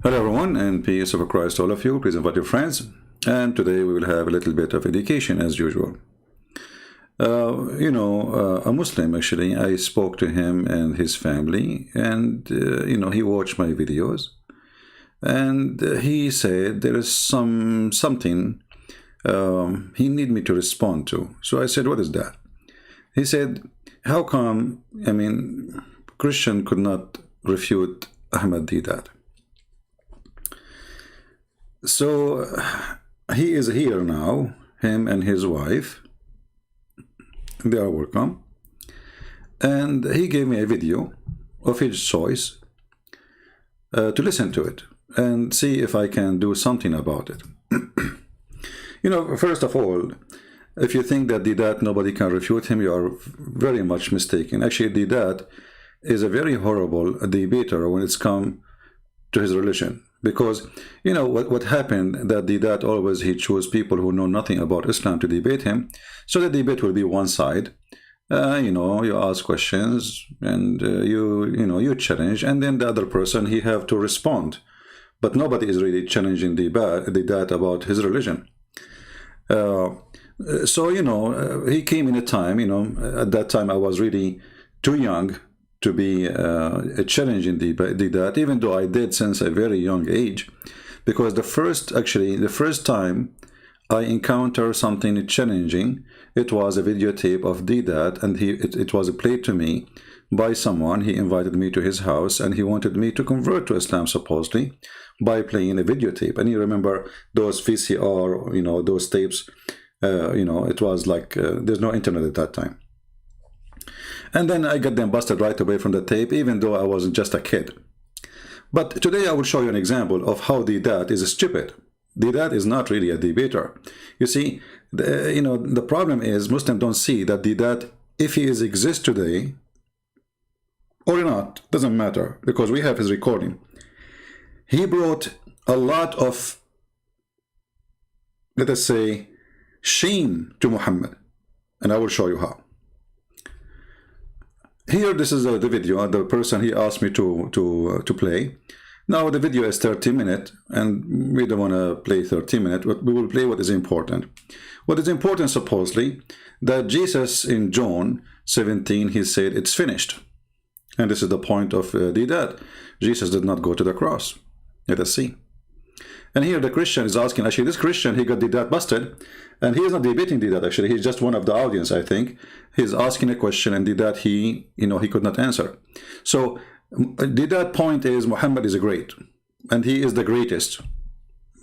Hello everyone, and peace of Christ to all of you. Please invite your friends. And today we will have a little bit of education as usual. A Muslim actually, I spoke to him and his family, and he watched my videos, and he said there is something he need me to respond to. So I said, what is that? He said, how come, Christian could not refute Ahmad Deedat? So he is here now, him and his wife, they are welcome, and he gave me a video of his choice to listen to it and see if I can do something about it. First of all, if you think that Deedat nobody can refute him, you are very much mistaken. Actually, Deedat is a very horrible debater when it's come to his religion. Because, what happened, that Deedat always, he chose people who know nothing about Islam to debate him. So the debate will be one side. You ask questions and you challenge, and then the other person, he have to respond. But nobody is really challenging Deedat about his religion. He came in a time, at that time I was really too young to be a challenging Deedat, even though I did since a very young age, because the first time I encountered something challenging, it was a videotape of Deedat, and it was played to me by someone. He invited me to his house, and he wanted me to convert to Islam supposedly by playing a videotape. And you remember those VCR, those tapes, it was like there's no internet at that time. And then I got them busted right away from the tape, even though I was just a kid. But today I will show you an example of how Deedat is stupid. Deedat is not really a debater. You see, the problem is Muslims don't see that Deedat, if he exists today or not, doesn't matter, because we have his recording. He brought a lot of, let us say, shame to Muhammad, and I will show you how. Here, this is the video, the person he asked me to play. Now the video is 30 minutes, and we don't want to play 30 minutes, but we will play what is important. What is important, supposedly, that Jesus in John 17, he said, it's finished. And this is the point of Deedat. Jesus did not go to the cross. Let us see. And here the Christian is asking, actually this Christian, he got Deedat busted, and he is not debating Deedat, actually, he's just one of the audience, I think. He's asking a question, and Deedat, he could not answer. So Deedat point is Muhammad is great, and he is the greatest.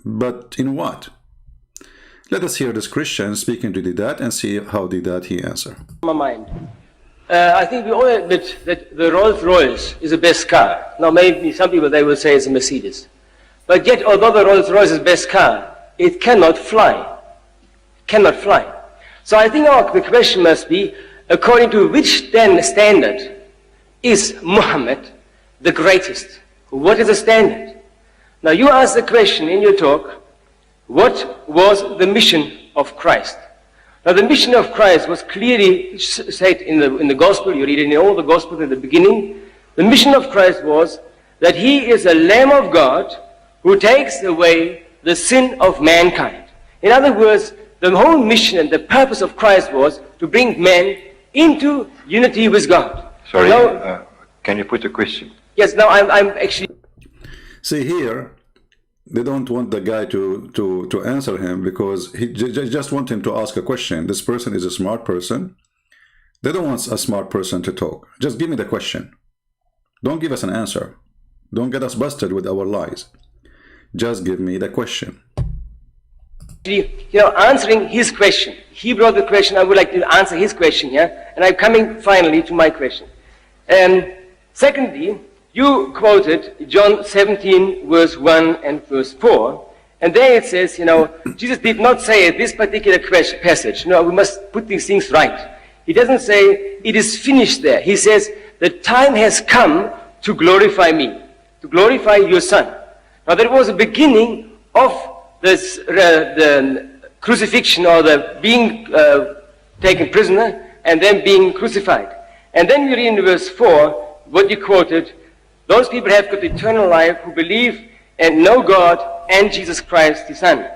But in what? Let us hear this Christian speaking to Deedat and see how Deedat he answer. My mind. I think we all admit that the Rolls-Royce is the best car. Now maybe some people, they will say it's a Mercedes. But yet, although the Rolls-Royce is the best car, it cannot fly. Cannot fly. So I think the question must be, according to which then standard is Muhammad the greatest? What is the standard? Now you ask the question in your talk, what was the mission of Christ? Now the mission of Christ was clearly said in the gospel. You read it in all the gospels in the beginning. The mission of Christ was that he is a Lamb of God who takes away the sin of mankind. In other words, the whole mission and the purpose of Christ was to bring man into unity with God. Sorry, can you put a question? Yes, now I'm actually... See here, they don't want the guy to answer him, because he just want him to ask a question. This person is a smart person. They don't want a smart person to talk. Just give me the question. Don't give us an answer. Don't get us busted with our lies. Just give me the question. Answering his question. He brought the question. I would like to answer his question here. And I'm coming finally to my question. Secondly, you quoted John 17, verse 1 and verse 4. And there it says, Jesus did not say this particular passage. No, we must put these things right. He doesn't say it is finished there. He says the time has come to glorify me, to glorify your son. Now there was a beginning of this, the crucifixion, or the being taken prisoner and then being crucified. And then we read in verse 4, what you quoted, those people have got eternal life who believe and know God and Jesus Christ, his Son.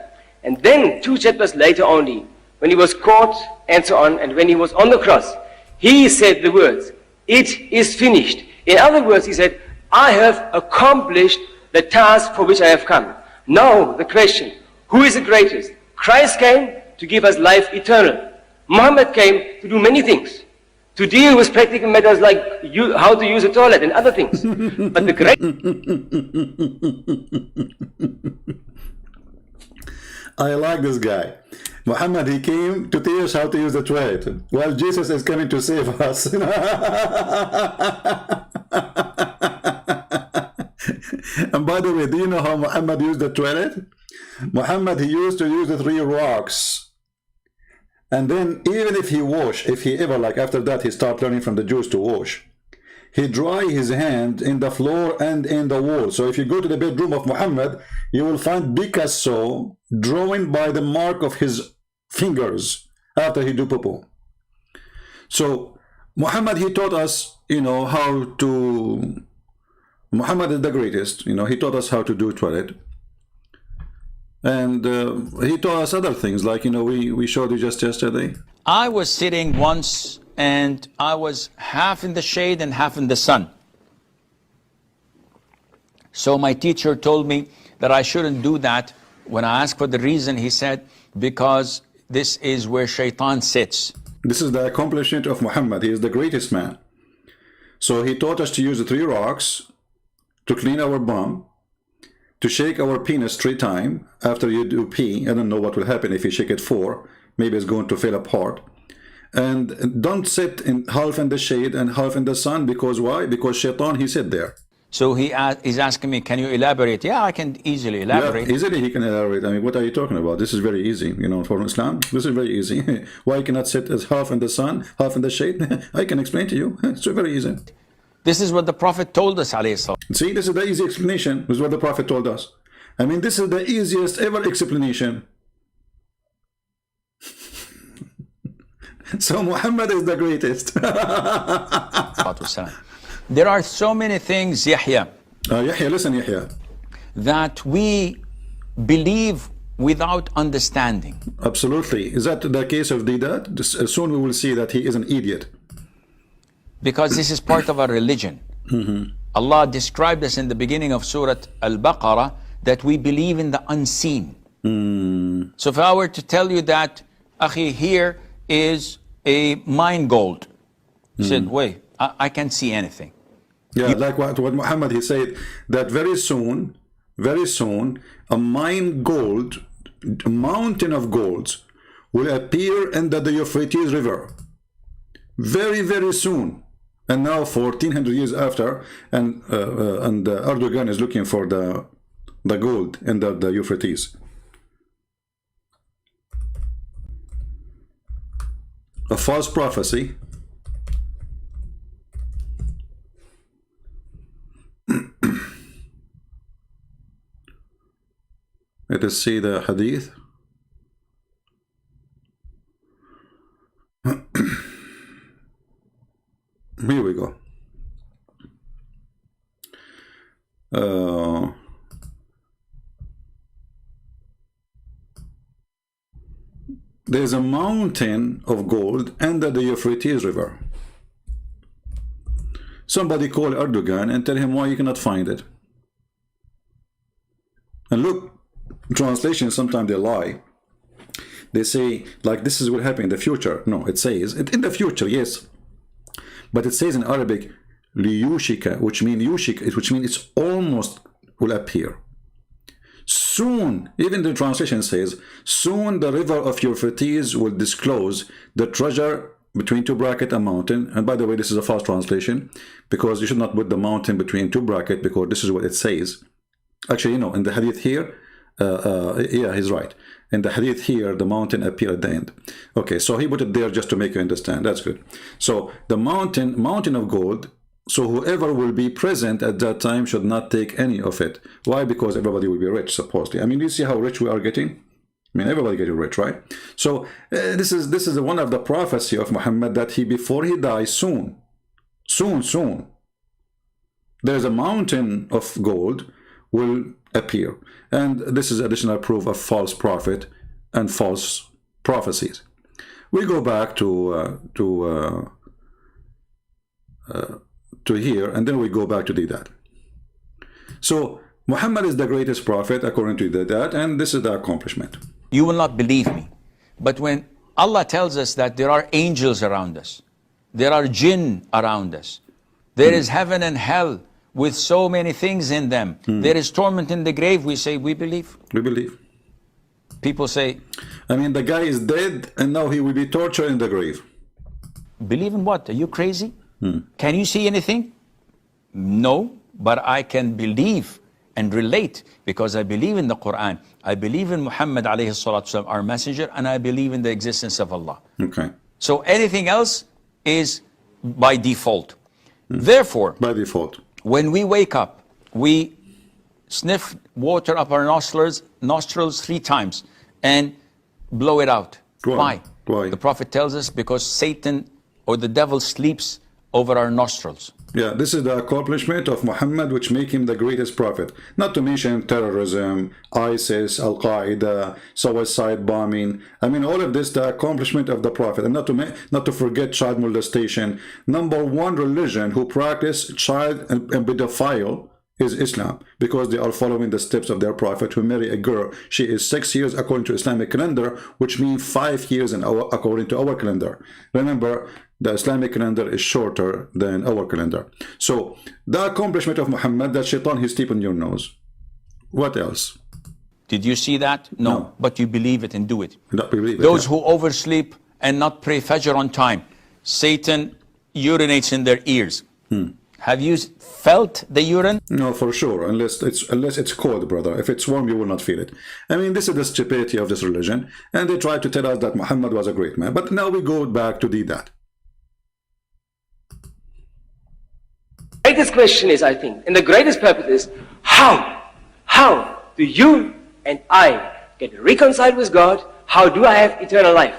And then 2 chapters later only, when he was caught and so on, and when he was on the cross, he said the words, "It is finished." In other words, he said, "I have accomplished the task for which I have come." Now the question, who is the greatest? Christ came to give us life eternal. Muhammad came to do many things, to deal with practical matters like how to use a toilet and other things. But the great... I like this guy. Muhammad, he came to teach us how to use the toilet, while Jesus is coming to save us. And by the way, do you know how Muhammad used the toilet? Muhammad, he used to use the 3 rocks. And then even if he ever, like after that, he started learning from the Jews to wash, he dry his hand in the floor and in the wall. So if you go to the bedroom of Muhammad, you will find Picasso drawing by the mark of his fingers after he do poo. So Muhammad, he taught us, how to... Muhammad is the greatest, he taught us how to do toilet. And he taught us other things, like, we showed you just yesterday. I was sitting once and I was half in the shade and half in the sun. So my teacher told me that I shouldn't do that. When I asked for the reason, he said, because this is where Shaitan sits. This is the accomplishment of Muhammad. He is the greatest man. So he taught us to use the 3 rocks to clean our bum, to shake our penis 3 times after you do pee. I don't know what will happen if you shake it 4. Maybe it's going to fall apart. And don't sit half in the shade and half in the sun. Because why? Because Shaitan, he sit there. So he's asking me, can you elaborate? Yeah, I can easily elaborate. Yeah, easily he can elaborate. I mean, what are you talking about? This is very easy, for Islam. This is very easy. Why you cannot sit as half in the sun, half in the shade? I can explain to you. It's very easy. This is what the Prophet told us, alayhi salam. See, this is the easy explanation. This is what the Prophet told us. I mean, this is the easiest ever explanation. So Muhammad is the greatest. There are so many things, Yahya, Yahya, listen, Yahya, that we believe without understanding. Absolutely. Is that the case of Deedat? Soon we will see that he is an idiot. Because this is part of our religion. Allah described us in the beginning of Surah Al-Baqarah that we believe in the unseen. So if I were to tell you that, Akhi, here is a mine gold. You said, wait, I can't see anything. Yeah, like what Muhammad, he said that very soon, a mountain of golds will appear in the Euphrates River. Very, very soon. And now 1400 years after, and Erdogan is looking for the gold in the Euphrates. A false prophecy. Let us see the hadith. Here we go. There's a mountain of gold under the Euphrates River. Somebody call Erdogan and tell him why you cannot find it. And look, translations, sometimes they lie. They say, like, this is what happened in the future. No, it says, in the future, yes. But it says in Arabic, liyushika, which means it's almost will appear. Soon, even the translation says, soon the river of Euphrates will disclose the treasure between 2 brackets a mountain. And by the way, this is a false translation, because you should not put the mountain between 2 brackets, because this is what it says. Actually, in the hadith here, yeah, he's right. In the hadith here, the mountain appeared at the end. Okay, so he put it there just to make you understand. That's good. So the mountain of gold. So whoever will be present at that time should not take any of it. Why? Because everybody will be rich, supposedly. I mean, you see how rich we are getting? I mean, everybody getting rich, right? So this is one of the prophecy of Muhammad, that before he dies, soon, there's a mountain of gold will appear. And this is additional proof of false prophet and false prophecies. We go back to here, and then we go back to Deedat. So Muhammad is the greatest prophet according to Deedat, and this is the accomplishment. You will not believe me. But when Allah tells us that there are angels around us, there are jinn around us, there is heaven and hell with so many things in them, there is torment in the grave, we say, we believe. We believe. People say, I mean, the guy is dead, and now he will be tortured in the grave. believe in what? Are you crazy? Can you see anything? No, but I can believe and relate because I believe in the Quran. I believe in Muhammad alayhi salatu wasalam, our messenger, and I believe in the existence of Allah. Okay. So anything else is by default. Therefore, By default. when we wake up, we sniff water up our nostrils 3 times and blow it out. Why? Why? The Prophet tells us because Satan or the devil sleeps over our nostrils. Yeah, this is the accomplishment of Muhammad, which make him the greatest prophet. Not to mention terrorism, ISIS, Al-Qaeda, suicide bombing. I mean, all of this, the accomplishment of the prophet. And not to forget child molestation. Number 1 religion who practice child and pedophile is Islam, because they are following the steps of their prophet, who marry a girl. She is 6 years according to Islamic calendar, which means 5 years according to our calendar. Remember, the Islamic calendar is shorter than our calendar. So the accomplishment of Muhammad, that shaitan he sleep on your nose. What else? Did you see that? No. But you believe it and do it. Not believe it, Those yeah. who oversleep and not pray Fajr on time, Satan urinates in their ears. Have you felt the urine? No, for sure, unless it's cold, brother. If it's warm, you will not feel it. I mean, this is the stupidity of this religion, and they try to tell us that Muhammad was a great man. But now we go back to Deedat. The greatest question is, I think, and the greatest purpose is, how do you and I get reconciled with God? How do I have eternal life?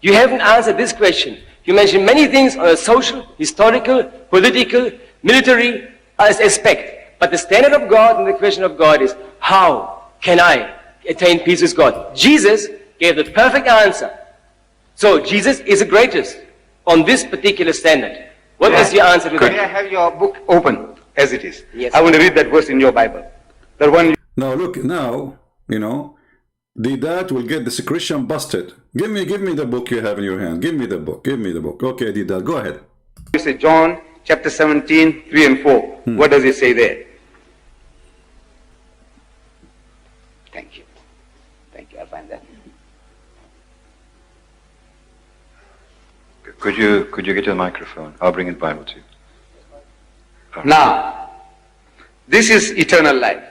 You haven't answered this question. You mentioned many things on a social, historical, political, military aspect. But the standard of God and the question of God is, how can I attain peace with God? Jesus gave the perfect answer. So Jesus is the greatest on this particular standard. What is your answer to Could that? I have your book open as it is? Yes. I want to read that verse in your Bible. The one. Now look, now you know, Deedat will get this Christian busted. Give me the book you have in your hand. Give me the book. Give me the book. Okay, Deedat, go ahead. You say John chapter 17, 3 and 4. What does it say there? Thank you. Thank you. I'll find that. Could you get a microphone? I'll bring the Bible to you. Now, this is eternal life.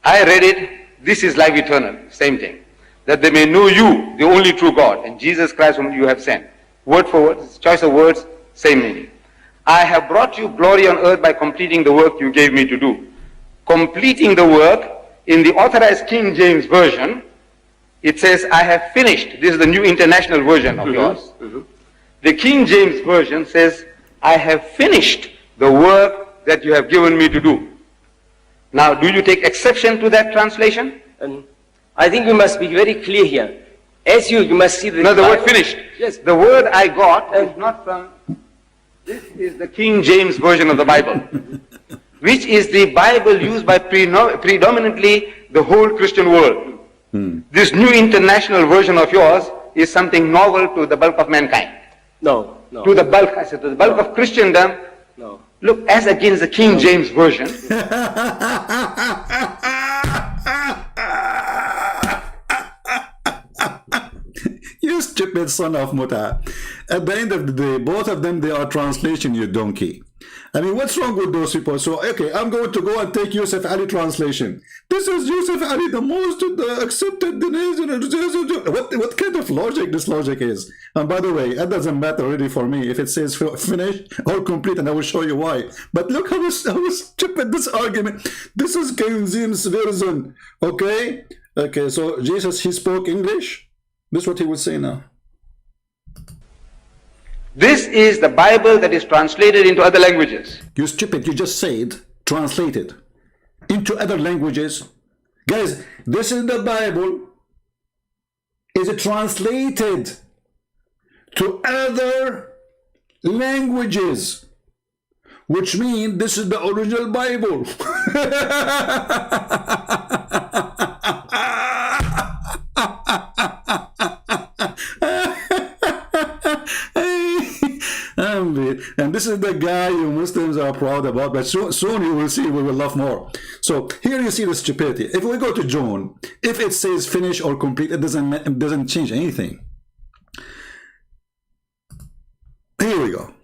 I read it. This is life eternal. Same thing. That they may know you, the only true God, and Jesus Christ whom you have sent. Word for word, choice of words, same meaning. I have brought you glory on earth by completing the work you gave me to do. Completing the work, in the authorized King James Version, it says, I have finished. This is the New International Version of yours. The King James Version says, I have finished the work that you have given me to do. Now, do you take exception to that translation? I think we must be very clear here. As you must see the... No, the word finished. Yes. The word I got is not from... This is the King James Version of the Bible, which is the Bible used by predominantly the whole Christian world. This New International Version of yours is something novel to the bulk of mankind. No. To the bulk, I said, to the bulk of Christendom. No. Look, as against the King James Version, You stupid son of Muta. At the end of the day, both of them, they are translation, you donkey. I mean, what's wrong with those people? So, okay, I'm going to go and take Yusuf Ali translation. This is Yusuf Ali, the most accepted. What kind of logic this logic is? And by the way, that doesn't matter really for me if it says finished or complete, and I will show you why. But look how stupid this argument. This is King James Version, okay? Okay, so Jesus, he spoke English. This is what he would say now. this is the Bible that is translated into other languages. You stupid, you just said translated. into other languages. Guys, this is the Bible. Is it translated to other languages? Which means this is the original Bible. And this is the guy you Muslims are proud about, but soon you will see we will laugh more. So here you see the stupidity. If we go to John, if it says finish or complete, it doesn't change anything. Here we go.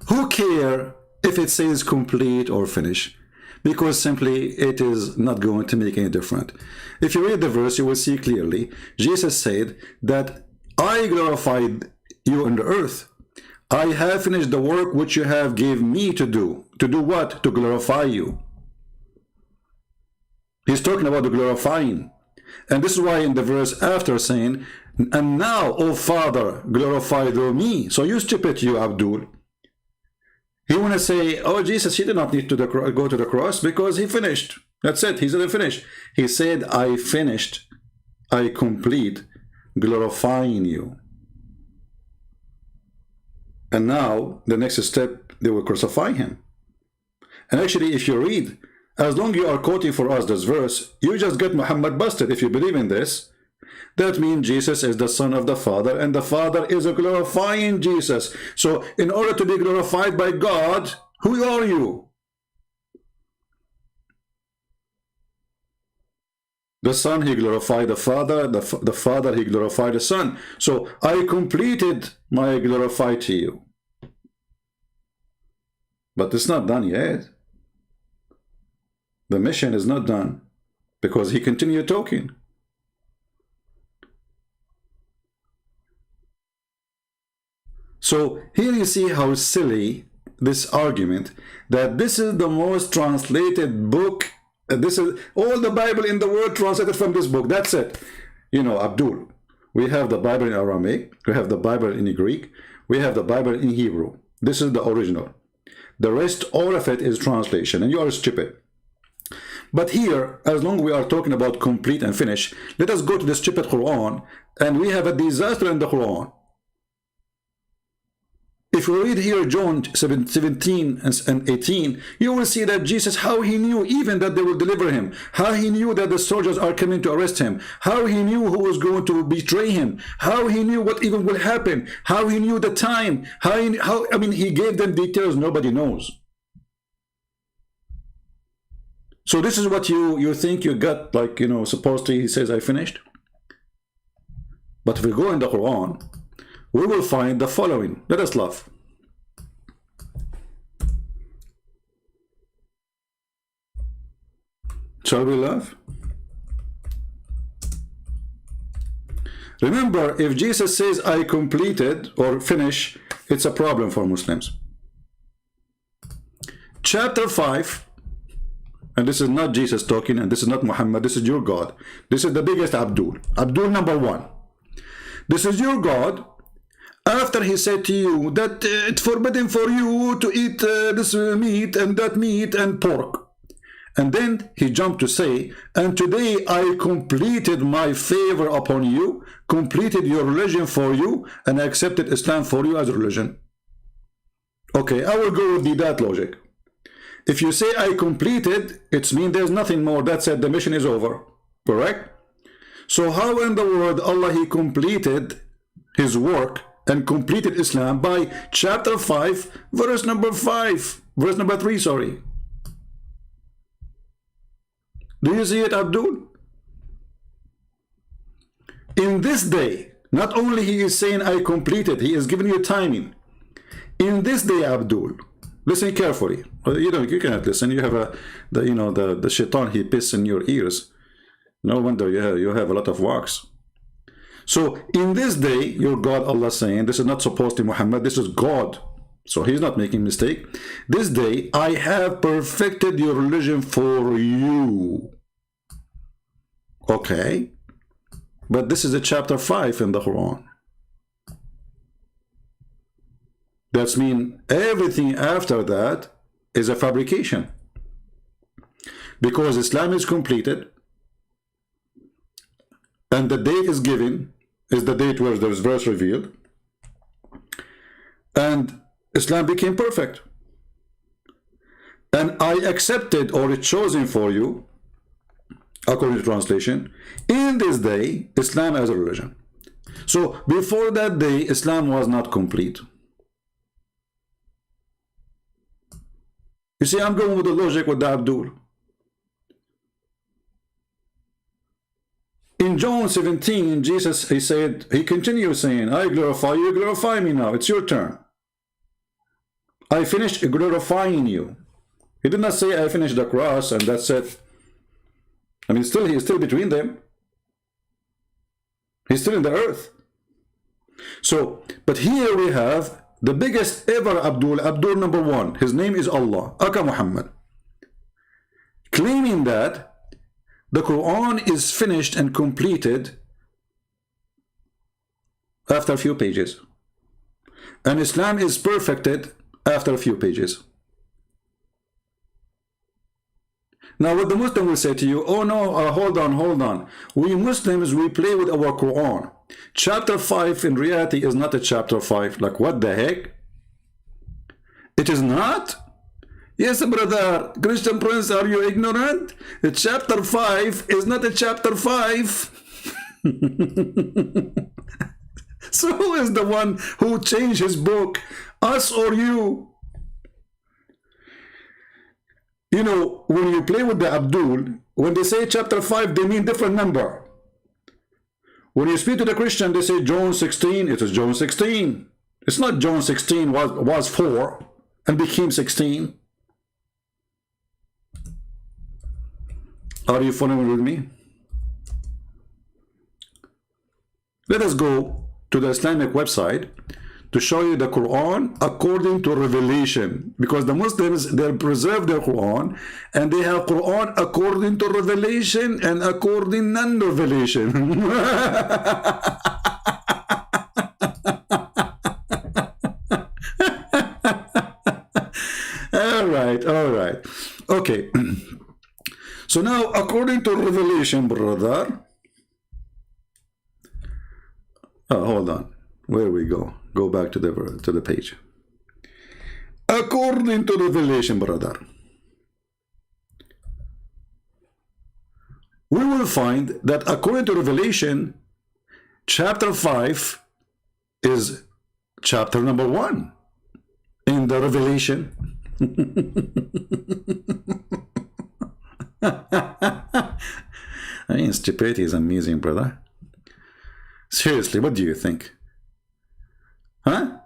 Who care if it says complete or finish? Because simply it is not going to make any difference. If you read the verse, you will see clearly Jesus said that I glorified you on the earth. I have finished the work which you have gave me to do. To do what? To glorify you. He's talking about the glorifying. And this is why in the verse after saying, and now, O Father, glorify through me. So you stupid, you Abdul. He want to say, oh, Jesus, he did not need to go to the cross because he finished. That's it. He didn't finish. He said, I finished. I complete glorifying you. And now, the next step, they will crucify him. And actually, if you read, as long as you are quoting for us this verse, you just get Muhammad busted. If you believe in this, that means Jesus is the Son of the Father, and the Father is a glorifying Jesus. So, in order to be glorified by God, who are you? The Son, he glorified the Father. The Father, he glorified the Son. So, I completed my glorify to you. But it's not done yet. The mission is not done because he continued talking. So here you see how silly this argument that this is the most translated book. This is all the Bible in the world translated from this book. That's it. You know, Abdul, we have the Bible in Aramaic, we have the Bible in Greek, we have the Bible in Hebrew. This is the original. The rest, all of it is translation, and you are stupid. But here, as long as we are talking about complete and finish, let us go to the stupid Quran, and we have a disaster in the Quran. If you read here John 17 and 18, you will see that Jesus, how he knew even that they will deliver him, how he knew that the soldiers are coming to arrest him, how he knew who was going to betray him, how he knew what even will happen, how he knew the time, I mean, he gave them details nobody knows. So this is what you think you got, like, you know, supposedly he says, I finished. But if we go in the Quran, we will find the following. Let us laugh. Shall we laugh? Remember, if Jesus says, I completed or finish, it's a problem for Muslims. Chapter 5, and this is not Jesus talking, and this is not Muhammad, this is your God. This is the biggest Abdul. Abdul number 1. This is your God. After he said to you that it's forbidden for you to eat this meat and that meat and pork. And then he jumped to say, and today I completed my favor upon you, completed your religion for you, and I accepted Islam for you as a religion. Okay, I will go with Deedat logic. If you say I completed, it means there's nothing more. That's it, the mission is over. Correct? So how in the world Allah, he completed his work and completed Islam by chapter 5, verse number 3, sorry. Do you see it, Abdul? In this day, not only he is saying I completed, he is giving you timing. In this day, Abdul, listen carefully. You cannot listen. You have the shaitan, he pisses in your ears. No wonder you have a lot of wax. So in this day, your God Allah saying, this is not supposed to be Muhammad, this is God. So he's not making mistake. This day, I have perfected your religion for you. Okay. But this is a chapter 5 in the Quran. That means everything after that is a fabrication. because Islam is completed, and the date is given, is the date where there's verse revealed, and Islam became perfect. And I accepted, or it's chosen for you, according to translation, in this day, Islam as a religion. So before that day, Islam was not complete. You see, I'm going with the logic with the Abdul. In John 17, Jesus, he continues saying, I glorify you, glorify me now. It's your turn. I finished glorifying you. He did not say I finished the cross and that's it. I mean, still, he is still between them. He's still in the earth. So, but here we have the biggest ever Abdul number one. His name is Allah, Aka Muhammad, claiming that the Quran is finished and completed after a few pages, and Islam is perfected after a few pages. Now what the Muslim will say to you, oh no, hold on. We Muslims, we play with our Quran. Chapter 5 in reality is not a chapter 5. Like, what the heck? It is not? Yes, brother. Christian Prince, are you ignorant? The chapter 5 is not a chapter 5. So who is the one who changed his book? Us or you? You know, when you play with the Abdul, when they say chapter 5, they mean different number. When you speak to the Christian, they say John 16, it is John 16. It's not John 16 was 4 and became 16. Are you following with me? Let us go to the Islamic website to show you the Quran according to revelation, because the Muslims, they preserve their Quran and they have Quran according to revelation and according non-revelation. all right, okay. So now, according to revelation, brother, hold on, where we go? Go back to the page. According to revelation, brother, we will find that according to revelation, chapter 5 is chapter number 1 in the revelation. I mean, stupidity is amazing, brother. Seriously, what do you think? Huh?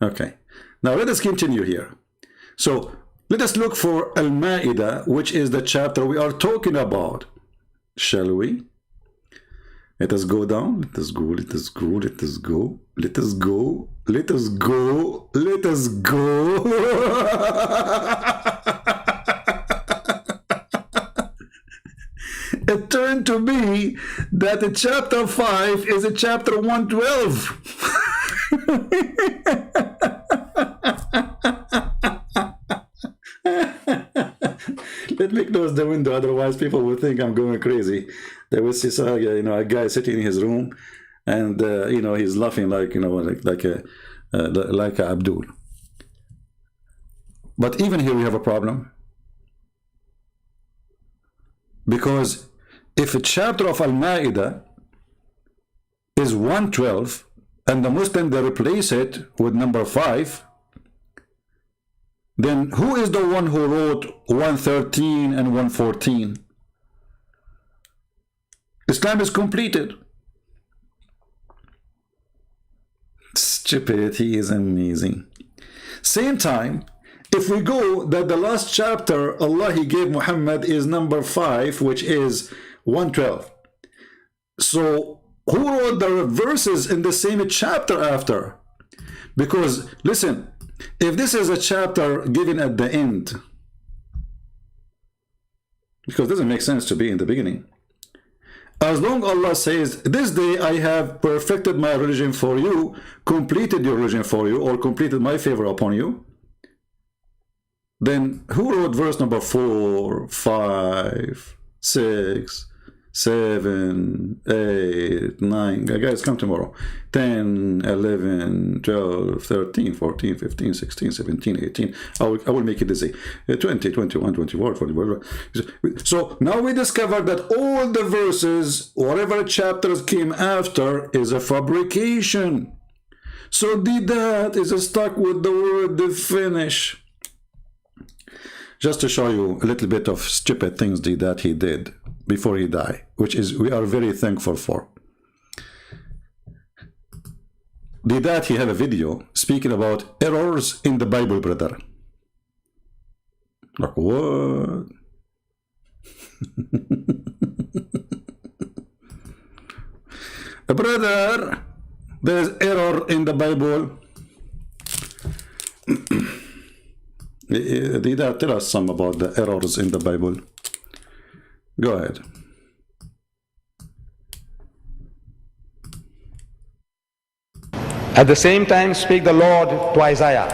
Okay. Now let us continue here. So let us look for Al-Ma'idah, which is the chapter we are talking about. Shall we? Let us go down. Let us go. Let us go. Let us go. Let us go. Let us go. Let us go. It turned to be that the chapter 5 is a chapter 112. Let me close the window, otherwise people will think I'm going crazy. They will see, a guy sitting in his room, and he's laughing like like a Abdul. But even here we have a problem, because if a chapter of Al-Ma'idah is 112 and the Muslim, they replace it with number 5, then who is the one who wrote 113 and 114? Islam is completed. Stupidity is amazing. Same time, if we go that the last chapter Allah He gave Muhammad is number 5, which is 112. So who wrote the verses in the same chapter after? Because listen, if this is a chapter given at the end, because it doesn't make sense to be in the beginning. As long Allah says, this day I have perfected my religion for you, completed your religion for you, or completed my favor upon you, then who wrote verse number 4, 5, 6, 7, 8, 9? Guys, come tomorrow. 10, 11, 12, 13, 14, 15, 16, 17, 18. I will make it easy. 20, 21, 24, 24. So now we discovered that all the verses, whatever chapters came after, is a fabrication. So Deedat is stuck with the word "the finish." Just to show you a little bit of stupid things that he did before he died, which is we are very thankful for. Deedat, he have a video speaking about errors in the Bible, brother. Like what? Brother, there's error in the Bible. Deedat, tell us some about the errors in the Bible. Go ahead. At the same time spake the Lord to Isaiah.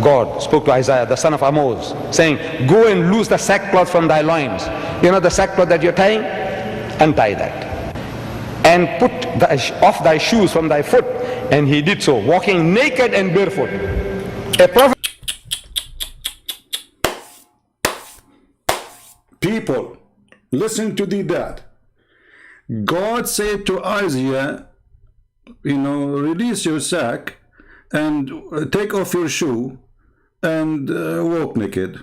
God spoke to Isaiah, the son of Amoz, saying, go and loose the sackcloth from thy loins. You know the sackcloth that you're tying? Untie that. And put off thy shoes from thy foot. And he did so, walking naked and barefoot. A prophet. People, listen to Deedat. God said to Isaiah, you know, release your sack and take off your shoe and walk naked.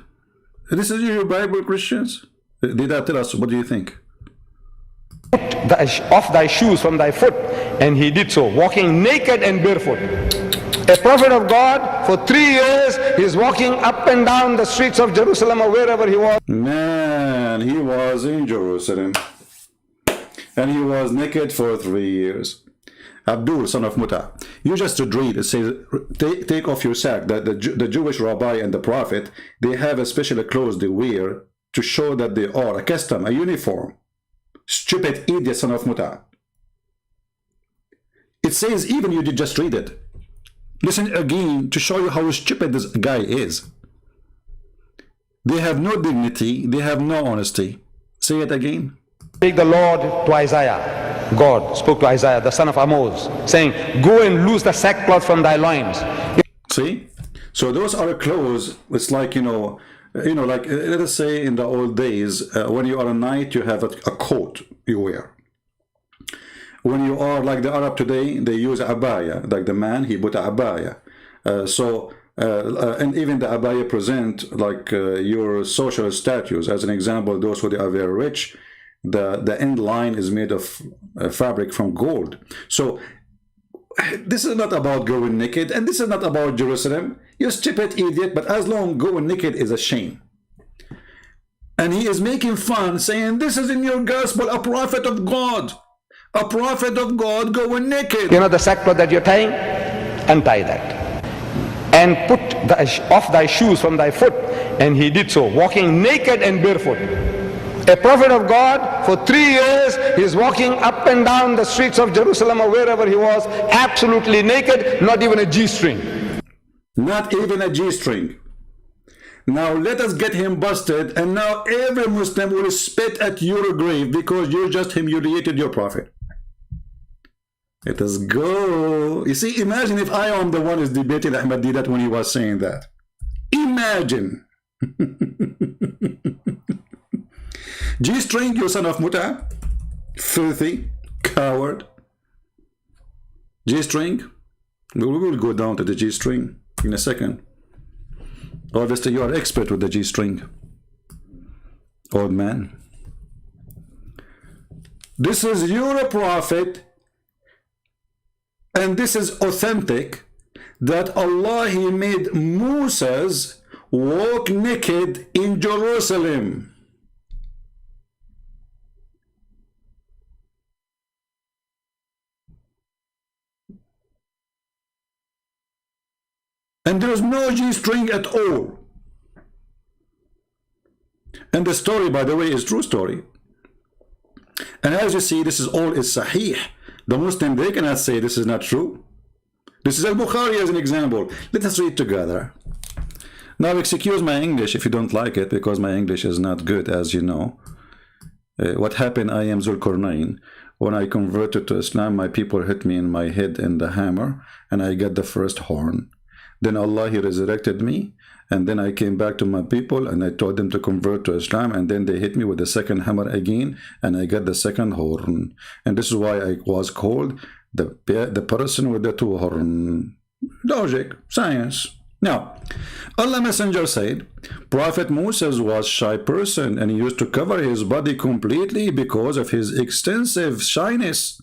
This is your Bible, Christians? Deedat, tell us, what do you think? Put off thy shoes from thy foot. And he did so, walking naked and barefoot. A prophet of God, for 3 years, he's walking up and down the streets of Jerusalem or wherever he was. Man, he was in Jerusalem. And he was naked for 3 years. Abdul, son of Muta, you just read it says, take off your sack. The Jewish rabbi and the prophet, they have a special clothes they wear to show that they are a custom, a uniform. Stupid idiot, son of Muta. It says, even you did just read it. Listen again to show you how stupid this guy is. They have no dignity, they have no honesty. Say it again. Spake the Lord to Isaiah. God spoke to Isaiah, the son of Amoz, saying, go and loose the sackcloth from thy loins. See? So those are clothes. It's like, like let us say in the old days, when you are a knight, you have a coat you wear. When you are like the Arab today, they use abaya. Like the man, he put a abaya. And even the abaya present like your social status. As an example, those who are very rich, the end line is made of fabric from gold. So this is not about going naked, and this is not about Jerusalem. You stupid idiot, but as long going naked is a shame. And he is making fun, saying, this is in your gospel, a prophet of God. A prophet of God going naked. You know the sackcloth that you're tying? Untie that. And put off thy shoes from thy foot. And he did so, walking naked and barefoot. A prophet of God, for 3 years, he's walking up and down the streets of Jerusalem or wherever he was, absolutely naked, not even a G-string. Not even a G-string. Now let us get him busted, and now every Muslim will spit at your grave because you just humiliated your prophet. Let us go. You see, imagine if I am the one who is debating Ahmad Deedat when he was saying that. Imagine. G-string, you son of Muta. Filthy. Coward. G-string. We will go down to the G-string in a second. Obviously, you are expert with the G-string. Old man. This is your prophet. And this is authentic, that Allah, he made Moses walk naked in Jerusalem. And there is no G-string at all. And the story, by the way, is true story. And as you see, this is all is sahih. The Muslim, they cannot say this is not true. This is Al-Bukhari as an example. Let us read together. Now, excuse my English if you don't like it, because my English is not good, as you know. What happened, I am Zulkarnain. When I converted to Islam, my people hit me in my head in the hammer, and I got the first horn. Then Allah, He resurrected me, and then I came back to my people, and I told them to convert to Islam, and then they hit me with the second hammer again, and I got the second horn. And this is why I was called the person with the two horns. Logic, science. Now, Allah Messenger said, Prophet Moses was a shy person and he used to cover his body completely because of his extensive shyness.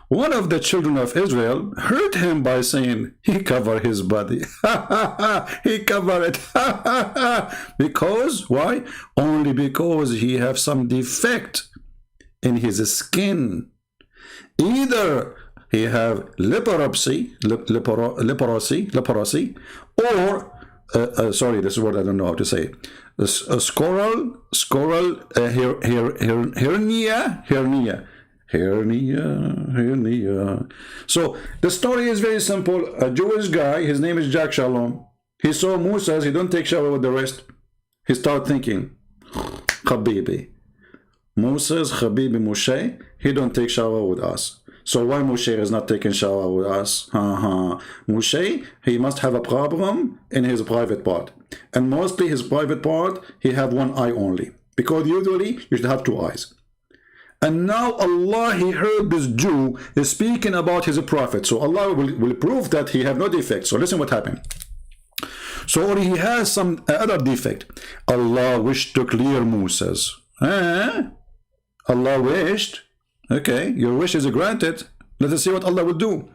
One of the children of Israel hurt him by saying, he covered his body. He covered it. Because, why? Only because he have some defect in his skin. Either he have leprosy, or sorry, this is what I don't know how to say. A scoral hernia. So the story is very simple. A Jewish guy, his name is Jack Shalom. He saw Moses. He don't take shower with the rest. He started thinking, Habibi, Moses, Habibi, Moshe. He don't take shower with us. So why Moshe is not taking shower with us? Moshe, he must have a problem in his private part. And mostly his private part, he have one eye only. Because usually you should have two eyes. And now Allah, He heard this Jew is speaking about his prophet. So Allah will prove that he have no defect. So listen what happened. So he has some other defect. Allah wished to clear Moses. Allah wished. Okay, your wish is granted. Let us see what Allah will do.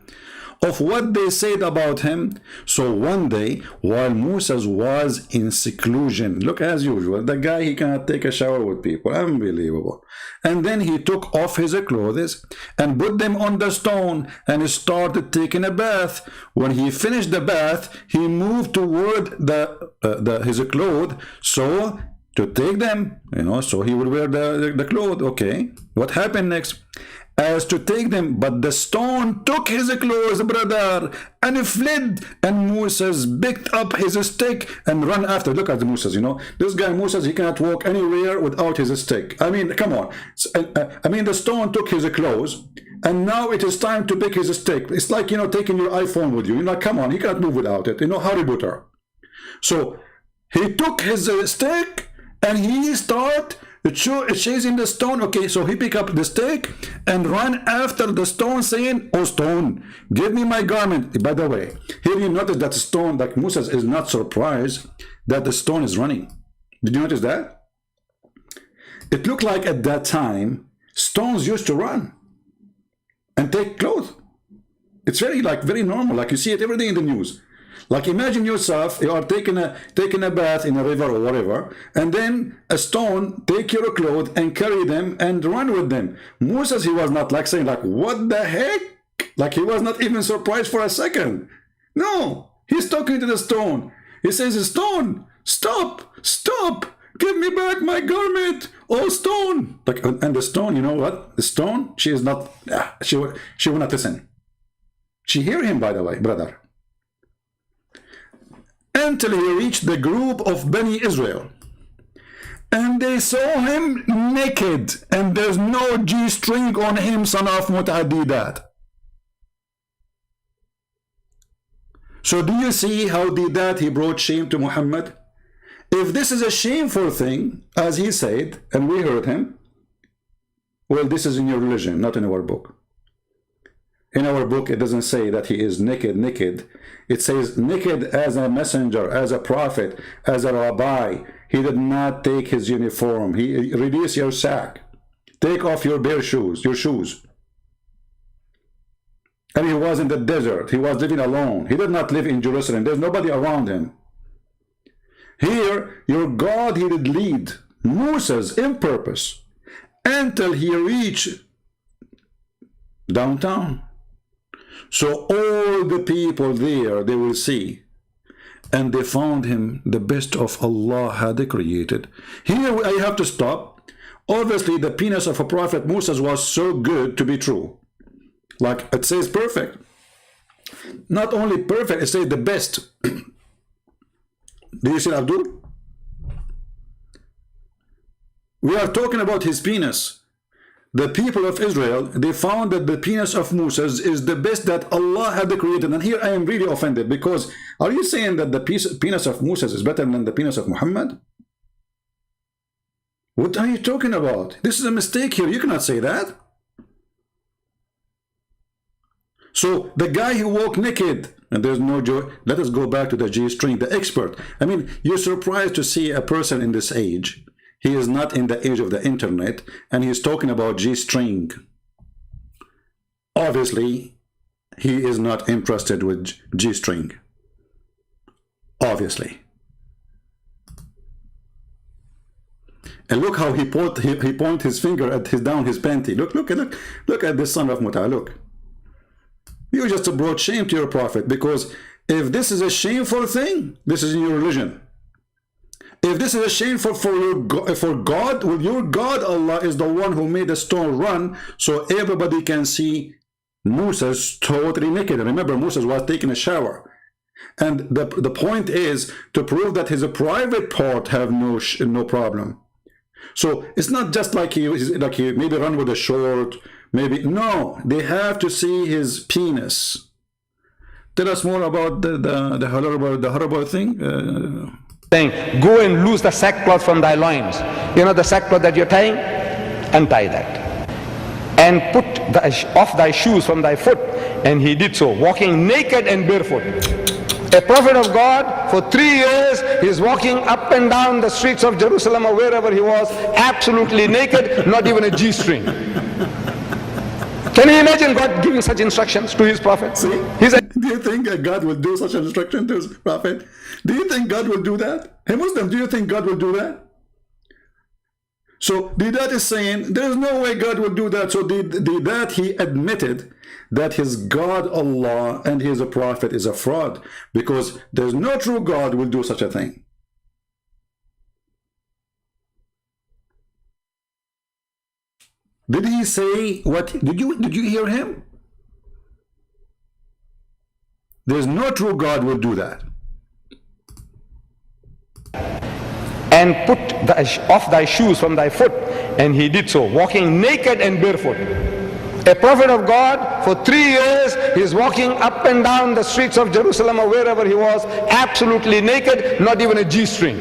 Of what they said about him. So one day, while Moses was in seclusion, look, as usual, the guy, he cannot take a shower with people. Unbelievable. And then he took off his clothes and put them on the stone and started taking a bath. When he finished the bath, he moved toward his clothes, so to take them, so he will wear the clothes. Okay, what happened next? As to take them, but the stone took his clothes, brother, and fled. And Moses picked up his stick and ran after. Look at Moses, this guy Moses, he cannot walk anywhere without his stick. I mean, come on. I mean, the stone took his clothes, and now it is time to pick his stick. It's like, taking your iPhone with you. Come on, he cannot move without it. Harry Potter. So he took his stick and he started chasing the stone. Okay, so he picked up the stick and ran after the stone, saying, "Oh stone, give me my garment." By the way, here you notice that stone, like Moses is not surprised that the stone is running. Did you notice that? It looked like at that time stones used to run and take clothes. It's very normal, like you see it every day in the news. Like imagine yourself, you are taking a bath in a river or whatever, and then a stone take your clothes and carry them and run with them. Moses, he was not saying what the heck? Like he was not even surprised for a second. No, he's talking to the stone. He says, "Stone, stop, give me back my garment, oh stone." And the stone, you know what? The stone, she is not, she will not listen. She hear him, by the way, brother. Until he reached the group of Bani Israel. And they saw him naked, and there's no G-string on him, son of Ahmad Deedat. So do you see how Deedat, he brought shame to Muhammad? If this is a shameful thing, as he said, and we heard him, well, this is in your religion, not in our book. In our book, it doesn't say that he is naked. It says naked as a messenger, as a prophet, as a rabbi. He did not take his uniform. He release your sack. Take off your bare shoes, your shoes. And he was in the desert. He was living alone. He did not live in Jerusalem. There's nobody around him. Here, your God, he did lead Moses in purpose until he reached downtown. So all the people there, they will see, and they found him the best of Allah had created. Here I have to stop. Obviously, the penis of a prophet Moses was so good to be true. Like it says perfect. Not only perfect, it says the best. Do you see Abdul? We are talking about his penis. The people of Israel, they found that the penis of Moses is the best that Allah had created. And here I am really offended, because are you saying that the penis of Moses is better than the penis of Muhammad? What are you talking about? This is a mistake here. You cannot say that. So the guy who walked naked, and there's no joy. Let us go back to the G-string, the expert. I mean, you're surprised to see a person in this age. He is not in the age of the internet, and he's talking about G-string. Obviously, he is not interested with G-string. Obviously. And look how he point his finger at down his panty. Look at this son of Muta. Look. You just brought shame to your prophet, because if this is a shameful thing, this is in your religion. If this is a shameful for God, well, your God Allah is the one who made the stone run so everybody can see Moses totally naked. And remember, Moses was taking a shower. And the point is to prove that his private part have no problem. So it's not just like he maybe run with a short, maybe. No, they have to see his penis. Tell us more about the horrible thing. Saying, go and loose the sackcloth from thy loins. You know the sackcloth that you're tying? Untie that. And put off thy shoes from thy foot. And he did so, walking naked and barefoot. A prophet of God, for 3 years, he's walking up and down the streets of Jerusalem or wherever he was, absolutely naked, not even a G-string. Can you imagine God giving such instructions to his prophet? See? Do you think God will do such an instruction to his prophet? Do you think God will do that? Hey Muslim, do you think God will do that? So Deedat is saying there is no way God will do that. So Deedat, he admitted that his God Allah and his prophet is a fraud, because there's no true God will do such a thing. Did he say what? Did you hear him? There's no true God will do that. And put off thy shoes from thy foot. And he did so, walking naked and barefoot. A prophet of God, for 3 years, he's walking up and down the streets of Jerusalem or wherever he was, absolutely naked, not even a G-string.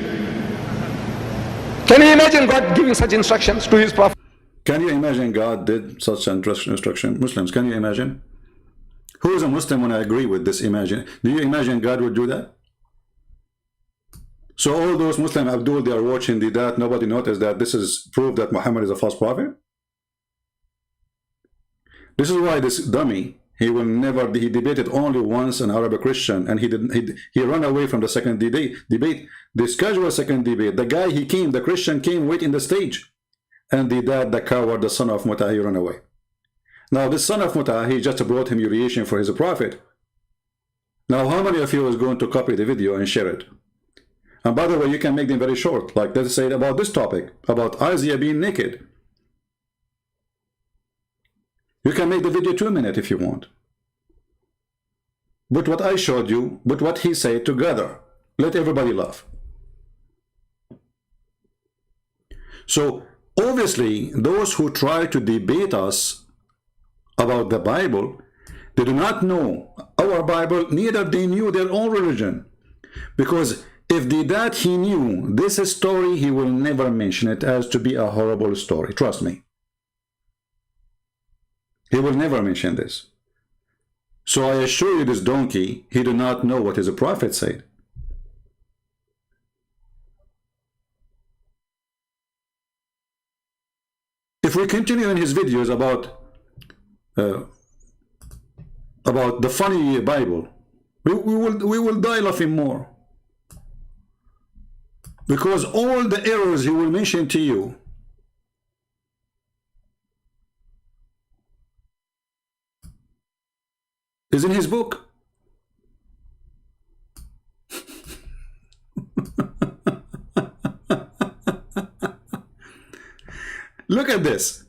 Can you imagine God giving such instructions to his prophet? Can you imagine God did such an instruction? Muslims, can you imagine? Who is a Muslim when I agree with this? Imagine. Do you imagine God would do that? So all those Muslim Abdul, they are watching that. Nobody noticed that this is proof that Muhammad is a false prophet. This is why this dummy, he debated only once an Arab Christian, and he ran away from the second debate. The scheduled second debate. The guy the Christian came wait in the stage, and the coward, the son of Muta, he ran away. Now this son of Muta, he just brought humiliation for his prophet. Now how many of you is going to copy the video and share it? And by the way, you can make them very short, like let's say about this topic, about Isaiah being naked. You can make the video 2 minutes if you want. But what I showed you, but what he said together, let everybody laugh. So obviously, those who try to debate us about the Bible, they do not know our Bible, neither they knew their own religion. Because if Deedat he knew this story, he will never mention it as to be a horrible story. Trust me. He will never mention this. So I assure you, this donkey, he do not know what his prophet said. If we continue in his videos about the funny Bible, we will die laughing more. Because all the errors he will mention to you is in his book. Look at this.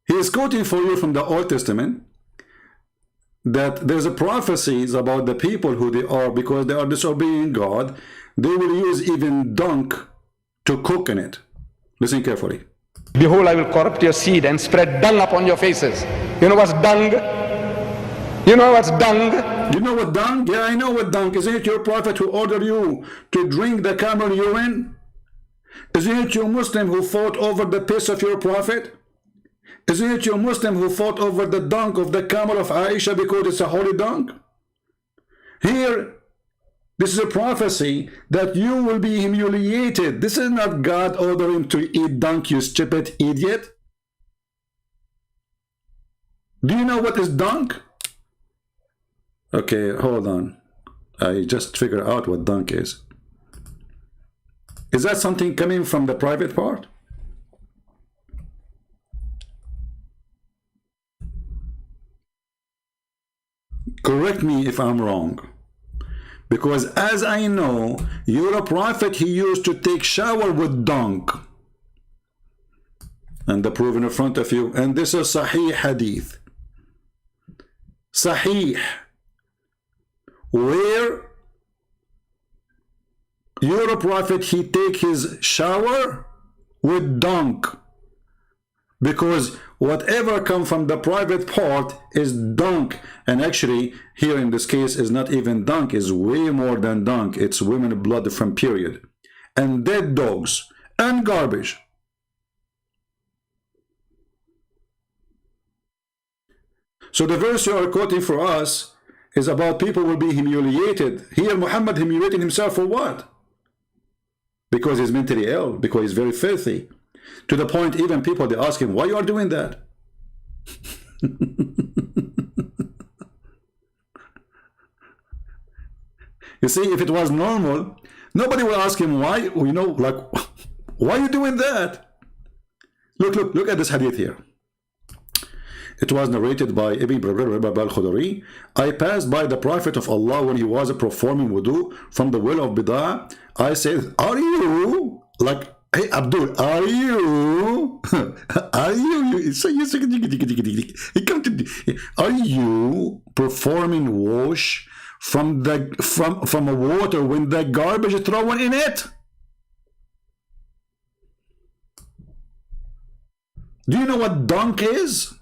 He is quoting for you from the Old Testament that there's a prophecies about the people who they are, because they are disobeying God, they will use even dung to cook in it. Listen carefully. Behold, I will corrupt your seed and spread dung upon your faces. You know what's dung? You know what's dung? You know what dung? Yeah, I know what dung. Isn't it your prophet who ordered you to drink the camel urine? Isn't it your Muslim who fought over the piss of your prophet? Isn't it your Muslim who fought over the dung of the camel of Aisha because it's a holy dung? Here, this is a prophecy that you will be humiliated. This is not God ordering to eat dung, you stupid idiot. Do you know what is dung? Okay, hold on. I just figured out what dung is. Is that something coming from the private part? Correct me if I'm wrong. Because as I know, you're a prophet, he used to take shower with dung. And the proof in front of you. And this is Sahih Hadith. Sahih. Where you're a prophet, he take his shower with dung. Because whatever come from the private part is dung. And actually, here in this case, is not even dung, is way more than dung. It's women blood from period. And dead dogs. And garbage. So the verse you are quoting for us is about people will be humiliated. Here Muhammad humiliating himself for what? Because he's mentally ill. Because he's very filthy. To the point even people, they ask him, why you are doing that? You see, if it was normal, nobody will ask him why, you know, like, why are you doing that? Look at this hadith here. It was narrated by Ibn al-Khudri. I passed by the Prophet of Allah when he was performing wudu from the well of Bid'ah. I said, are you, like, hey Abdul, are you? Are you? Are you performing wash from a water when the garbage is thrown in it? Do you know what dung is?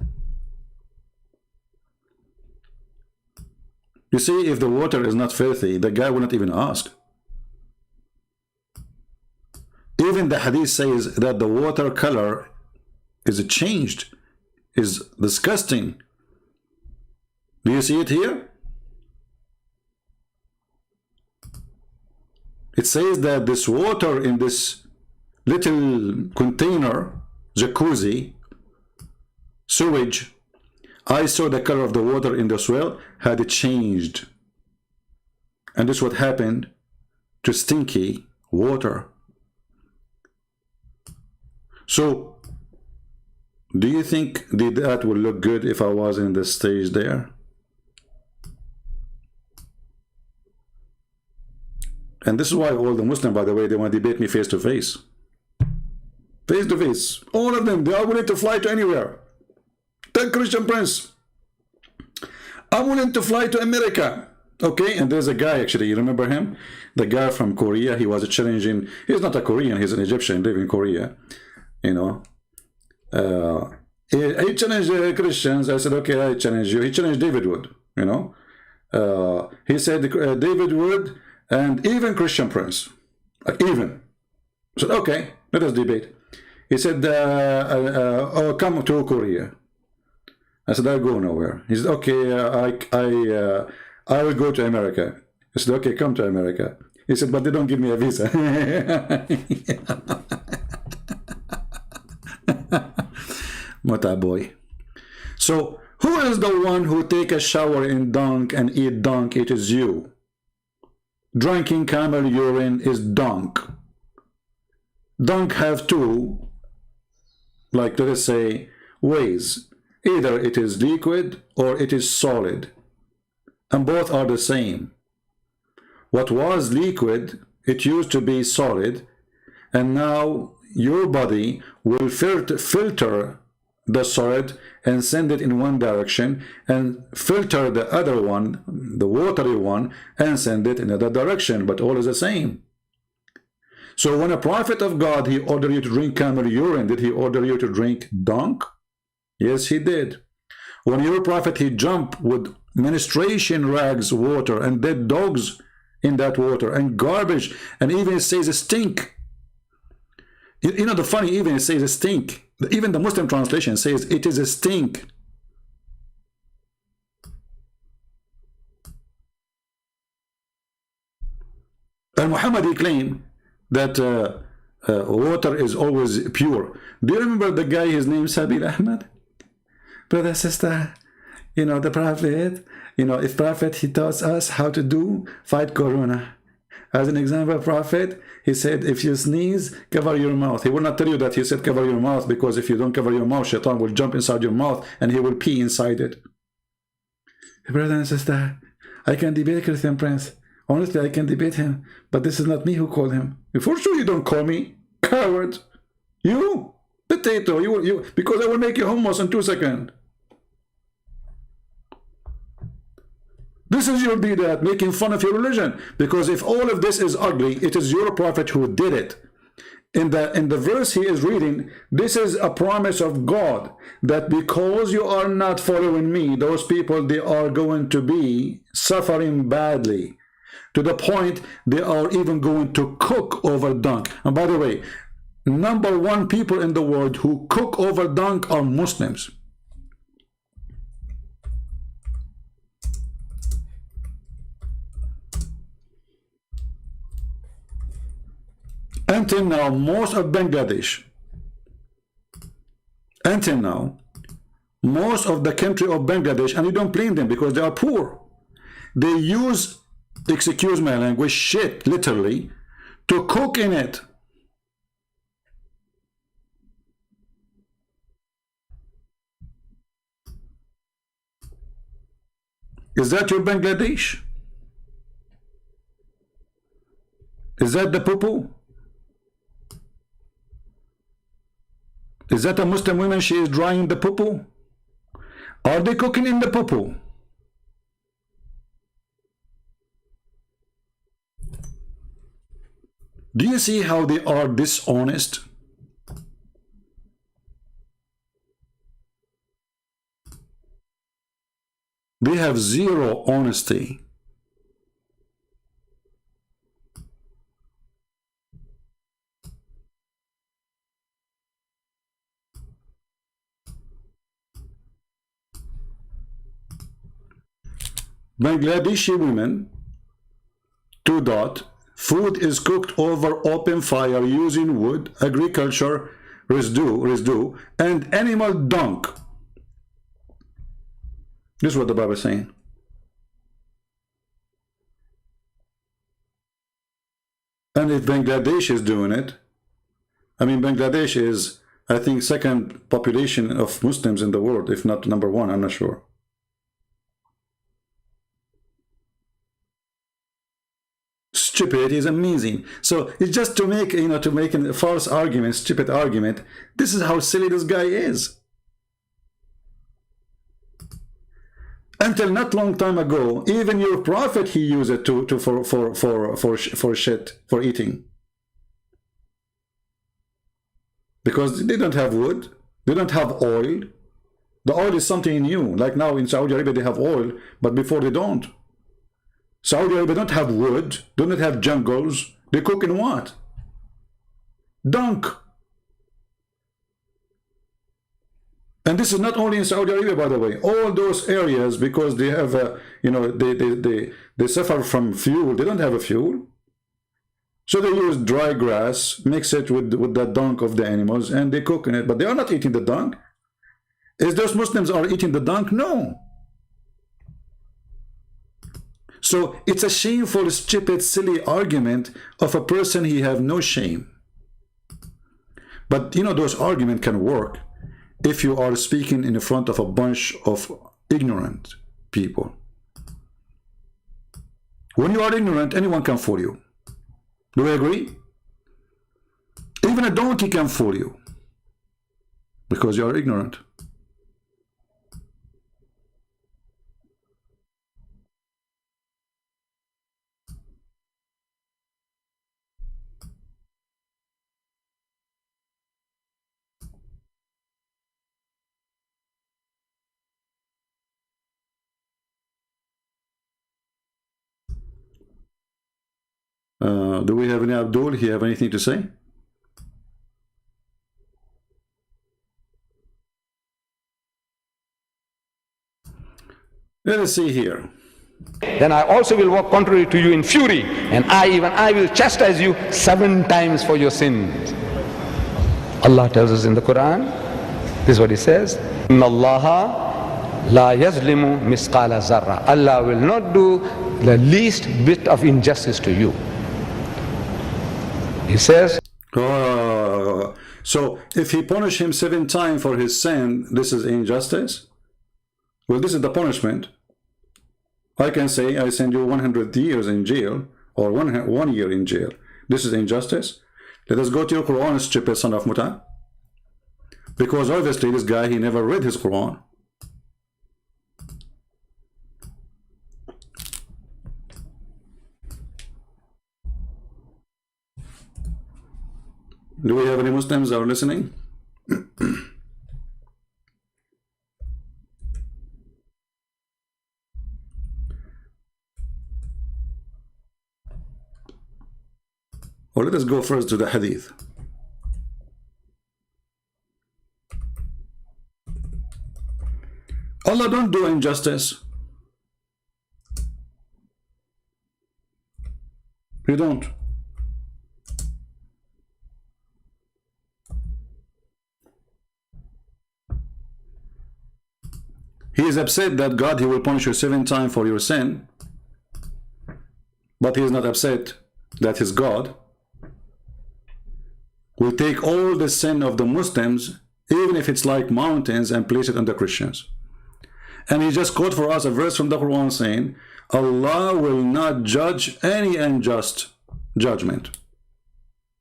You see, if the water is not filthy, the guy will not even ask. Even the hadith says that the water color is changed, is disgusting. Do you see it here? It says that this water in this little container, jacuzzi, sewage, I saw the color of the water in the well had changed. And this is what happened to stinky water. So, do you think that would look good if I was in the stage there? And this is why all the Muslims, by the way, they want to debate me face to face. Face to face. All of them, they are willing to fly to anywhere. Tell Christian Prince, I'm willing to fly to America. Okay, and there's a guy, actually, you remember him? The guy from Korea, he was challenging, he's not a Korean, he's an Egyptian living in Korea. You know, he challenged Christians. I said, okay, I challenge you. He challenged David Wood, you know. He said David Wood and even Christian Prince, even. I said, okay, let us debate. He said, oh, come to Korea. I said, I'll go nowhere. He said, okay, I will go to America. I said, okay, come to America. He said, but they don't give me a visa. Mata boy. So, who is the one who take a shower in dung and eat dung? It is you. Drinking camel urine is dung. Dung have two, like let us say, ways. Either it is liquid or it is solid. And both are the same. What was liquid, it used to be solid, and now your body will filter the solid and send it in one direction, and filter the other one, the watery one, and send it in another direction, but all is the same. So when a prophet of God, he ordered you to drink camel urine, did he order you to drink dung? Yes, he did. When your prophet, he jumped with menstruation rags water and dead dogs in that water and garbage, and even it says a stink. You know the funny, even it says a stink. Even the Muslim translation says it is a stink. And Muhammad, he claimed that water is always pure. Do you remember the guy, his name is Sabil Ahmad? Brother, sister, you know, the prophet, you know, if prophet, he taught us how to fight corona. As an example, prophet, he said, if you sneeze, cover your mouth. He will not tell you that he said cover your mouth, because if you don't cover your mouth, shaitan will jump inside your mouth and he will pee inside it. Brother and sister, I can debate Christian Prince. Honestly, I can debate him, but this is not me who called him. For sure you don't call me. Coward. You, potato, you, because I will make you hummus in 2 seconds. This is your Deedat, making fun of your religion. Because if all of this is ugly, it is your prophet who did it. In the verse he is reading, this is a promise of God, that because you are not following me, those people, they are going to be suffering badly. To the point they are even going to cook over dung. And by the way, #1 people in the world who cook over dung are Muslims. Until now, most of Bangladesh, until now, most of the country of Bangladesh, and you don't blame them because they are poor, they use, excuse my language, shit, literally, to cook in it. Is that your Bangladesh? Is that the poo-poo? Is that a Muslim woman, she is drying the poo-poo? Are they cooking in the poo-poo? Do you see how they are dishonest? They have zero honesty. Bangladeshi women, food is cooked over open fire using wood, agriculture, residue, and animal dung. This is what the Bible is saying. And if Bangladesh is doing it, I mean, Bangladesh is, I think, second population of Muslims in the world, if not #1, I'm not sure. Stupid is amazing. So it's just to make, you know, to make a false argument, stupid argument. This is how silly this guy is. Until not long time ago, even your prophet, he used it for shit, for eating. Because they don't have wood, they don't have oil. The oil is something new. Like now in Saudi Arabia they have oil, but before they don't. Saudi Arabia don't have wood, do not have jungles. They cook in what? Dung. And this is not only in Saudi Arabia, by the way. All those areas, because they have, you know, they suffer from fuel. They don't have a fuel. So they use dry grass, mix it with the dung of the animals, and they cook in it. But they are not eating the dung. Is those Muslims are eating the dung? No. So it's a shameful, stupid, silly argument of a person he have no shame. But you know, those arguments can work if you are speaking in front of a bunch of ignorant people. When you are ignorant, anyone can fool you. Do we agree? Even a donkey can fool you. because you are ignorant. Do we have any Abdul? He have anything to say? Let us see here. Then I also will walk contrary to you in fury, and I will chastise you 7 times for your sins. Allah tells us in the Quran, this is what he says, Inna Allaha la yazlimu misqala zarra. Allah will not do the least bit of injustice to you. He says, so if he punish him 7 times for his sin, this is injustice? Well, this is the punishment. I can say I send you 100 years in jail, or 1 year in jail. This is injustice. Let us go to your Quran, stupid son of Muta. Because obviously this guy, he never read his Quran. Do we have any Muslims that are listening? Or let us go first to the hadith. Allah don't do injustice. You don't. He is upset that God, he will punish you 7 times for your sin. But he is not upset that his God will take all the sin of the Muslims, even if it's like mountains, and place it on the Christians. And he just quote for us a verse from the Quran saying, Allah will not judge any unjust judgment.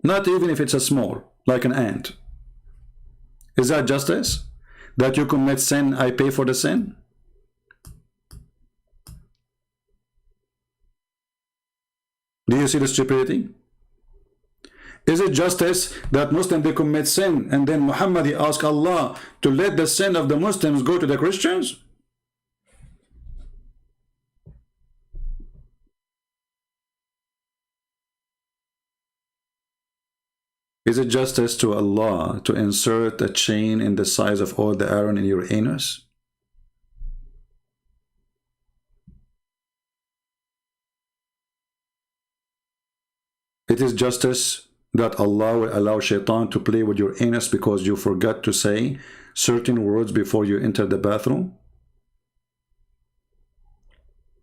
Not even if it's a small, like an ant. Is that justice? That you commit sin, I pay for the sin? Do you see the stupidity? Is it justice that Muslims, they commit sin, and then Muhammad, he asked Allah to let the sin of the Muslims go to the Christians? Is it justice to Allah to insert a chain in the size of all the iron in your anus? It is justice that Allah will allow shaitan to play with your anus because you forgot to say certain words before you enter the bathroom?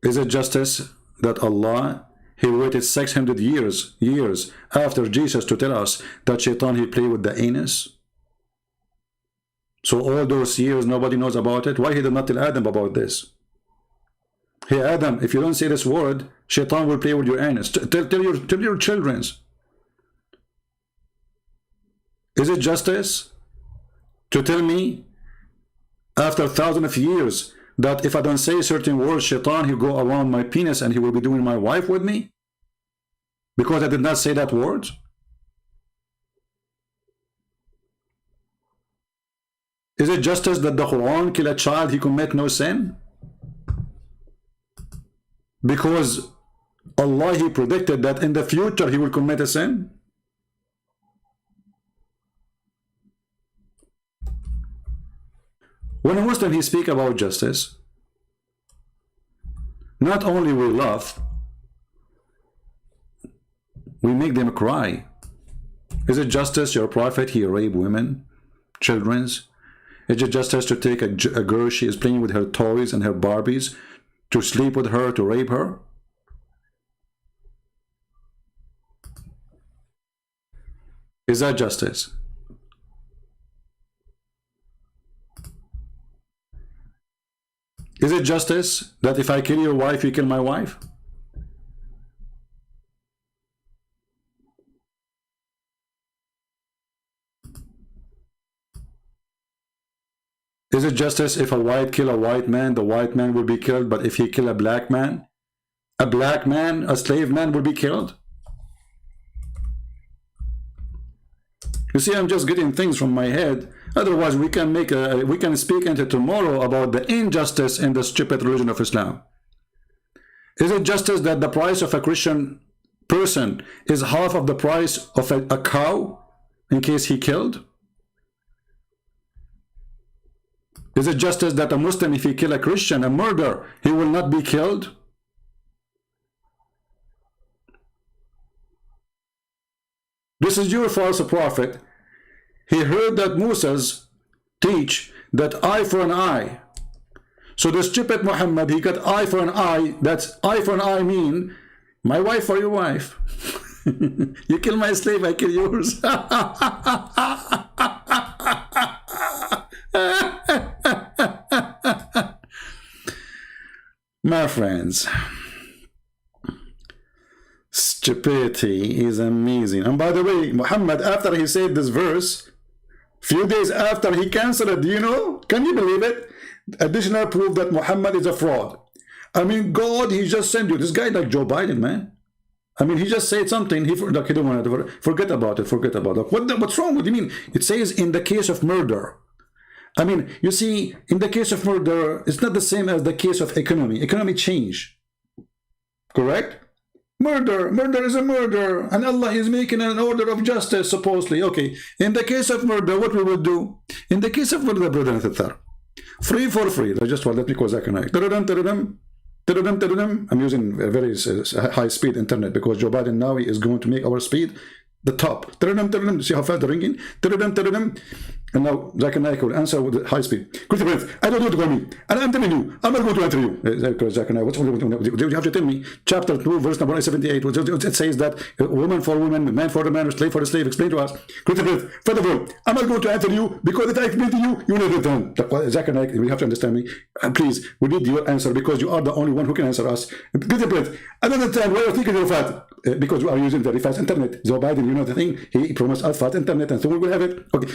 Is it justice that Allah, he waited 600 years after Jesus to tell us that shaitan, he played with the anus? So all those years nobody knows about it. Why he did not tell Adam about this? Hey Adam, if you don't say this word, shaitan will play with your anus. Tell your children. Is it justice to tell me after thousands of years that if I don't say certain words, shaitan, he'll go around my penis and he will be doing my wife with me? Because I did not say that word? Is it justice that the Quran kill a child, he commit no sin? Because Allah, he predicted that in the future he will commit a sin? When a Muslim, he speak about justice, not only we laugh, we make them cry. Is it justice your prophet, he rape women, children's? Is it justice to take a girl, she is playing with her toys and her Barbies, to sleep with her, to rape her? Is that justice? Is it justice that if I kill your wife, you kill my wife? Is it justice if a white kill a white man, the white man will be killed, but if he kill a black man, a slave man will be killed? You see, I'm just getting things from my head. Otherwise, we can speak into tomorrow about the injustice in the stupid religion of Islam. Is it justice that the price of a Christian person is half of the price of a cow in case he killed? Is it justice that a Muslim, if he kill a Christian, a murderer, he will not be killed? This is your false prophet. He heard that Moses teach that eye for an eye. So the stupid Muhammad, he got eye for an eye. That's eye for an eye mean my wife for your wife. You kill my slave, I kill yours. My friends, stupidity is amazing. And by the way, Muhammad, after he said this verse, few days after, he canceled it. Do you know? Can you believe it? Additional proof that Muhammad is a fraud. I mean, God, he just sent you this guy like Joe Biden, man. I mean, he just said something. He don't want to forget about it. Forget about it. What's wrong? What do you mean? It says in the case of murder. I mean, you see, in the case of murder, it's not the same as the case of economy. Economy change. Correct? Murder is a murder, and Allah is making an order of justice, supposedly. Okay, in the case of murder, what we will do? In the case of murder, brother and sister, free for free. Just let me call Zachariah. I'm using a very high-speed internet because Joe Biden now is going to make our speed the top. See how fast the ringing? And now Zachariah will answer with the high speed. I don't want to call me. And I'm telling you, I'm not going to answer you. Zachariah, what's you have to tell me? Chapter 2, verse number 78. It says that woman for woman, man for the man, slave for the slave. Explain to us. First of all, I'm not going to answer you because if I explain to you, you will never return. Zachariah, you have to understand me. Please, we need your answer because you are the only one who can answer us. Another time, why are you thinking of that? Because we are using very fast internet. Joe Biden, you know the thing, he promised us fast internet, and so we will have it. Okay,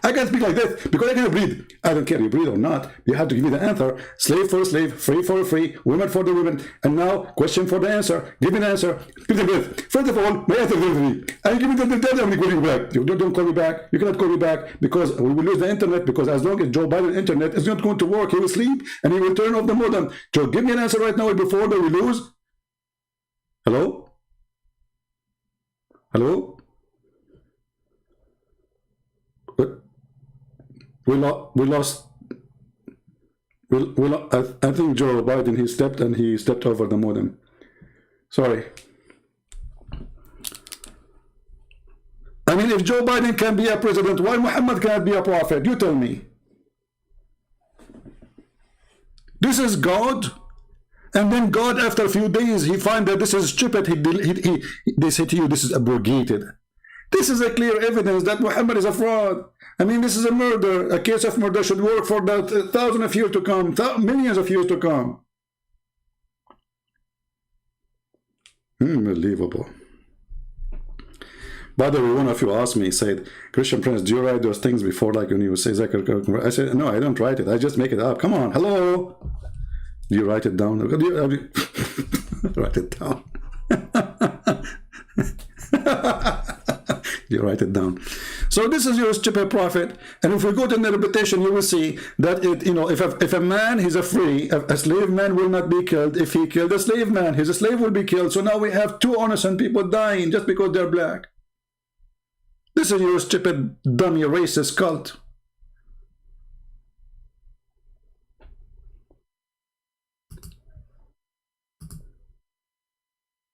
I can't speak like this because I cannot breathe. I don't care if you breathe or not. You have to give me the answer. Slave for slave, free for free, women for the women. And now, question for the answer. Give me the answer. First of all, my answer is free. And give me the answer. I'm going to call you back. You don't call me back. You cannot call me back because we will lose the internet. Because as long as Joe Biden internet is not going to work, he will sleep and he will turn off the modem. So give me an answer right now before we lose. Hello? Hello? We lost. I think Joe Biden, he stepped over the modem. Sorry. I mean, if Joe Biden can be a president, why Muhammad can't be a prophet? You tell me. This is God. And then God, after a few days, he find that this is stupid. They say to you, this is abrogated. This is a clear evidence that Muhammad is a fraud. I mean, this is a murder. A case of murder should work for the thousands of years to come, millions of years to come. Unbelievable. By the way, one of you asked me, said, Christian Prince, do you write those things before, like when you say Zechariah? I said, no, I don't write it. I just make it up. Come on, hello. Do you write it down? Write it down. You write it down. So this is your stupid prophet. And if we go to the interpretation, you will see that if a man is a free, a slave man will not be killed. If he killed a slave man, his slave will be killed. So now we have two innocent people dying just because they're black. This is your stupid, dummy, racist cult.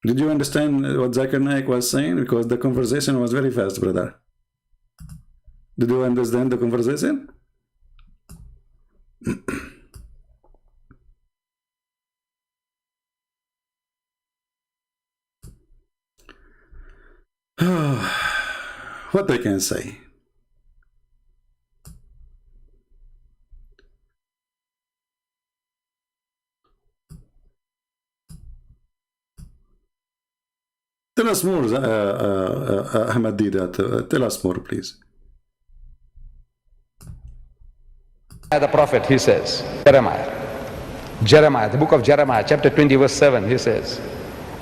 Did you understand what Zakir Naik was saying? Because the conversation was very fast, brother. Did you understand the conversation? What they can say? Tell us more, Ahmad Deedat. Tell us more, please. The prophet, he says, Jeremiah, the book of Jeremiah, chapter 20, verse 7, he says,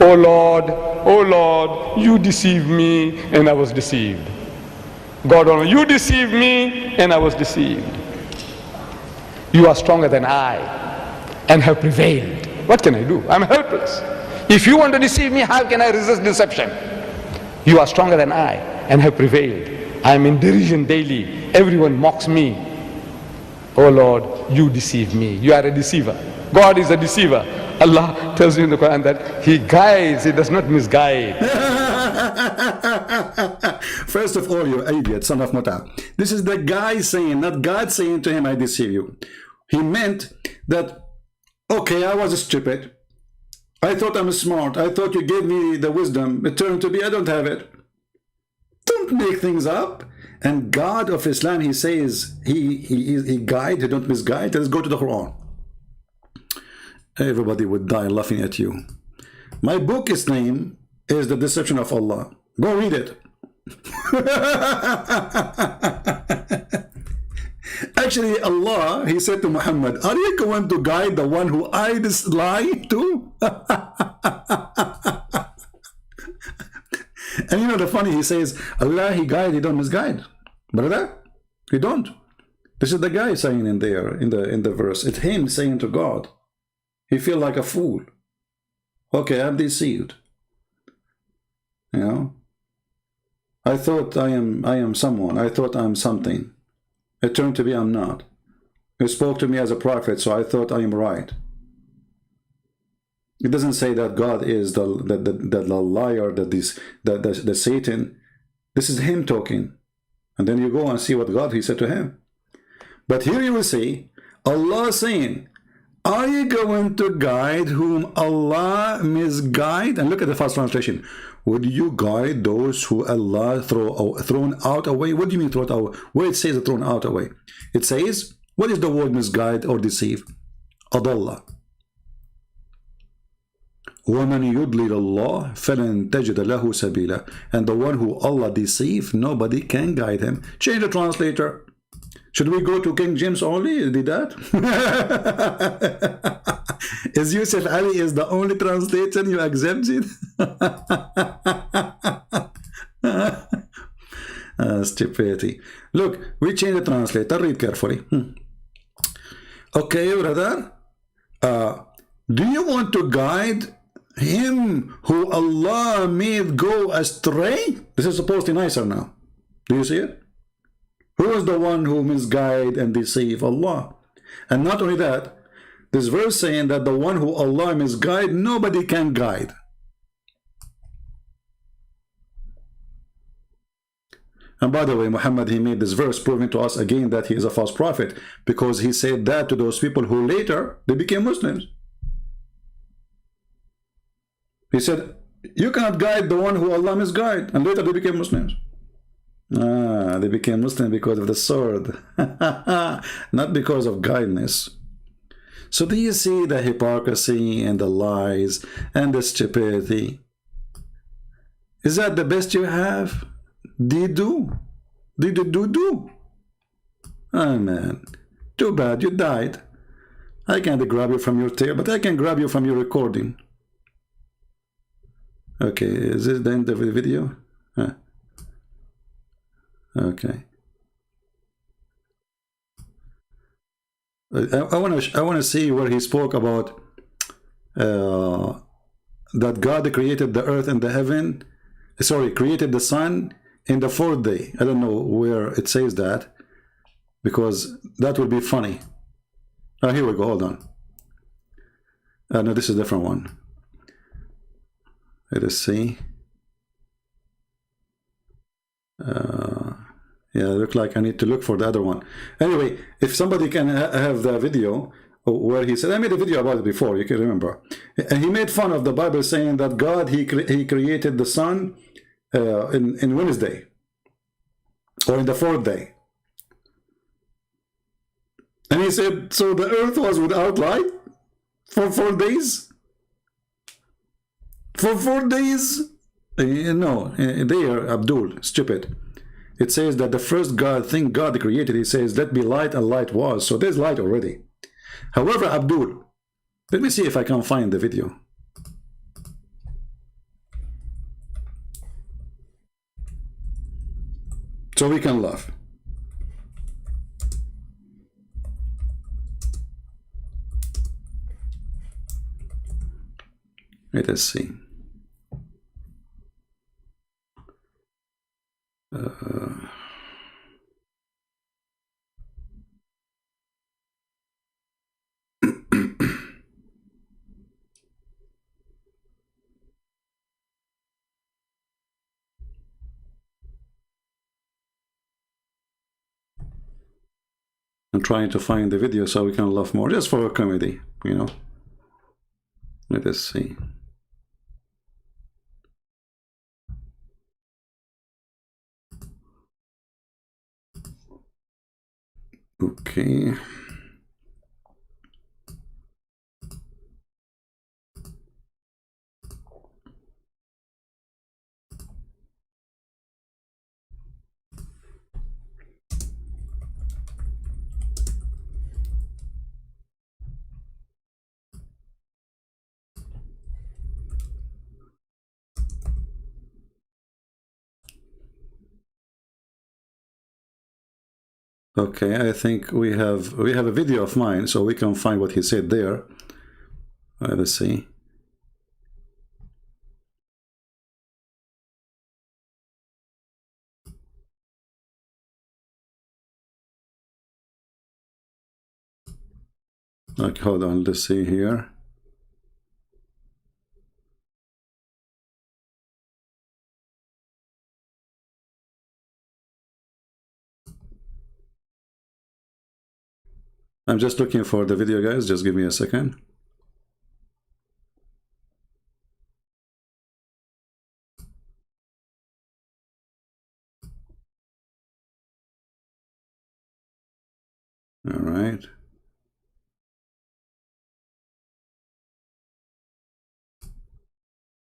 O Lord, you deceived me and I was deceived. God Almighty, you deceived me and I was deceived. You are stronger than I and have prevailed. What can I do? I'm helpless. If you want to deceive me, how can I resist deception? You are stronger than I and have prevailed. I am in derision daily. Everyone mocks me. Oh Lord, you deceive me. You are a deceiver. God is a deceiver. Allah tells you in the Quran that He guides, He does not misguide. First of all, you idiot, son of Muta. This is the guy saying, not God saying to him, I deceive you. He meant that, okay, I was stupid. I thought I'm smart. I thought you gave me the wisdom. It turned to be I don't have it. Don't make things up. And God of Islam, he says, he guide, he don't misguide. Let's go to the Quran. Everybody would die laughing at you. My book's name is The Deception of Allah. Go read it. Actually, Allah, he said to Muhammad, are you going to guide the one who I lie to? And you know the funny, he says, Allah, he guide, he don't misguide. Brother, he don't. This is the guy saying in there, in the verse. It's him saying to God. He feel like a fool. Okay, I'm deceived. You know? I thought I am someone. I thought I'm something. It turned to be I'm not. You spoke to me as a prophet, so I thought I am right. It doesn't say that God is the liar, the Satan. This is him talking. And then you go and see what God, he said to him. But here you will see Allah saying, are you going to guide whom Allah misguide? And look at the first translation. Would you guide those who Allah thrown out away? What do you mean thrown out? Where it says thrown out away? It says, what is the word misguide or deceive? Adallah. وَمَنْ يُضْلِلَ اللَّهِ فَلَنْ تَجِدَ لَهُ سَبِيلًا. And the one who Allah deceive, nobody can guide him. Change the translator. Should we go to King James only? Did that? Is Yusuf Ali is the only translation you accept it? Stupidity. Look, we change the translator. Read carefully. Okay, brother. Do you want to guide him who Allah made go astray? This is supposed to be nicer now. Do you see it? Who is the one who misguide and deceive? Allah. And not only that, this verse saying that the one who Allah misguide, nobody can guide. And by the way, Muhammad, he made this verse proving to us again that he is a false prophet, because he said that to those people who later, they became Muslims. He said, you cannot guide the one who Allah misguide, and later they became Muslims. They became Muslim because of the sword, not because of guidance. So do you see the hypocrisy and the lies and the stupidity? Is that the best you have? Did you do? Oh man, too bad you died. I can't grab you from your tail, but I can grab you from your recording. Okay, is this the end of the video? Huh. Okay. I want to see where he spoke about that God created the earth and the heaven. Sorry, created the sun in the fourth day. I don't know where it says that, because that would be funny. Oh, here we go. Hold on. No, this is a different one. Let us see. Yeah, look like I need to look for the other one. Anyway, if somebody can have the video where he said, I made a video about it before, you can remember. And he made fun of the Bible saying that God, he created the sun in Wednesday, or in the fourth day. And he said, so the earth was without light for 4 days? For 4 days? No, they are Abdul, stupid. It says that the first thing God created, he says, let be light, and light was. So there's light already. However, Abdul, let me see if I can find the video. So we can laugh. Let us see. I'm trying to find the video so we can laugh more, just for a comedy, you know. Let us see. Okay. Okay, I think we have a video of mine, so we can find what he said there. Let's see. Okay, hold on, let's see here. I'm just looking for the video, guys. Just give me a second. All right.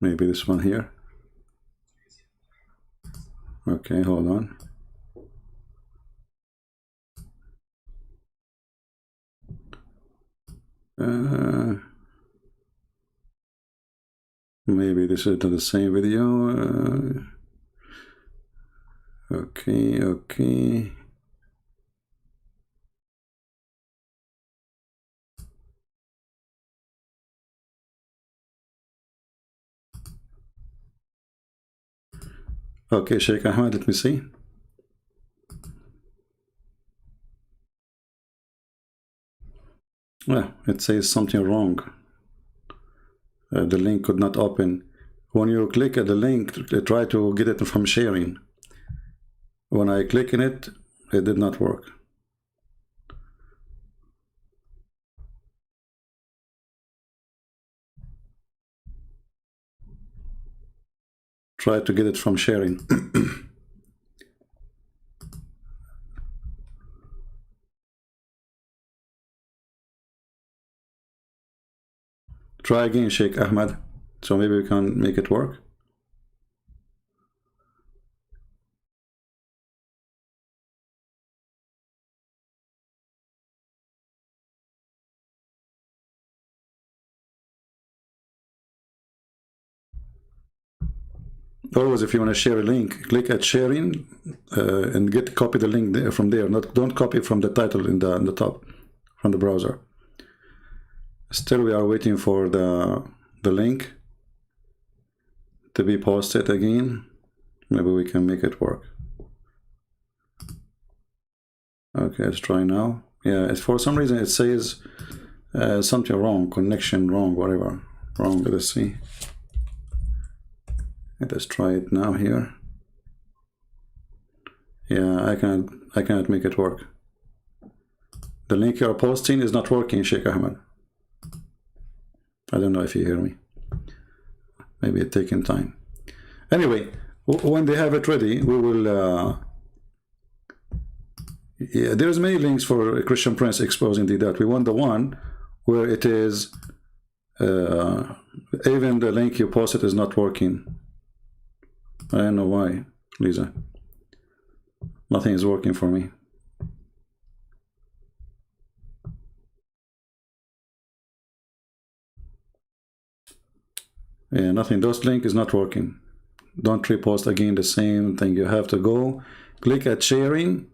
Maybe this one here. Okay, hold on. Maybe this is not the same video. Okay. Okay, Sheikh Ahmed, let me see. Well, it says something wrong. The link could not open. When you click at the link, try to get it from sharing. When I click in it, it did not work. Try to get it from sharing. Try again, Sheikh Ahmed. So maybe we can make it work. Always, if you want to share a link, click at sharing and copy the link there from there. Don't copy from the title in the top from the browser. Still, we are waiting for the link to be posted again. Maybe we can make it work. Okay, let's try now. Yeah, for some reason it says something wrong, connection wrong, whatever wrong. Let's see. Let's try it now here. Yeah, I cannot make it work. The link you are posting is not working, Sheikh Ahmed. I don't know if you hear me. Maybe it's taking time. Anyway, when they have it ready, we will. Yeah, there's many links for Christian Prince exposing Deedat. We want the one where it is even the link you posted is not working. I don't know why, Lisa. Nothing is working for me. Yeah, nothing. Those link is not working. Don't repost again the same thing. You have to go click at sharing,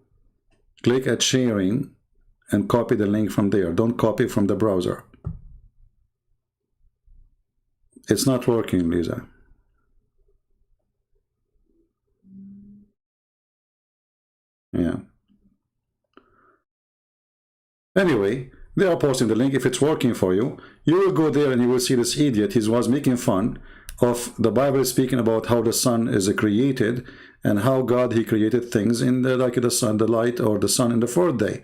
and copy the link from there. Don't copy from the browser. It's not working, Lisa. Yeah. Anyway, they are posting the link. If it's working for you, you will go there and you will see this idiot. He was making fun of the Bible, speaking about how the sun is created and how God, he created things in the, like the sun, the light, or the sun in the fourth day.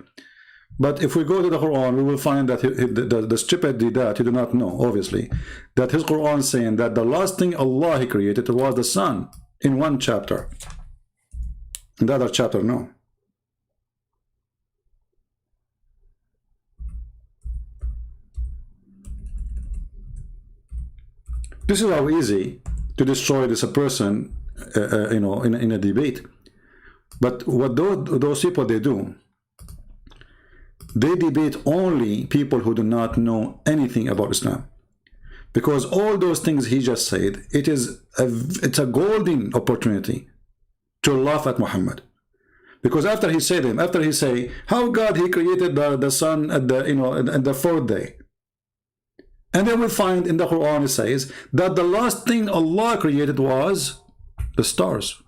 But if we go to the Quran, we will find that the stupid Deedat, he do not know, obviously, that his Quran is saying that the last thing Allah he created was the sun in one chapter. In the other chapter, no. This is how easy to destroy this a person, you know, in a debate. But what those people, they do, they debate only people who do not know anything about Islam. Because all those things he just said, it's a golden opportunity to laugh at Muhammad. Because after he said him, after he say how God he created the sun at the, you know, at the fourth day. And then we find in the Quran it says that the last thing Allah created was the stars.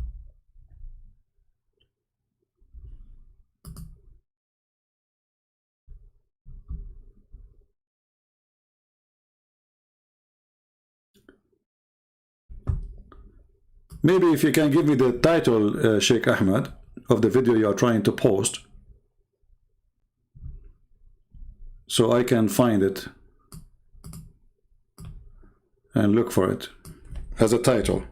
Maybe if you can give me the title, Sheikh Ahmad, of the video you are trying to post, so I can find it and look for it as a title,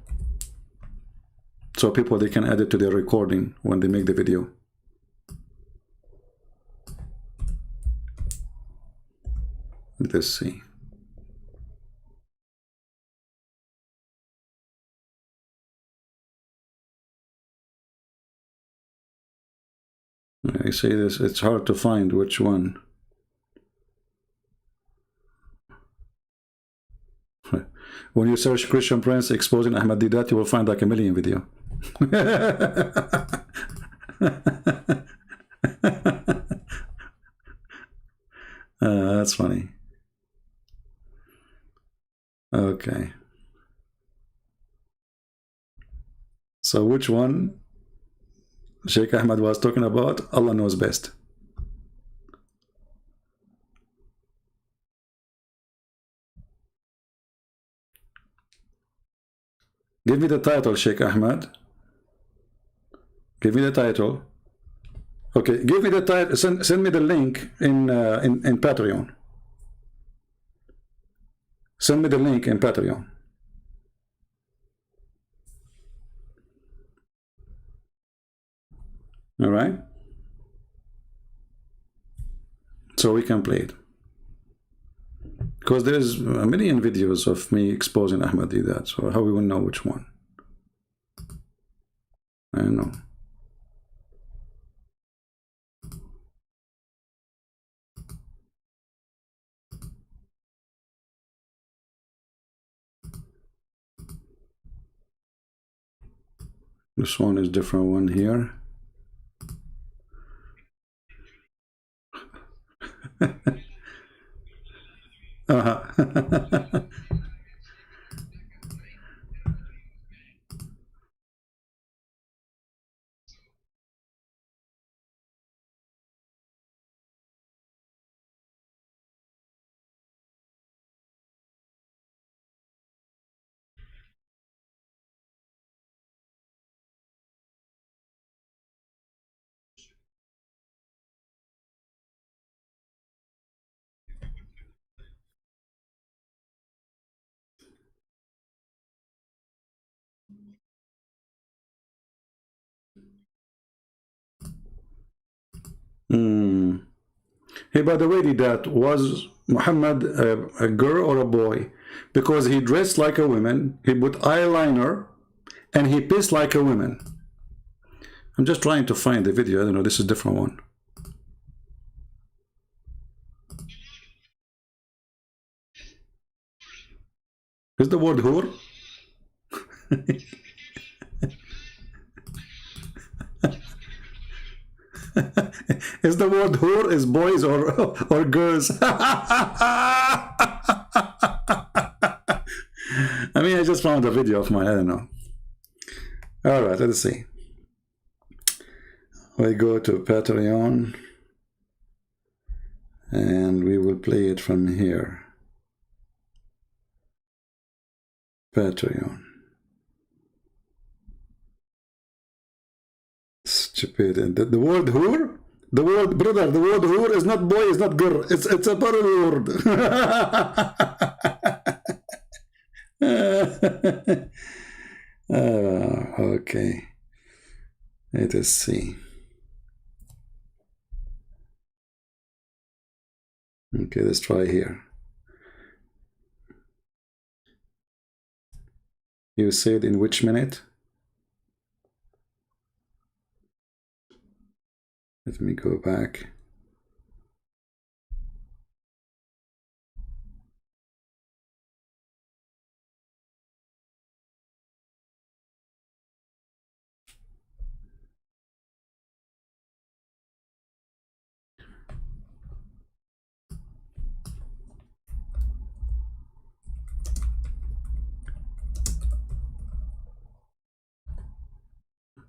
so people, they can add it to their recording when they make the video. Let's see. I say this, it's hard to find which one. When you search Christian Prince exposing Ahmad Deedat, you will find like a million video. That's funny. Okay. So which one Sheikh Ahmad was talking about? Allah knows best. Give me the title, Sheikh Ahmad. Give me the title. Okay, give me the title. Send me the link in Patreon. Send me the link in Patreon. All right. So we can play it. Because there's a million videos of me exposing Ahmad Deedat, so how we will know which one? I don't know. This one is different one here. Hey, by the way, Deedat, was Muhammad a girl or a boy? Because he dressed like a woman, he put eyeliner, and he pissed like a woman. I'm just trying to find the video. I don't know, this is a different one. Is the word whore? Is the word whore is boys or girls? I mean, I just found a video of mine. I don't know. All right, let's see. We go to Patreon and we will play it from here. Patreon. Stupid. And the word whore, the word brother, the word whore is not boy, it's not girl. It's a parallel word. Okay. Let us see. Okay, let's try here. You said in which minute? Let me go back.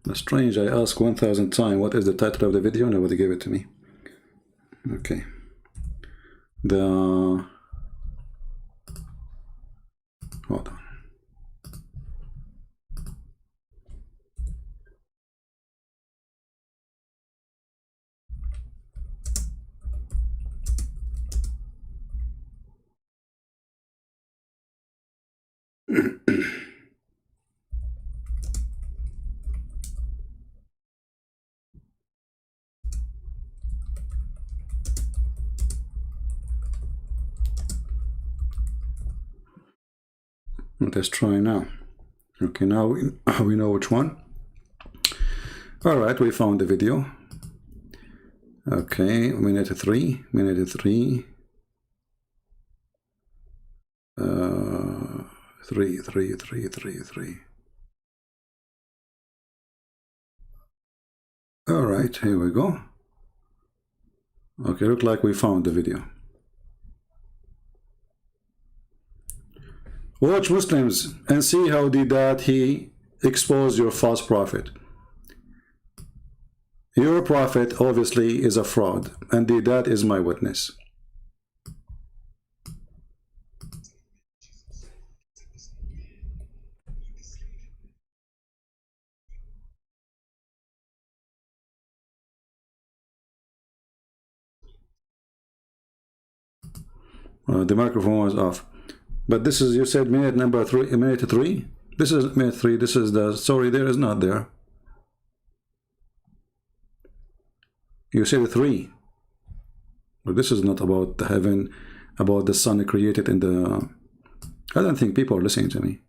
That's strange. I asked 1,000 times what is the title of the video. Nobody gave it to me. Okay. Hold on. Let's try now. Okay, now we know which one. All right, we found the video. Okay, minute 3. Three. All right, here we go. Okay, look like we found the video. Watch Muslims and see how Deedat he exposed your false prophet. Your prophet obviously is a fraud, and Deedat is my witness. The microphone was off. But this is, you said minute number 3, minute 3? This is minute 3, this is the story there is not there. You said 3. But this is not about the heaven, about the sun created in the... I don't think people are listening to me.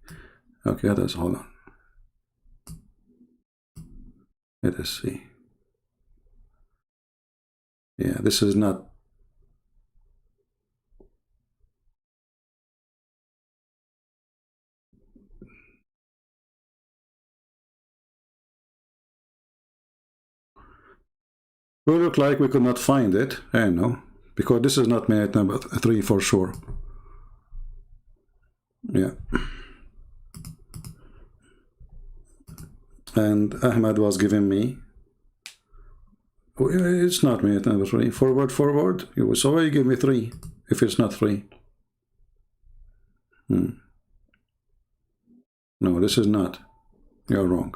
Okay, others, hold on. Let us see. Yeah, this is not... We look like we could not find it. I know, because this is not minute number 3 for sure. Yeah. And Ahmad was giving me. It's not minute number 3. Forward. So why you give me 3 if it's not 3? No, this is not. You're wrong.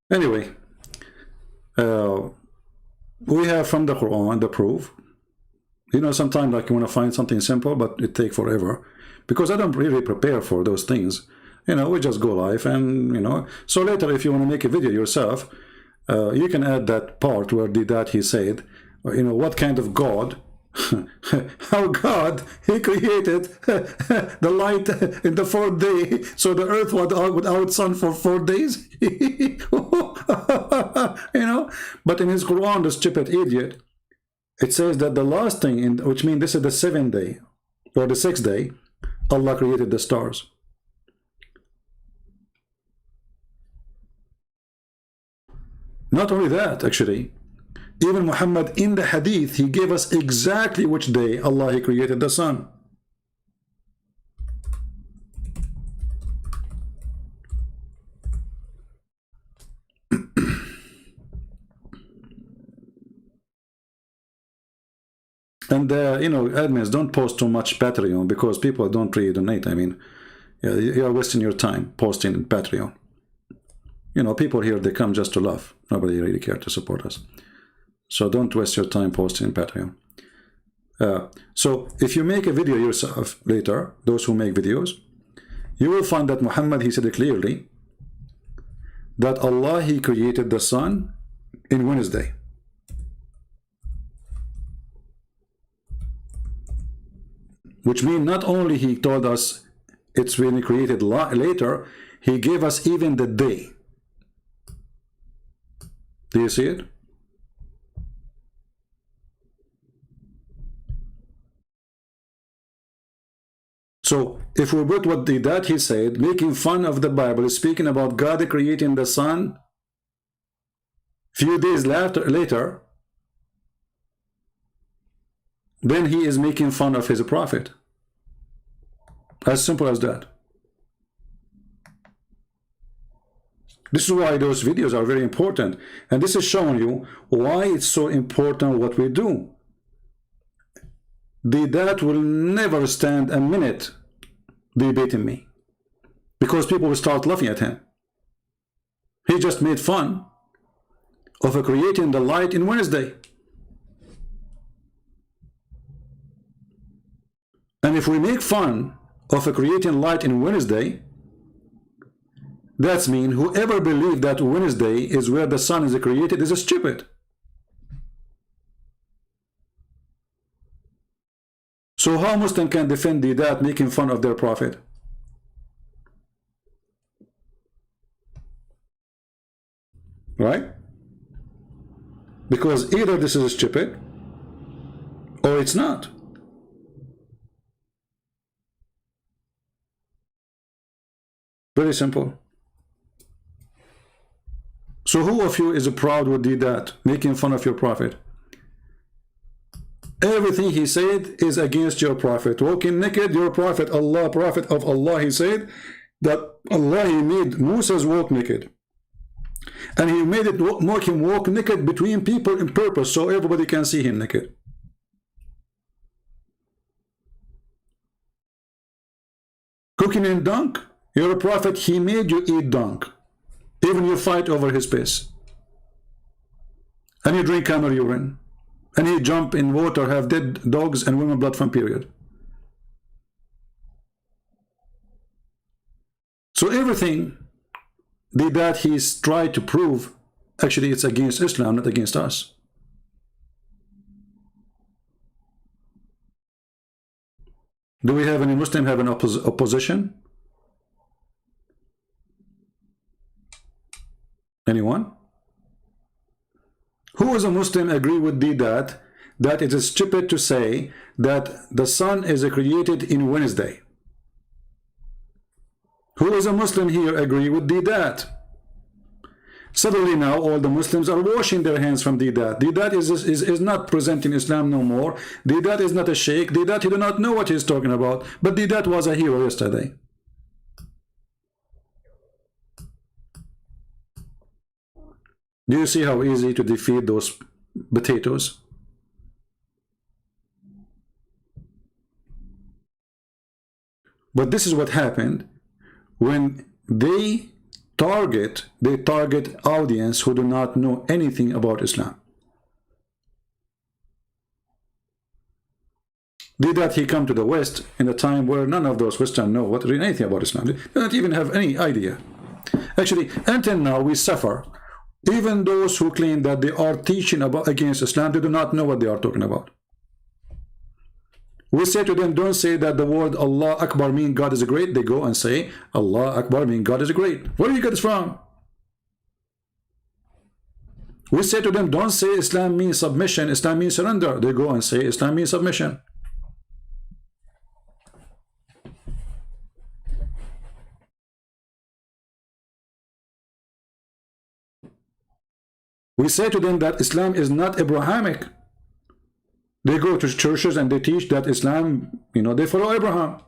Anyway, we have from the Quran the proof. You know, sometimes like you want to find something simple, but it takes forever because I don't really prepare for those things. You know, we just go live and, you know, so later if you want to make a video yourself, you can add that part where Deedat he said, you know, what kind of God how God, he created the light in the fourth day, so the earth was without sun for 4 days. You know, but in his Quran, the stupid idiot, it says that the last thing, which means this is the 7th day or the 6th day, Allah created the stars. Not only that, actually, even Muhammad in the hadith, he gave us exactly which day Allah he created the sun. And you know, admins, don't post too much Patreon because people don't really donate. I mean, you are wasting your time posting in Patreon. You know, people here, they come just to laugh. Nobody really cares to support us. So don't waste your time posting in Patreon. So if you make a video yourself later, those who make videos, you will find that Muhammad, he said clearly that Allah, he created the sun in Wednesday. Which means not only he told us it's when he created later, he gave us even the day. Do you see it? So if we put what Deedat he said, making fun of the Bible, speaking about God creating the sun, few days later, then he is making fun of his prophet. As simple as that. This is why those videos are very important. And this is showing you why it's so important what we do. Deedat will never stand a minute debating me, because people will start laughing at him. He just made fun of creating the light in Wednesday. And if we make fun of creating light in Wednesday, that's mean whoever believed that Wednesday is where the sun is created is stupid. So how Muslim can defend that making fun of their prophet? Right? Because either this is stupid or it's not. Very simple. So who of you is proud with Deedat, making fun of your prophet? Everything he said is against your prophet. Walking naked, your prophet, Allah, prophet of Allah, he said that Allah, he made Moses walk naked. And he made it make him walk naked between people in purpose, so everybody can see him naked. Cooking in dung, your prophet, he made you eat dung. Even you fight over his piss. And you drink camel urine. And he jump in water, have dead dogs and women blood from period. So everything that he's tried to prove, actually it's against Islam, not against us. Do we have any Muslim have an opposition? Anyone? Who is a Muslim agree with Deedat that it is stupid to say that the sun is created in Wednesday? Who is a Muslim here agree with Deedat? Suddenly now all the Muslims are washing their hands from Deedat. Deedat is not presenting Islam no more. Deedat is not a sheikh. Deedat, he do not know what he's talking about. But Deedat was a hero yesterday. Do you see how easy to defeat those potatoes? But this is what happened when they target audience who do not know anything about Islam. Did that he come to the West in a time where none of those Western know anything about Islam. They don't even have any idea. Actually, until now we suffer. Even those who claim that they are teaching against Islam, they do not know what they are talking about. We say to them, don't say that the word Allah Akbar means God is great. They go and say Allah Akbar means God is great. Where do you get this from? We say to them, don't say Islam means submission, Islam means surrender. They go and say Islam means submission. We say to them that Islam is not Abrahamic. They go to churches and they teach that Islam, they follow Abraham.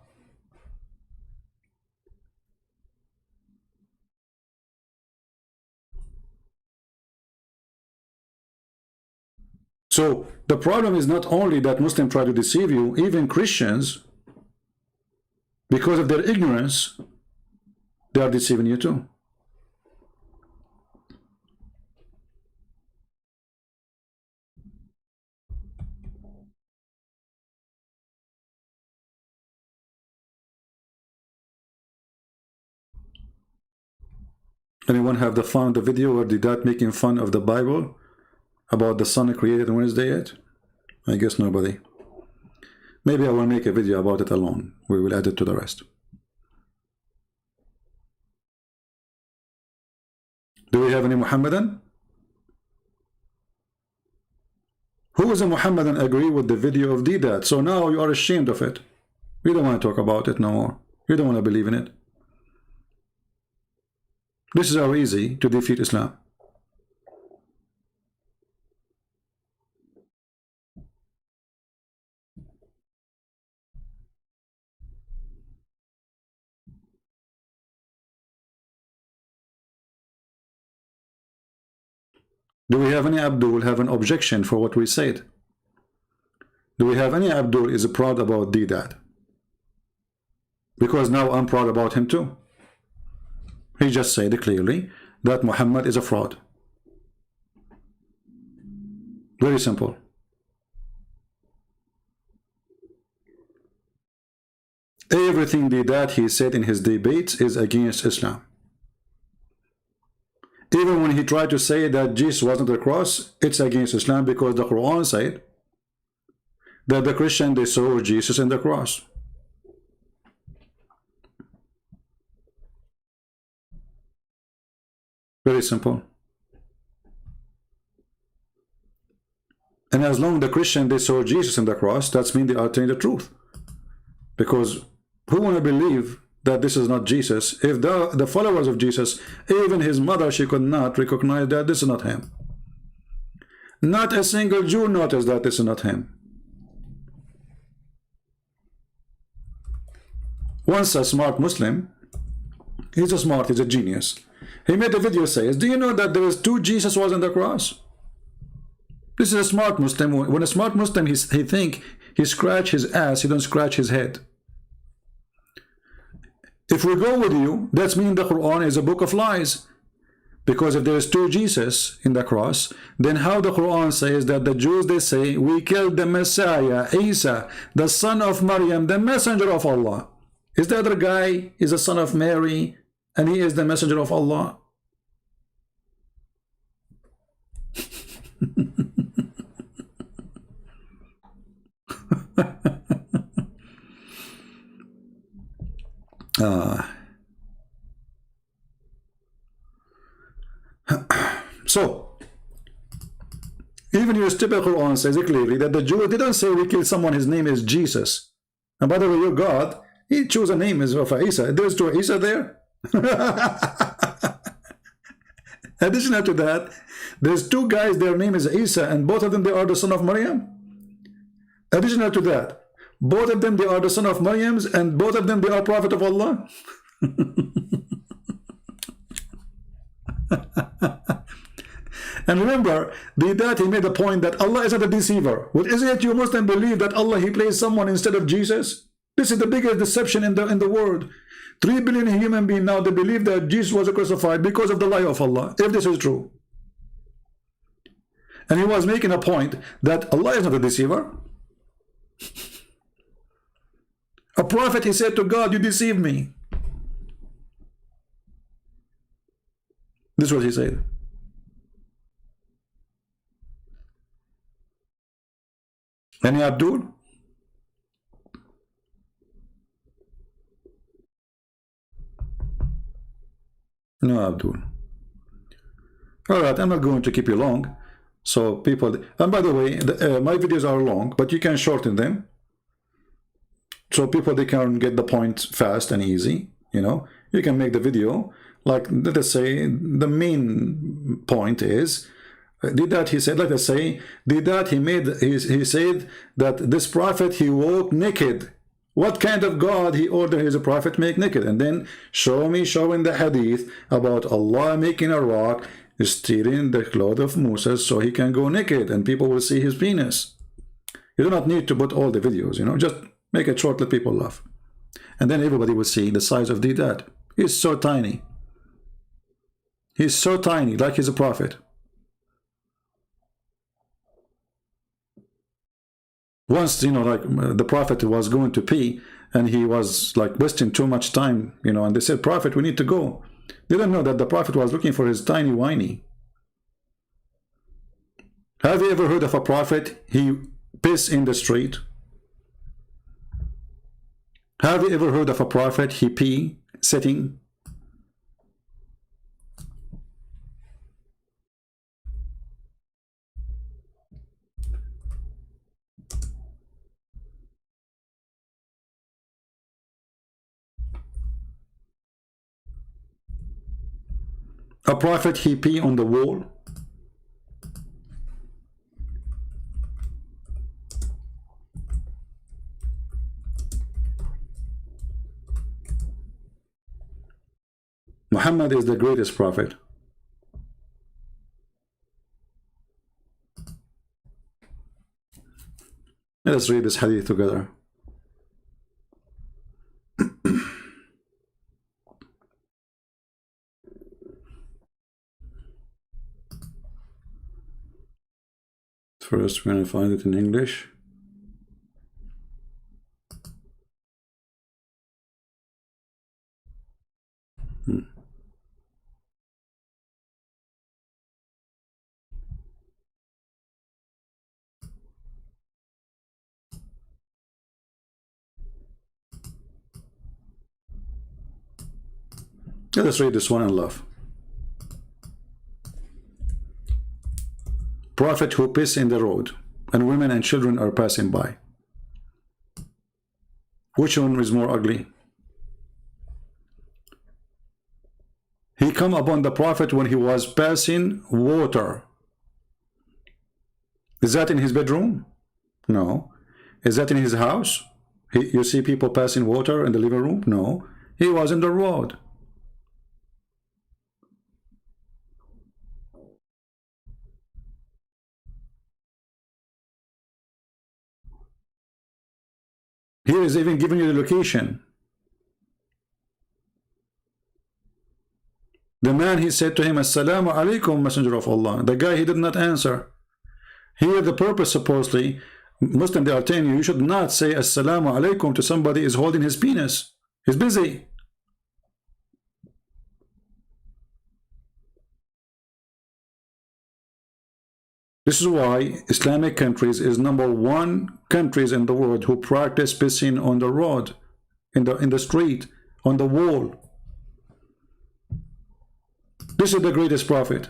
So the problem is not only that Muslims try to deceive you, even Christians, because of their ignorance, they are deceiving you too. Anyone have found the video where Deedat making fun of the Bible about the sun created on Wednesday yet? I guess nobody. Maybe I will make a video about it alone. We will add it to the rest. Do we have any Muhammadan? Who is a Muhammadan agree with the video of Deedat? So now you are ashamed of it. We don't want to talk about it no more. We don't want to believe in it. This is how easy to defeat Islam. Do we have any Abdul have an objection for what we said? Do we have any Abdul is proud about Deedat? Because now I'm proud about him too. He just said clearly that Muhammad is a fraud. Very simple. Everything that he said in his debates is against Islam. Even when he tried to say that Jesus wasn't the cross, it's against Islam because the Quran said that the Christian, they saw Jesus in the cross. Very simple. And as long as the Christian, they saw Jesus in the cross, that means they are telling the truth. Because who want to believe that this is not Jesus? If the followers of Jesus, even his mother, she could not recognize that this is not him. Not a single Jew noticed that this is not him. Once a smart Muslim, he's a genius. He made a video says, do you know that there is two Jesus was on the cross? This is a smart Muslim. When a smart Muslim, he think he scratch his ass, he don't scratch his head. If we go with you, that means the Quran is a book of lies. Because if there is two Jesus in the cross, then how the Quran says that the Jews, they say, we killed the Messiah, Isa, the son of Maryam, the messenger of Allah. Is the other guy is the son of Mary, and he is the messenger of Allah? So, even your stupid Quran says it clearly that the Jews didn't say we killed someone, his name is Jesus. And by the way, your God, he chose a name of Isa. There's two Isa there. Additional to that, there's two guys, their name is Isa, and both of them, they are the son of Maryam. Additional to that, both of them, they are the son of Maryam, and both of them, they are prophet of Allah. And remember, Deedat, he made the point that Allah is not a deceiver. Well, isn't it you Muslim believe that Allah, he placed someone instead of Jesus? This is the biggest deception in the world. 3 billion human beings now, they believe that Jesus was crucified because of the lie of Allah, if this is true. And he was making a point that Allah is not a deceiver. A prophet, he said to God, you deceived me. This is what he said. Any Abdul? No, Abdul. All right, I'm not going to keep you long. So people, and by the way, my videos are long, but you can shorten them. So people, they can get the point fast and easy. You know, you can make the video, like, let us say, the main point is, Dedat, he said, let us say, Dedat, he said that this prophet, he walked naked. What kind of God he ordered his prophet make naked? And then showing the hadith about Allah making a rock, stealing the cloth of Moses so he can go naked and people will see his penis. You do not need to put all the videos, you know, just make it short, let people laugh. And then everybody will see the size of Dedat. He's so tiny. He's so tiny, like he's a prophet. Once, you know, like the prophet was going to pee and he was like wasting too much time, you know, and they said, prophet, we need to go. They didn't know that the prophet was looking for his tiny whiny. Have you ever heard of a prophet, he piss in the street? Have you ever heard of a prophet, he pee sitting? A prophet, he pee on the wall? Muhammad is the greatest prophet. Let us read this hadith together. First, we're going to find it in English. Let us read this one and laugh. Prophet who piss in the road, and women and children are passing by. Which one is more ugly? He come upon the prophet when he was passing water. Is that in his bedroom? No. Is that in his house? You see people passing water in the living room? No. He was in the road. Here is even giving you the location. The man, he said to him, Assalamu alaikum, Messenger of Allah. The guy, he did not answer. Here the purpose, supposedly, Muslim, they are telling you, you should not say Assalamu alaikum to somebody is holding his penis. He's busy. This is why Islamic countries is #1 countries in the world who practice pissing on the road, in the street, on the wall. This is the greatest prophet.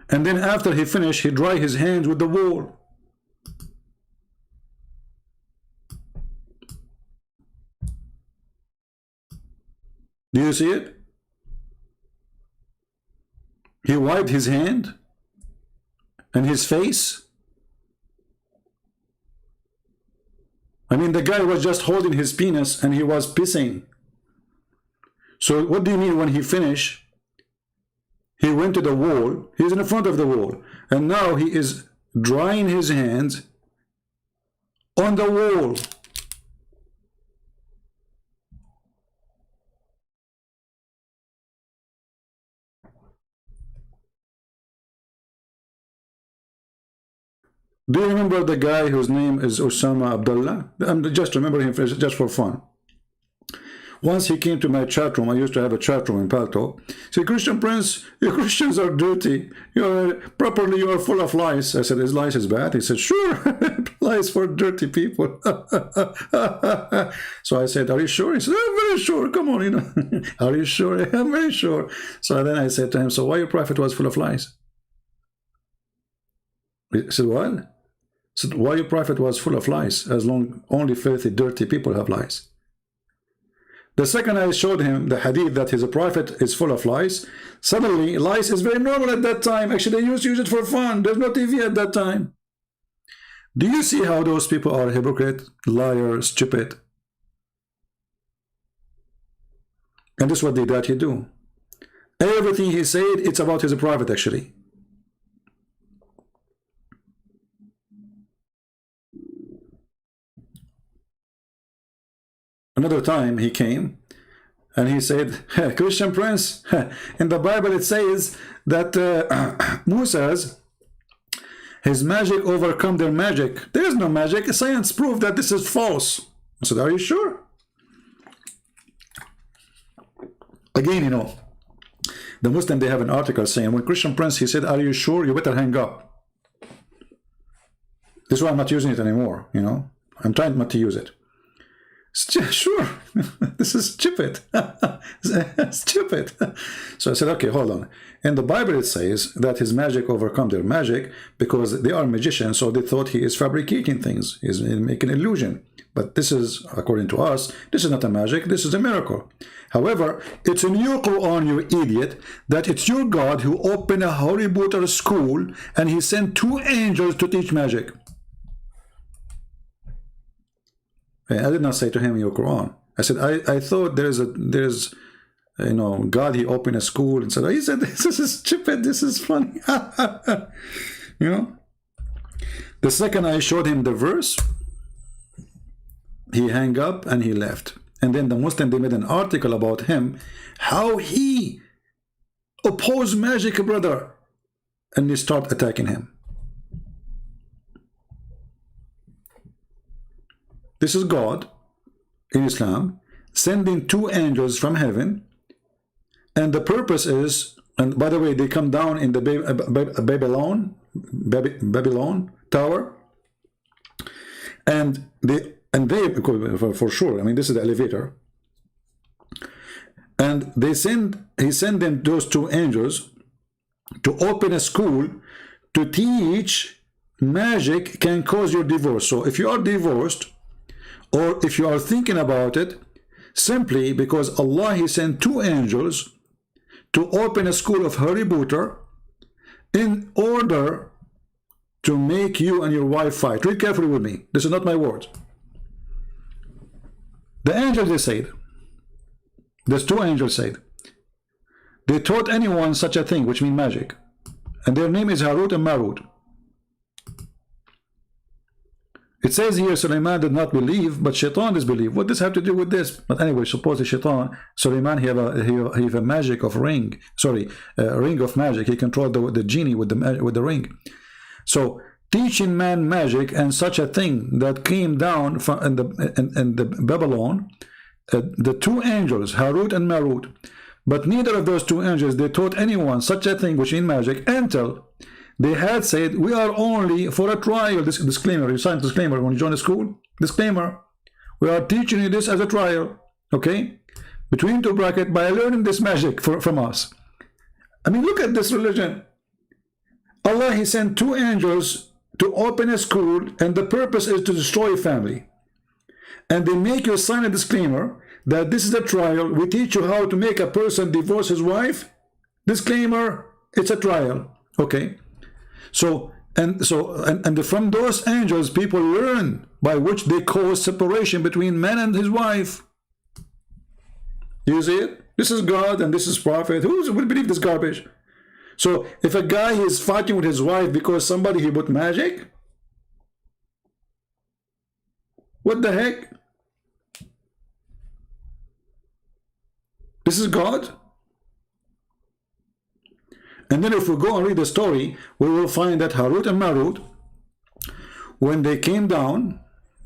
And then after he finished, he dry his hands with the wall. Do you see it? He wiped his hand and his face. I mean, the guy was just holding his penis and he was pissing. So what do you mean when he finished? He went to the wall. He's in the front of the wall. And now he is drying his hands on the wall. Do you remember the guy whose name is Osama Abdullah? Just remember him just for fun. Once he came to my chat room. I used to have a chat room in Palto. He said, Christian Prince, you Christians are dirty. You are full of lies. I said, is lies is bad? He said, sure, lies for dirty people. So I said, are you sure? He said, I'm very sure. Come on, Are you sure? I'm very sure. So then I said to him, so why your prophet was full of lies? He said, what? So why your prophet was full of lies, as long only filthy, dirty people have lies. The second I showed him the hadith that his prophet is full of lies, suddenly lies is very normal at that time. Actually, they used to use it for fun. There's no TV at that time. Do you see how those people are hypocrite, liar, stupid? And this is what Deedat he do. Everything he said, it's about his prophet actually. Another time he came and he said, Christian Prince, in the Bible it says that his magic overcome their magic. There is no magic. Science proved that this is false. I said, are you sure? Again, the Muslim, they have an article saying, when Christian Prince, he said, are you sure? You better hang up. This is why I'm not using it anymore, I'm trying not to use it. Sure, this is stupid. Stupid. So I said, okay, hold on. In the Bible it says that his magic overcome their magic because they are magicians, so they thought he is fabricating things, he's making illusion. But this is, according to us, this is not a magic, this is a miracle. However, it's in your Quran, you idiot, that it's your God who opened a Harry Potter school and he sent 2 angels to teach magic. I did not say to him in your Quran. I said, I thought there's God, he opened a school and said, he said, this is stupid, this is funny. The second I showed him the verse, he hung up and he left. And then the Muslim, they made an article about him, how he opposed magic, brother. And they start attacking him. This is God in Islam sending 2 angels from heaven, and the purpose is, and by the way, they come down in the Babylon tower, and they for sure, I mean, this is the elevator, and he sent them, those 2 angels, to open a school to teach magic can cause your divorce. So if you are divorced, or if you are thinking about it, simply because Allah, he sent 2 angels to open a school of Harry Potter in order to make you and your wife fight. Read carefully with me. This is not my words. The angels, they said, there's 2 angels said, they taught anyone such a thing, which means magic. And their name is Harut and Marut. It says here, Sulaiman did not believe, but Shaitan disbelieved. What does this have to do with this? But anyway, suppose the Shaitan, Sulaiman, he have a magic of ring. Sorry, a ring of magic. He controlled the genie with the ring. So teaching man magic and such a thing that came down from in the Babylon, the 2 angels, Harut and Marut. But neither of those 2 angels, they taught anyone such a thing, which in magic, until they had said, we are only for a trial. This disclaimer, you sign disclaimer when you join the school. Disclaimer, we are teaching you this as a trial, okay? Between 2 brackets, by learning this magic from us. I mean, look at this religion. Allah, he sent 2 angels to open a school, and the purpose is to destroy a family. And they make you sign a disclaimer that this is a trial. We teach you how to make a person divorce his wife. Disclaimer, it's a trial, okay? So from those angels, people learn by which they cause separation between man and his wife. You see it? This is God and this is prophet. Who would believe this garbage? So if a guy is fighting with his wife because somebody he put magic, what the heck? This is God? And then if we go and read the story, we will find that Harut and Marut, when they came down,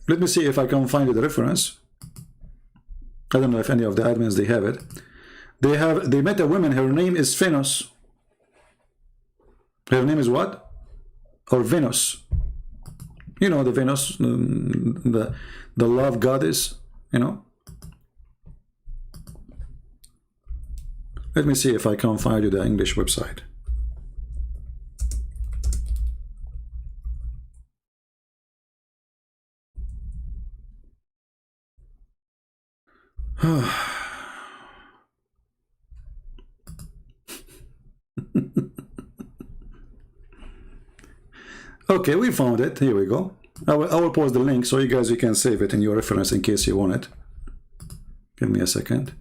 let me see if I can find the reference. I don't know if any of the admins they have it. They met a woman. Her name is Venus. Her name is what? Or Venus. You know the Venus, the love goddess. You know. Let me see if I can find you the English website. Okay, we found it. Here we go. I will post the link so you can save it in your reference in case you want it. Give me a second.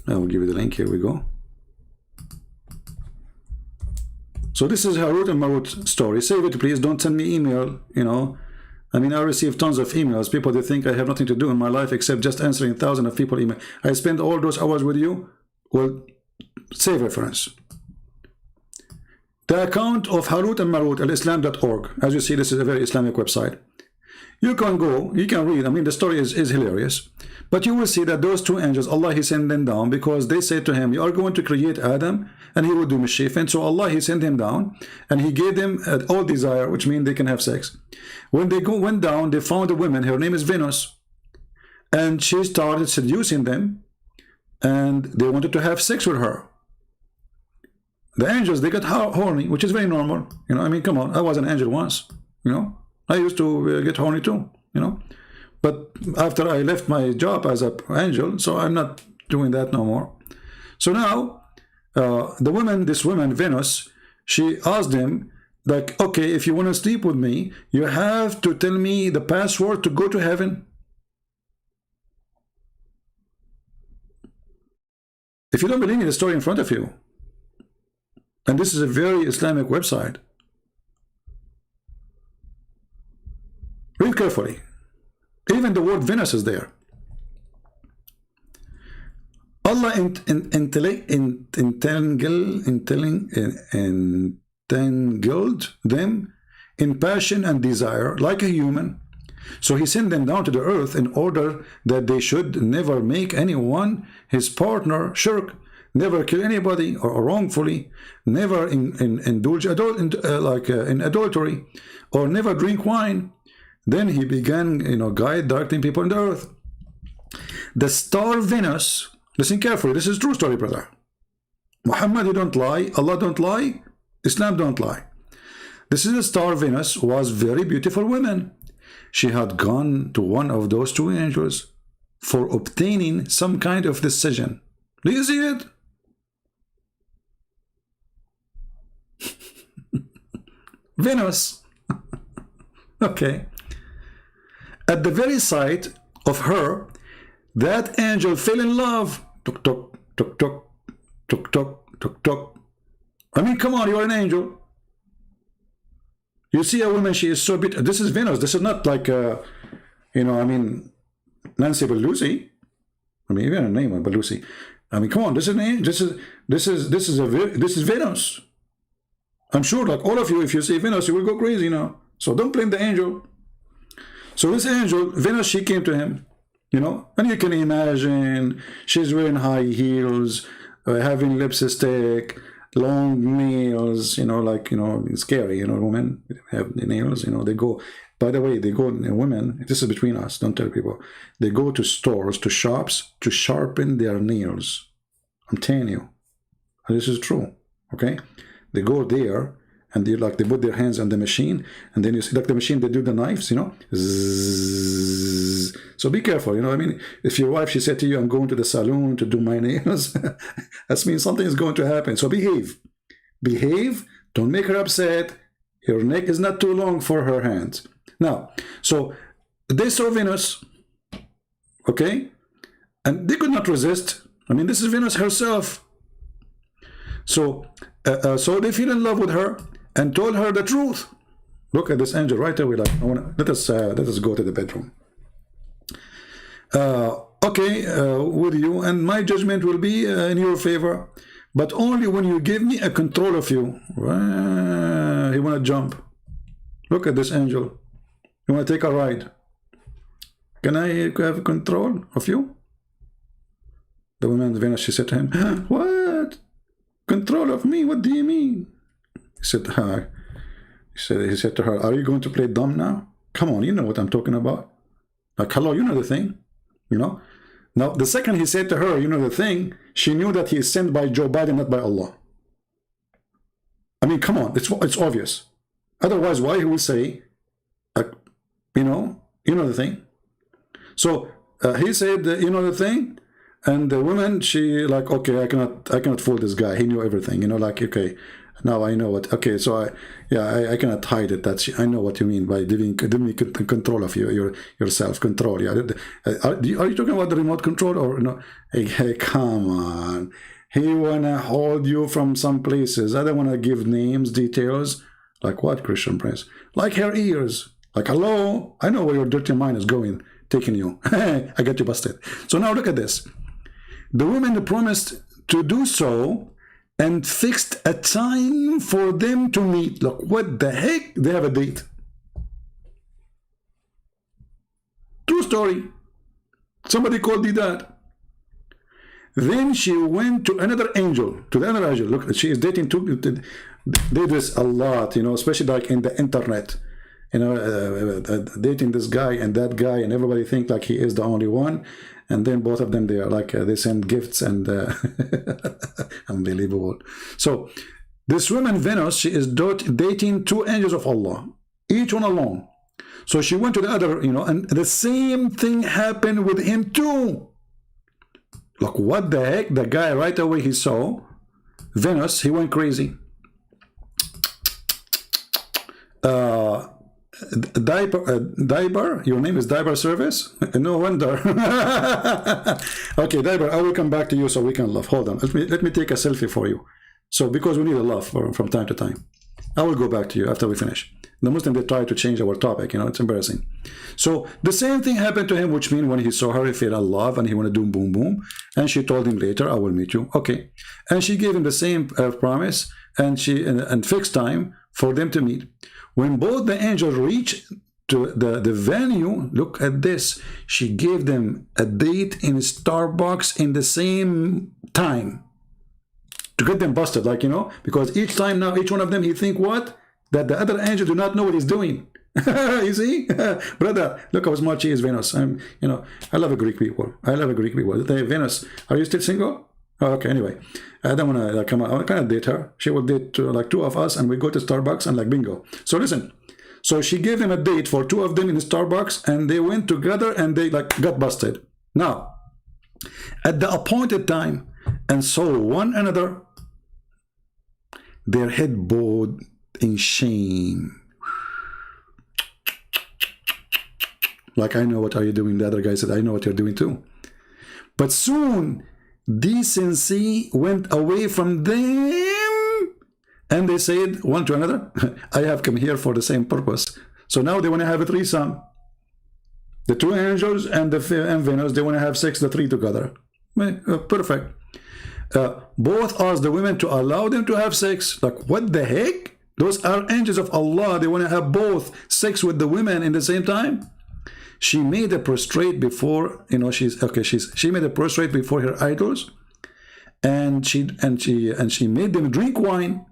I will give you the link. Here we go. So this is Harut and Marut story. Save it, please. Don't send me email. You know, I mean, I receive tons of emails. People, they think I have nothing to do in my life except just answering thousands of people email. I spend all those hours with you. Well, save reference. The account of Harut and Marut at islam.org. As you see, this is a very Islamic website. You can go, you can read. I mean, the story is hilarious. But you will see that those two angels, Allah, He sent them down because they said to him, you are going to create Adam and he will do mischief. And so Allah, He sent him down and He gave them all desire, which means they can have sex. When they went down, they found a woman. Her name is Venus. And she started seducing them and they wanted to have sex with her. The angels, they got horny, which is very normal. You know, I mean, come on, I was an angel once, you know. I used to get horny too, you know. But after I left my job as an angel, so I'm not doing that no more. So now, this woman, Venus, she asked him, like, okay, if you want to sleep with me, you have to tell me the password to go to heaven. If you don't believe me, the story in front of you. And this is a very Islamic website. Read carefully. Even the word Venus is there. Allah entangled them in passion and desire like a human. So He sent them down to the earth in order that they should never make anyone his partner, shirk, never kill anybody or wrongfully, never indulge in adultery, or never drink wine. Then He began, directing people on the earth. The star Venus, listen carefully, this is true story, brother. Muhammad, he don't lie, Allah don't lie, Islam don't lie. This is the star Venus, was very beautiful woman. She had gone to one of those two angels for obtaining some kind of decision. Do you see it? Venus. Okay. At the very sight of her, that angel fell in love. Tuk tuk tuk tuk tuk tuk tuk tuk. I mean, come on, you are an angel. You see a woman, she is so beautiful. This is Venus. This is not like, I mean, Nancy Pelosi. I mean, even a name of Pelosi. I mean, come on, this is Venus. I'm sure, like all of you, if you see Venus, you will go crazy now. So don't blame the angel. So this angel, Venus, she came to him, and you can imagine she's wearing high heels, having lipstick, long nails, it's scary, women have the nails, they go, by the way, women, this is between us, don't tell people, they go to stores, to shops, to sharpen their nails. I'm telling you, this is true, okay? They go there, and they put their hands on the machine, and then you see, like the machine, they do the knives, Zzz. So be careful, I mean, if your wife, she said to you, I'm going to the salon to do my nails, that means something is going to happen. So behave. Behave, don't make her upset. Your neck is not too long for her hands. Now, so they saw Venus, okay? And they could not resist. I mean, this is Venus herself. So they fell in love with her and told her the truth. Look at this angel right away. Let us go to the bedroom. Okay, with you, and my judgment will be in your favor, but only when you give me a control of you. He wanna jump. Look at this angel. You want to take a ride? Can I have control of you? The woman Venus, she said to him, what? Control of me? What do you mean? He said, he said to her, are you going to play dumb now? Come on, you know what I'm talking about. Like, hello, you know the thing, you know? Now, the second he said to her, you know the thing, she knew that he is sent by Joe Biden, not by Allah. I mean, come on, it's obvious. Otherwise, why he would say, you know the thing. So he said, you know the thing, and the woman, she like, okay, I cannot fool this guy. He knew everything, you know, like, okay, now I know what. Okay, so I cannot hide it. I know what you mean by giving control of your self control. Yeah, are you talking about the remote control or no? Hey, come on. He wanna hold you from some places. I don't wanna give names, details. Like what, Christian Prince? Like her ears. Like, hello, I know where your dirty mind is going, taking you. I got you busted. So now look at this. The woman promised to do so and fixed a time for them to meet. Look, what the heck? They have a date. True story. Somebody called Deedat. Then she went to another angel, Look, she is dating two. They do this a lot, you know, especially like in the internet. You know, dating this guy and that guy, and everybody think like he is the only one, and then both of them, they are like they send gifts and unbelievable. So this woman Venus, she is dating two angels of Allah, each one alone. So she went to the other, you know, and the same thing happened with him too. Look, what the heck? The guy right away he saw Venus, he went crazy. Diaper, your name is Diaper Service? No wonder. Okay, Diaper, I will come back to you so we can laugh. Hold on, let me take a selfie for you. So because we need a laugh from time to time. I will go back to you after we finish. The Muslim, they try to change our topic, you know, it's embarrassing. So the same thing happened to him, which means when he saw her, he fell in love and he wanted to do boom boom. And she told him later, I will meet you. Okay. And she gave him the same promise and fixed time for them to meet. When both the angels reached to the venue, look at this. She gave them a date in Starbucks in the same time to get them busted, like, you know, because each time now, each one of them, he think what? That the other angel do not know what he's doing. You see? Brother, look how smart she is, Venus. You know, I love a Greek people. I love a Greek people. Venus, are you still single? Oh, okay, anyway. I don't want to come out. I kind of date her. She will date like two of us and we go to Starbucks and like bingo. So listen. So she gave them a date for two of them in Starbucks and they went together and they like got busted. Now, at the appointed time and saw one another, their head bowed in shame. Like, I know what are you doing. The other guy said, I know what you're doing too. But soon decency went away from them and they said one to another, I have come here for the same purpose. So now they want to have a threesome. The two angels and Venus, they want to have sex, the three together. Perfect. Both asked the women to allow them to have sex. Like, what the heck? Those are angels of Allah. They want to have both sex with the women in the same time. She made a prostrate before, you know, she made a prostrate before her idols, and she made them drink wine,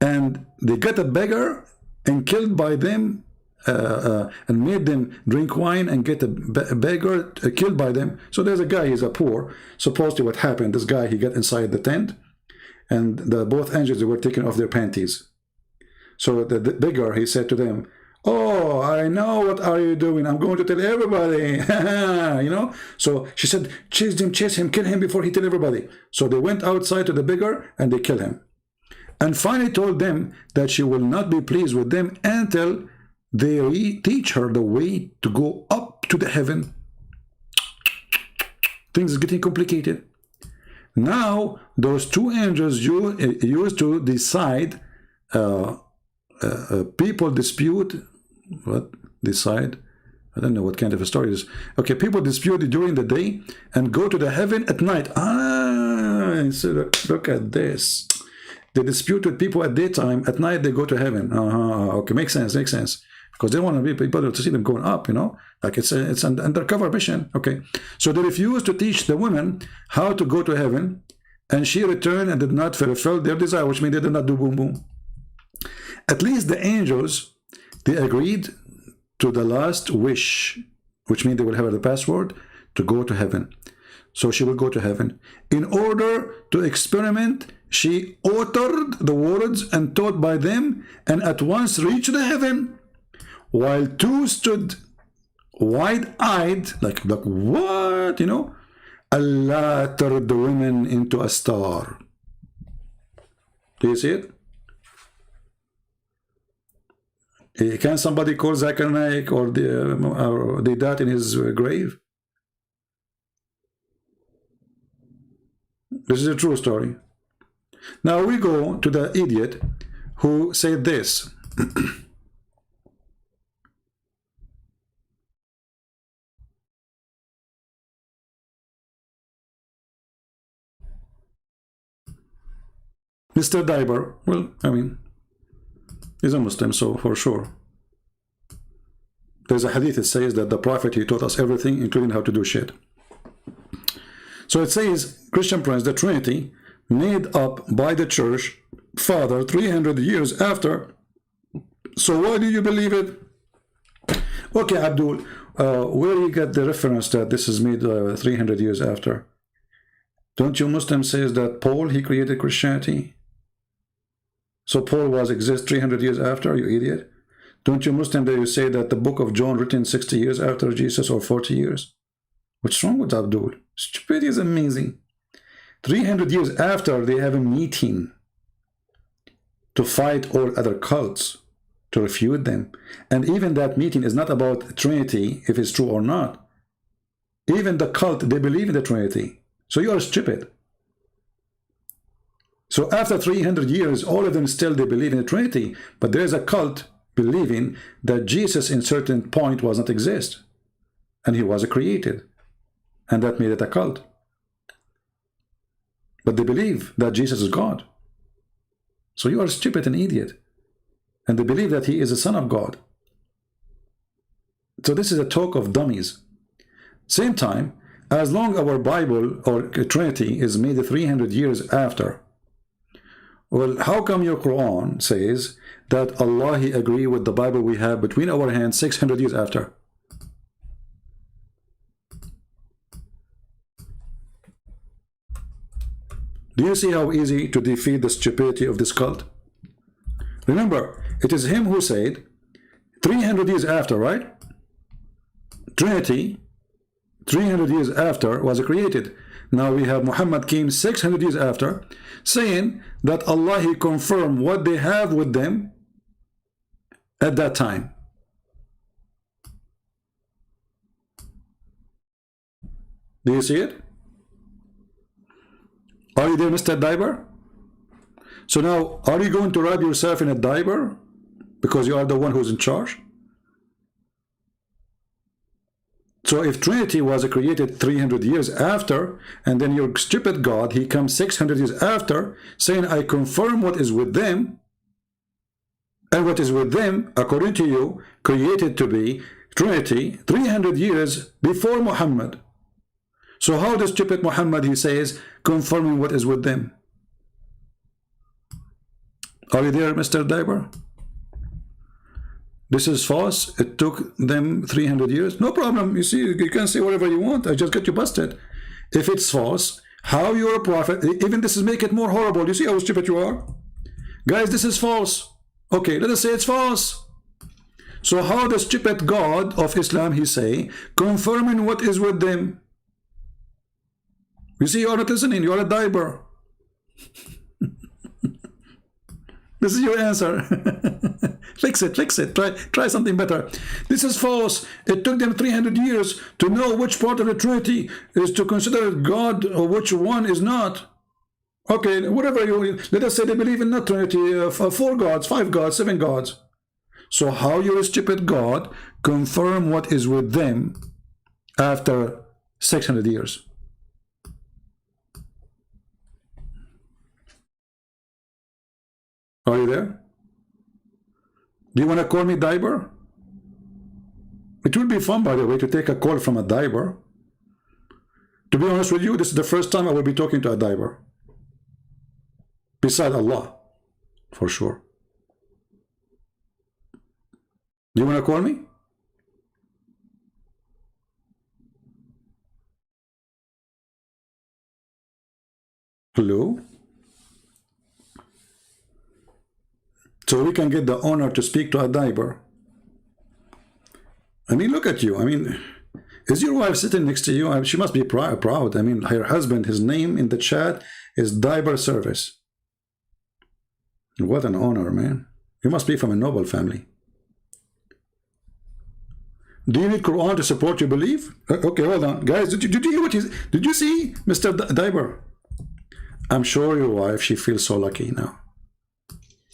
and they got a beggar and killed by them, and made them drink wine and get a beggar killed by them. So there's a guy, he's a poor. Supposedly what happened, this guy, he got inside the tent, and both angels, they were taking off their panties. So the beggar, he said to them, oh, I know what are you doing. I'm going to tell everybody. You know? So she said, chase him, kill him before he tell everybody. So they went outside to the beggar and they killed him. And finally told them that she will not be pleased with them until they teach her the way to go up to the heaven. Things are getting complicated. Now, those two angels used to decide people dispute. What? Decide? I don't know what kind of a story it is. Okay, people dispute during the day and go to the heaven at night. So look at this. They dispute with people at daytime. At night, they go to heaven. Okay, makes sense. because they want to be people to see them going up, you know, like it's an undercover mission. Okay, so they refused to teach the women how to go to heaven, and she returned and did not fulfill their desire, which means they did not do boom boom. At least the angels, they agreed to the last wish, which means they will have the password to go to heaven. So she will go to heaven. In order to experiment, she uttered the words and taught by them, and at once reached the heaven, while two stood wide-eyed, like what, you know? Allah turned the women into a star. Do you see it? Can somebody call Zakir Naik or Deedat in his grave? This is a true story. Now we go to the idiot who said this. Mr. Diber, well, I mean, he's a Muslim, so for sure. There's a hadith that says that the Prophet, he taught us everything, including how to do shit. So it says, Christian Prince, the Trinity, made up by the Church Father 300 years after. So why do you believe it? Okay, Abdul, where you get the reference that this is made 300 years after? Don't you Muslims say that Paul, he created Christianity? So Paul was exist 300 years after, you idiot? Don't you Muslim that you say that the book of John written 60 years after Jesus or 40 years? What's wrong with Abdul? Stupidity is amazing. 300 years after, they have a meeting to fight all other cults, to refute them. And even that meeting is not about Trinity, if it's true or not. Even the cult, they believe in the Trinity. So you are stupid. So after 300 years, all of them still, they believe in the Trinity. But there's a cult believing that Jesus in certain point was not exist. And he was created. And that made it a cult. But they believe that Jesus is God. So you are stupid and idiot. And they believe that he is the Son of God. So this is a talk of dummies. Same time, as long our Bible or Trinity is made 300 years after, well, how come your Quran says that Allah, he agree with the Bible we have between our hands 600 years after? Do you see how easy to defeat the stupidity of this cult? Remember, it is him who said 300 years after, right? Trinity 300 years after was created. Now we have Muhammad came 600 years after, saying that Allah, he confirmed what they have with them at that time. Do you see it? Are you there, Mr. Diber? So now, are you going to wrap yourself in a diaper because you are the one who's in charge? So if Trinity was created 300 years after, and then your stupid God, he comes 600 years after, saying, I confirm what is with them, and what is with them, according to you, created to be Trinity 300 years before Muhammad. So how does stupid Muhammad, he says, confirming what is with them? Are you there, Mr. Diber? This is false. It took them 300 years. No problem. You see, you can say whatever you want. I just get you busted. If it's false, how you're a prophet, even this is make it more horrible. You see how stupid you are? Guys, this is false. Okay, let us say it's false. So how the stupid God of Islam, he say, confirming what is with them? You see, you're not listening. You're a diber. This is your answer. Fix it, fix it. Try something better. This is false. It took them 300 years to know which part of the Trinity is to consider God or which one is not. Okay, whatever you, let us say they believe in not Trinity, 4 gods, 5 gods, 7 gods. So how your stupid God confirm what is with them after 600 years? Are you there? Do you want to call me Diber? It would be fun, by the way, to take a call from a diver. To be honest with you, this is the first time I will be talking to a diver. Beside Allah, for sure. Do you want to call me? Hello? So we can get the honor to speak to a diver. I mean, look at you. I mean, is your wife sitting next to you? She must be proud. I mean, her husband, his name in the chat is Diver Service. What an honor, man. You must be from a noble family. Do you need Quran to support your belief? Okay, hold on. Guys, did you hear what did you see, Mr. Diver? I'm sure your wife, she feels so lucky now.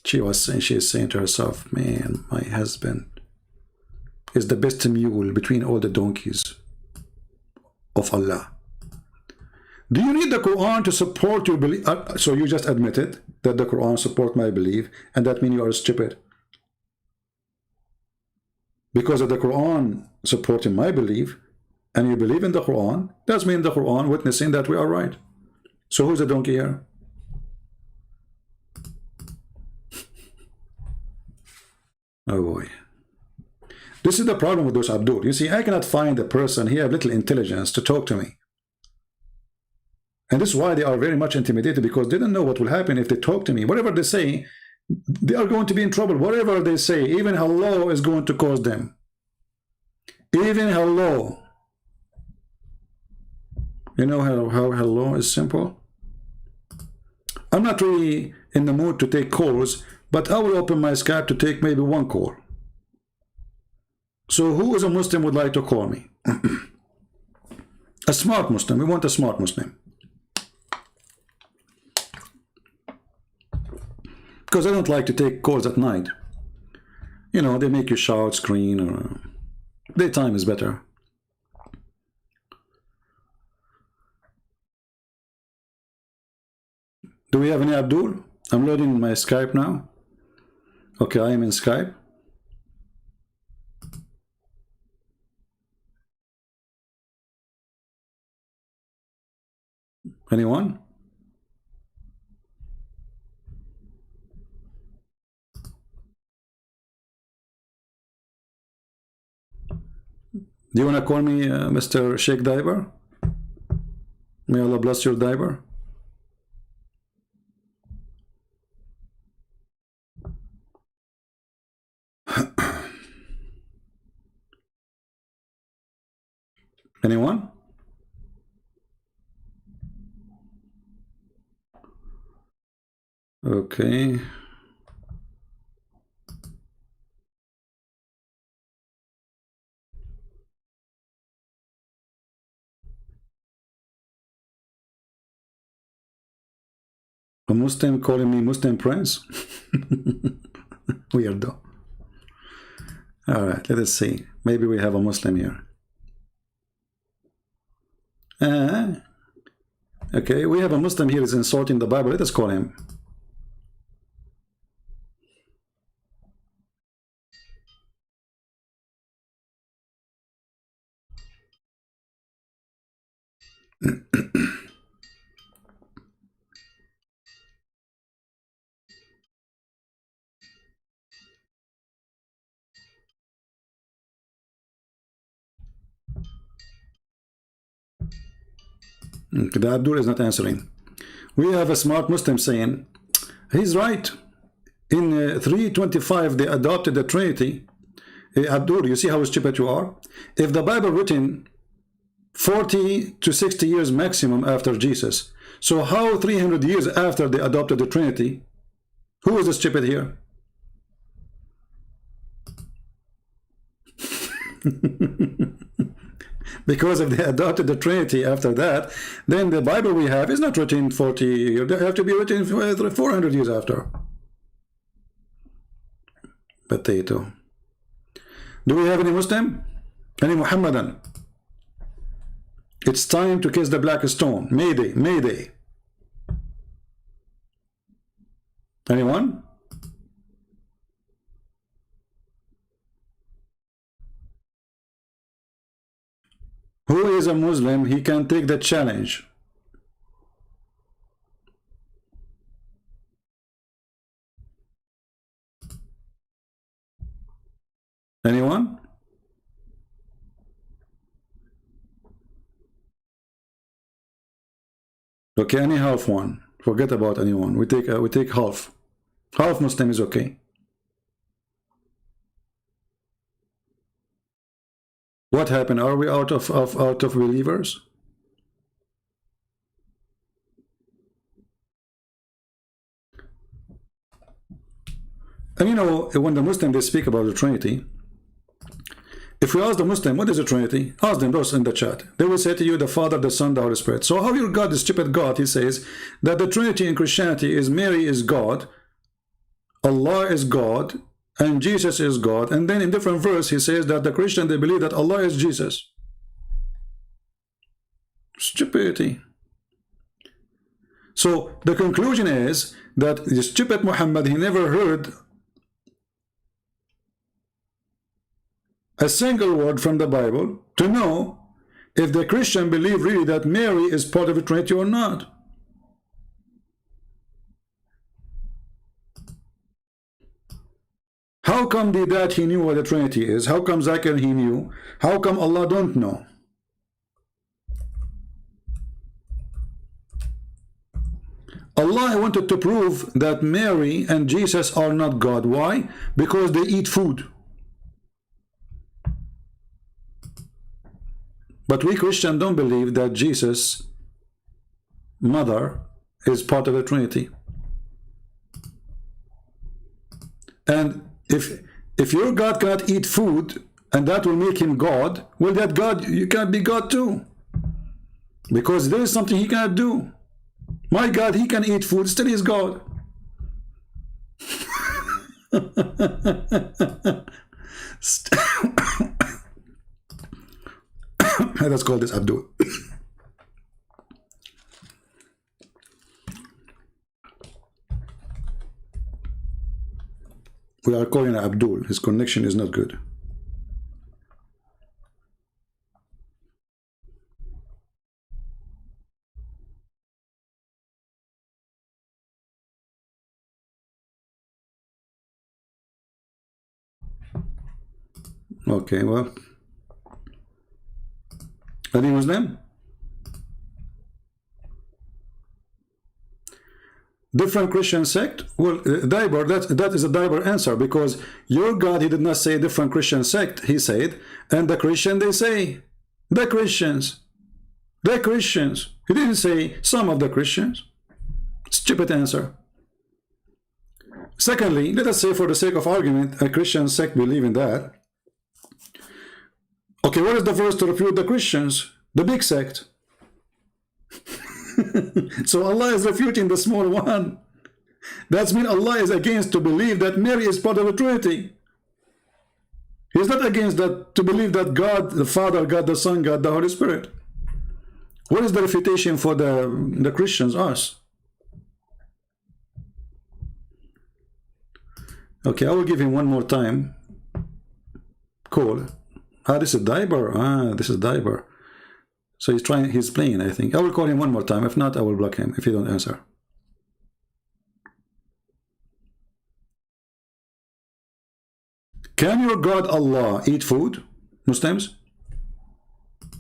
She is saying to herself, man, my husband is the best mule between all the donkeys of Allah. Do you need the Quran to support your belief? So you just admitted that the Quran support my belief, and that means you are stupid. Because of the Quran supporting my belief, and you believe in the Quran, that means the Quran witnessing that we are right. So who's the donkey here? Oh boy. This is the problem with those Abdul. You see, I cannot find a person here of little intelligence to talk to me. And this is why they are very much intimidated, because they don't know what will happen if they talk to me. Whatever they say, they are going to be in trouble. Whatever they say, even hello is going to cause them. Even hello. You know how hello is simple? I'm not really in the mood to take calls, but I will open my Skype to take maybe one call. So who is a Muslim would like to call me? A smart Muslim. We want a smart Muslim. Because I don't like to take calls at night. You know, they make you shout, scream, or daytime is better. Do we have any Abdul? I'm loading my Skype now. Okay, I am in Skype. Anyone? Do you want to call me Mr. Sheikh Diver? May Allah bless your diver. Anyone? Okay. A Muslim calling me Muslim Prince? Weirdo. All right, let us see. Maybe we have a Muslim here. Okay, we have a Muslim here is insulting the Bible. Let us call him. The Abdul is not answering. We have a smart Muslim saying, he's right. In 325, they adopted the Trinity. Abdul, you see how stupid you are? If the Bible written 40 to 60 years maximum after Jesus, so how 300 years after they adopted the Trinity? Who is the stupid here? Because if they adopted the Trinity after that, then the Bible we have is not written 40 years. They have to be written 400 years after. Potato. Do we have any Muslim? Any Muhammadan? It's time to kiss the black stone. Mayday, Mayday. Anyone? who is a Muslim, he can take the challenge. Anyone? Okay, any half one. Forget about anyone. We take half. Half Muslim is okay. What happened? Are we out of believers? And you know, when the Muslim they speak about the Trinity, if we ask the Muslim, what is the Trinity? Ask them those in the chat. They will say to you, the Father, the Son, the Holy Spirit. So how your God, the stupid God, he says that the Trinity in Christianity is Mary is God, Allah is God, and Jesus is God. And then in different verse, he says that the Christian, they believe that Allah is Jesus. Stupidity. So the conclusion is that the stupid Muhammad, he never heard a single word from the Bible to know if the Christian believe really that Mary is part of the Trinity or not. How come Deedat he knew what the Trinity is? How come Zakir he knew? How come Allah don't know? Allah wanted to prove that Mary and Jesus are not God. Why? Because they eat food. But we Christians don't believe that Jesus' mother is part of the Trinity. And if your God cannot eat food and that will make him God, well, that God, you can't be God too. Because there is something he cannot do. My God, he can eat food, still is God. Let's call this Abdul. We are calling Abdul. His connection is not good. Okay, well, any Muslim? Different Christian sect? Well, Diber, that is a Diber answer, because your God, he did not say different Christian sect, he said, and the Christian, they say, the Christians. He didn't say some of the Christians. Stupid answer. Secondly, let us say for the sake of argument, a Christian sect believe in that. Okay, what is the verse to refute the Christians? The big sect. So Allah is refuting the small one. That means Allah is against to believe that Mary is part of the Trinity. He's not against that to believe that God the Father, God the Son, God the Holy Spirit. What is the refutation for the Christians? Us. Okay, I will give him one more time. Cool. Ah, this is Diber. Ah, this is Diber. So he's playing, I think. I will call him one more time. If not, I will block him if he don't answer. Can your God Allah eat food? Muslims?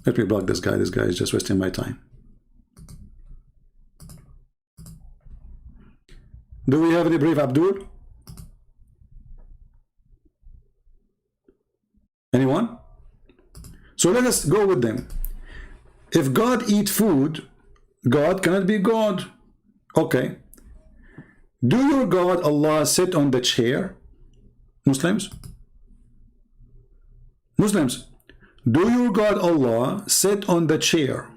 Let me block this guy. This guy is just wasting my time. Do we have any brave Abdul? Anyone? So let us go with them. If God eat food, God cannot be God. Okay. Do your God Allah sit on the chair? Muslims? Muslims, do your God Allah sit on the chair?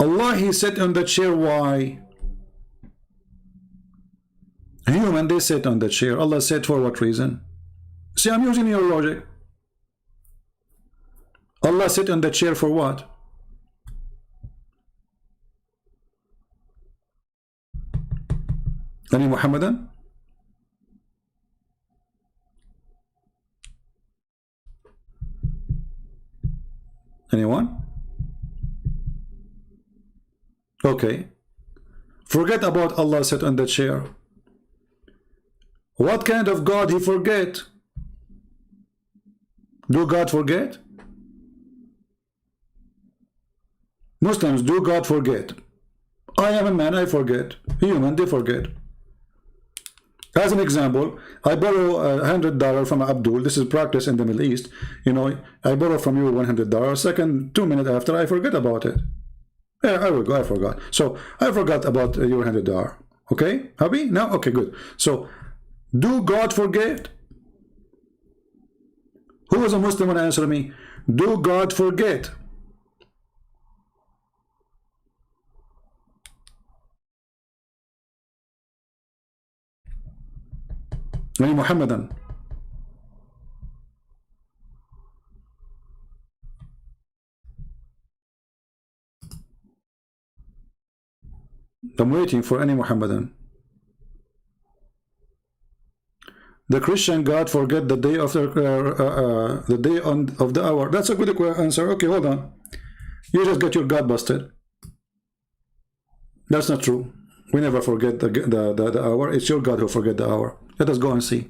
Allah, he sit on the chair. Why? Human, they sit on the chair. Allah said for what reason? See, I'm using your logic. Allah sit on the chair for what? Any Muhammadan? Anyone? Okay. Forget about Allah sat on the chair. What kind of God he forget? Do God forget? Muslims, do God forget? I am a man, I forget. Human, they forget. As an example, I borrow $100 from Abdul. This is practice in the Middle East. You know, I borrow from you $100. Second, 2 minutes after, I forget about it. Yeah, I will go. I forgot. So I forgot about your $100. Okay, happy now? Okay, good. So, do God forget? Who is a Muslim? Want to answer me? Do God forget? Any Muhammadan? I'm waiting for any Muhammadan. The Christian God forget the day of the day of the hour. That's a good answer. Okay, hold on. You just get your God busted. That's not true. We never forget the hour. It's your God who forget the hour. Let us go and see.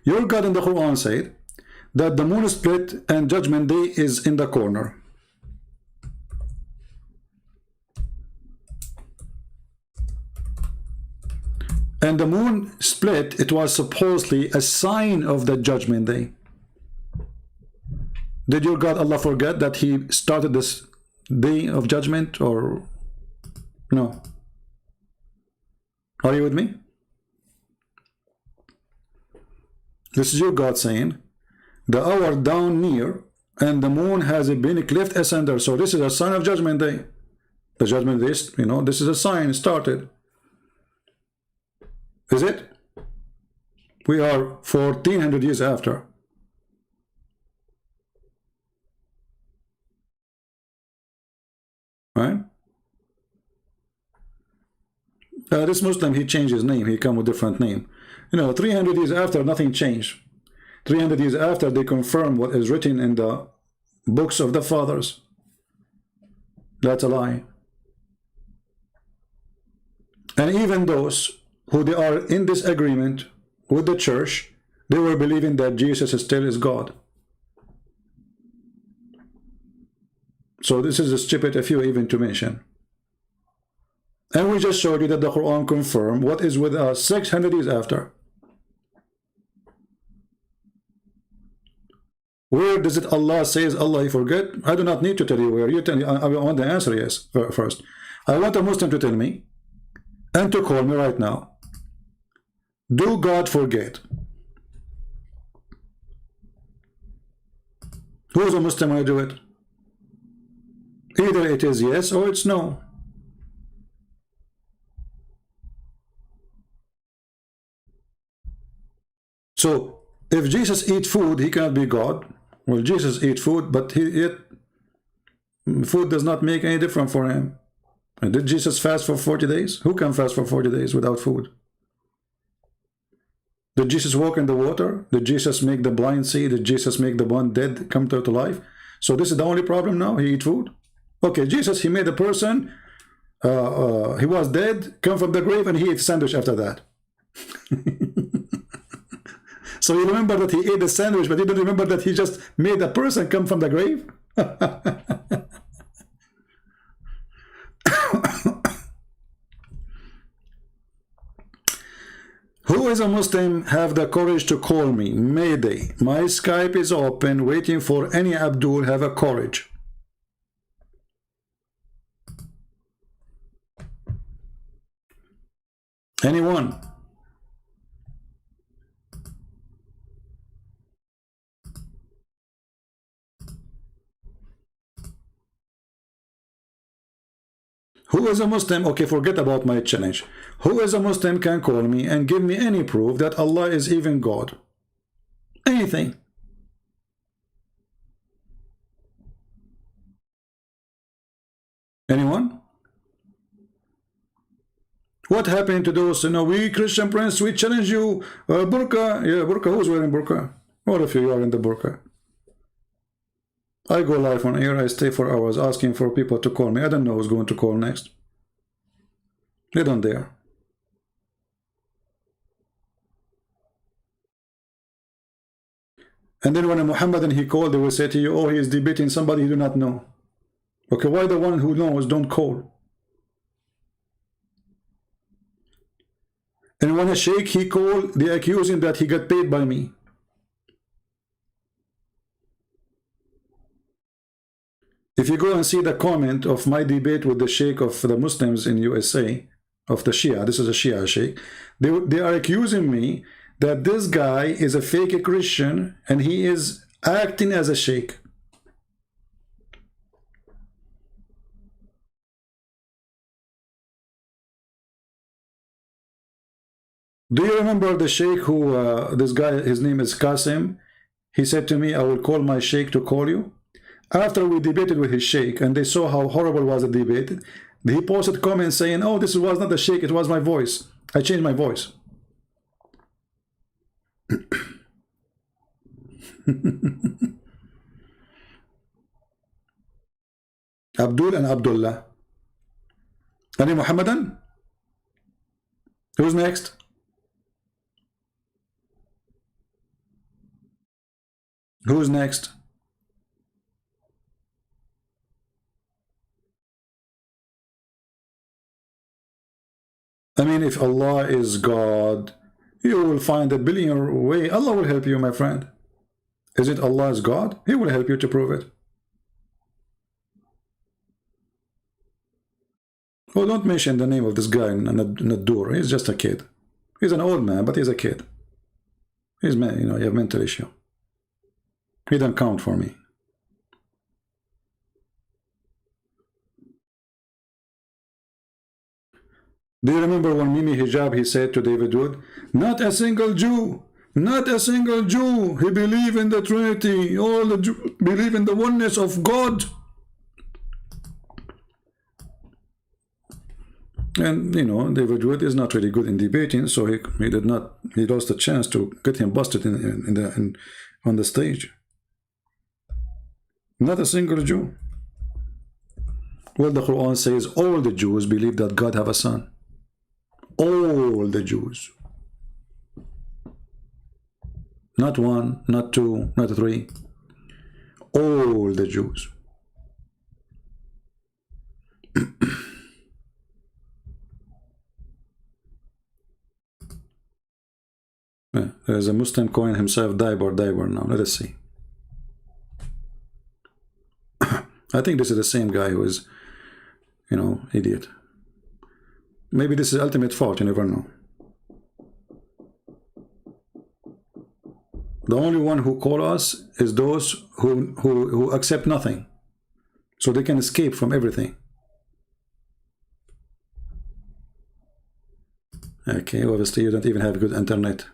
Your God in the Quran said that the moon split and judgment day is in the corner. And the moon split, it was supposedly a sign of the judgment day. Did your God Allah forget that he started this day of judgment, or no? Are you with me? This is your God saying the hour down near and the moon has been cleft asunder. So this is a sign of judgment day. The judgment day, you know, this is a sign started. Is it? We are 1400 years after. Right? This Muslim, he changed his name. He come with a different name. You know, 300 years after, nothing changed. 300 years after, they confirm what is written in the books of the fathers. That's a lie. And even those who they are in disagreement with the church, they were believing that Jesus still is God. So this is a stupid a few even to mention. And we just showed you that the Quran confirmed what is with us 600 years after. Where does it Allah says Allah forget? I do not need to tell you where. You tell me. I want the answer yes first. I want a Muslim to tell me and to call me right now. Do God forget? Who is a Muslim when I do it? Either it is yes or it's no. So if Jesus eat food, he cannot be God. Well, Jesus eat food, but yet food does not make any difference for him. And did Jesus fast for 40 days? Who can fast for 40 days without food? Did Jesus walk in the water? Did Jesus make the blind see? Did Jesus make the one dead come to life? So this is the only problem now? He eat food? Okay, Jesus, he made a person, he was dead, come from the grave, and he ate sandwich after that. So you remember that he ate the sandwich, but you don't remember that he just made a person come from the grave? Who is a Muslim have the courage to call me? Mayday. My Skype is open, waiting for any Abdul have a courage. Anyone? Who is a Muslim? Okay, forget about my challenge. Who is a Muslim can call me and give me any proof that Allah is even God? Anything. Anyone? What happened to those, we Christian prince, we challenge you, burqa. Yeah, burqa, who's wearing burqa? All of you are in the burqa. I go live on air, I stay for hours asking for people to call me. I don't know who's going to call next. They don't dare. And then when a Muhammadan he called, they will say to you, oh, he is debating somebody you do not know. Okay, why the one who knows don't call? And when a sheikh he called, they accuse him that he got paid by me. If you go and see the comment of my debate with the sheikh of the Muslims in USA, of the Shia, this is a Shia sheikh, they are accusing me that this guy is a fake Christian and he is acting as a sheikh. Do you remember the sheikh who, this guy, his name is Qasim, he said to me, I will call my sheikh to call you. After we debated with his sheikh and they saw how horrible was the debate, he posted comments saying, oh, this was not the sheikh, it was my voice. I changed my voice. Abdul and Abdullah. Any Muhammadan? Who's next? Who's next? I mean, if Allah is God, you will find a billion way. Allah will help you, my friend. Is it Allah is God? He will help you to prove it. Oh, don't mention the name of this guy, Nadur. He's just a kid. He's an old man, but he's a kid. He's, you know, you have mental issue. He don't count for me. Do you remember when Mimi Hijab, he said to David Wood, not a single Jew, not a single Jew, he believe in the Trinity, all the Jews believe in the oneness of God. And, you know, David Wood is not really good in debating, so he lost the chance to get him busted on the stage. Not a single Jew. Well, the Quran says all the Jews believe that God have a son. All the Jews. Not one, not two, not three. All the Jews. There's a Muslim calling himself Diber now. Let us see. I think this is the same guy who is, you know, idiot. Maybe this is ultimate fault, you never know. The only one who call us is those who accept nothing. So they can escape from everything. Okay, obviously you don't even have good internet.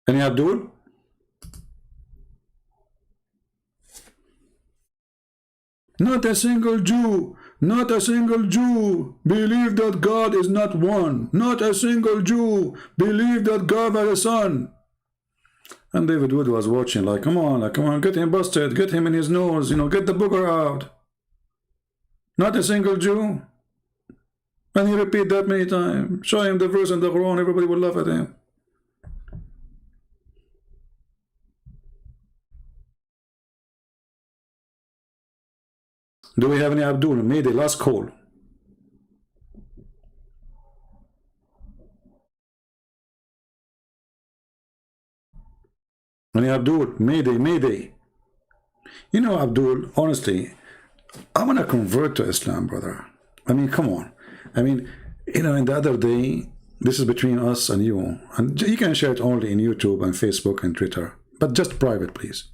Any Abdul? Not a single Jew, not a single Jew believe that God is not one. Not a single Jew believe that God has a son. And David Wood was watching like, come on, get him busted, get him in his nose, you know, get the booger out. Not a single Jew. And he repeat that many times. Show him the verse in the Quran, everybody will laugh at him. Do we have any Abdul? Mayday, last call. Any Abdul? Mayday. You know, Abdul, honestly, I want to convert to Islam, brother. I mean, come on. I mean, you know, and the other day, this is between us and you. And you can share it only in YouTube and Facebook and Twitter. But just private, please.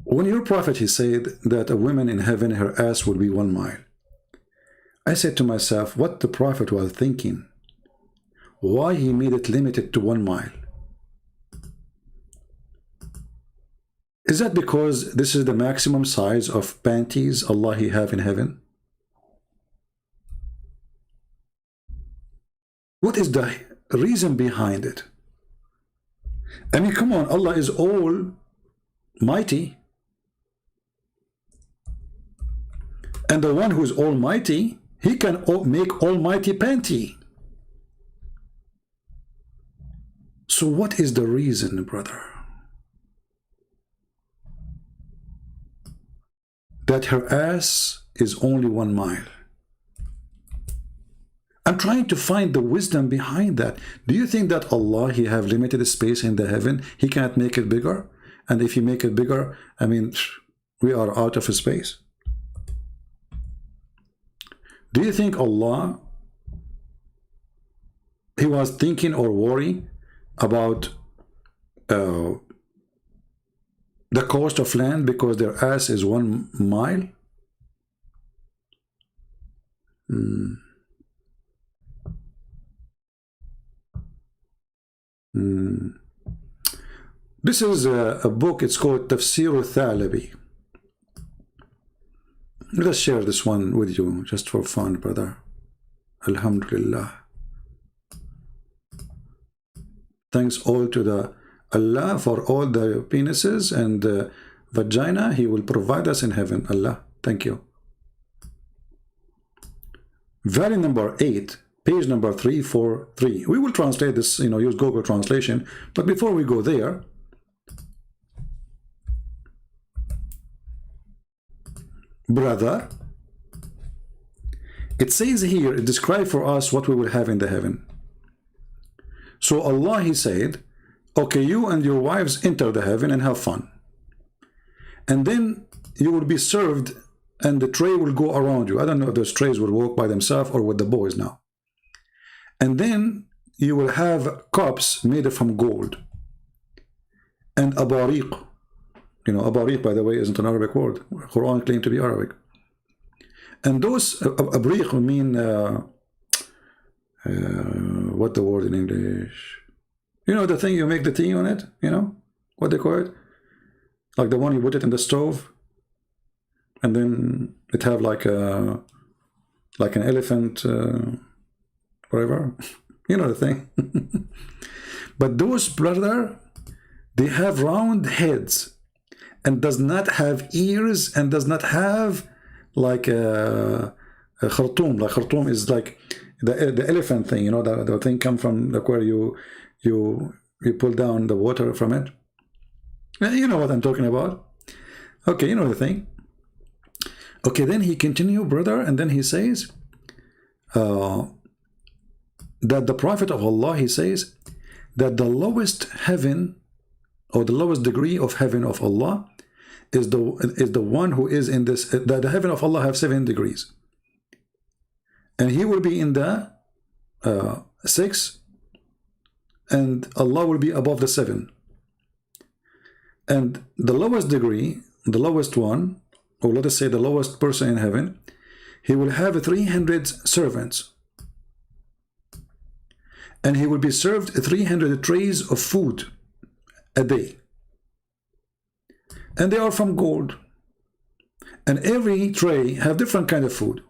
When your prophet, he said that a woman in heaven, her ass would be 1 mile. I said to myself, what the prophet was thinking? Why he made it limited to 1 mile? Is that because this is the maximum size of panties Allah he have in heaven? What is the reason behind it? I mean, come on, Allah is almighty. And the one who is almighty, he can make almighty plenty. So what is the reason, brother? That her ass is only 1 mile. I'm trying to find the wisdom behind that. Do you think that Allah, he have limited space in the heaven? He can't make it bigger? And if he make it bigger, I mean, we are out of space. Do you think Allah, he was thinking or worry about the cost of land because their ass is 1 mile? This is a book, it's called Tafsir al-Thalabi. Let's share this one with you just for fun, brother. Alhamdulillah. Thanks all to the Allah for all the penises and the vagina he will provide us in heaven. Allah, thank you. Volume number 8, page number 343. We will translate this, use Google translation. But before we go there, brother, it says here, it describes for us what we will have in the heaven. So Allah, he said, okay, you and your wives enter the heaven and have fun. And then you will be served and the tray will go around you. I don't know if those trays will walk by themselves or with the boys now. And then you will have cups made from gold. And abariq. Abariq, by the way, isn't an Arabic word. Quran claimed to be Arabic. And those abariq mean, what the word in English? The thing you make the tea on it, what they call it? Like the one you put it in the stove, and then it have like an elephant, whatever. The thing. But those, brother, they have round heads and does not have ears and does not have like a khartoum. Like khartoum is like the elephant thing, the thing come from like where you pull down the water from it. You know what I'm talking about. Okay, you know the thing. Okay, then he continue, brother, and then he says that the Prophet of Allah, he says that the lowest heaven or the lowest degree of heaven of Allah is the one who is in this, that the heaven of Allah have 7 degrees. And he will be in the 6, and Allah will be above the 7. And the lowest degree, the lowest one, or let us say the lowest person in heaven, he will have 300 servants. And he will be served 300 trays of food a day. And they are from gold. And every tray have different kind of food.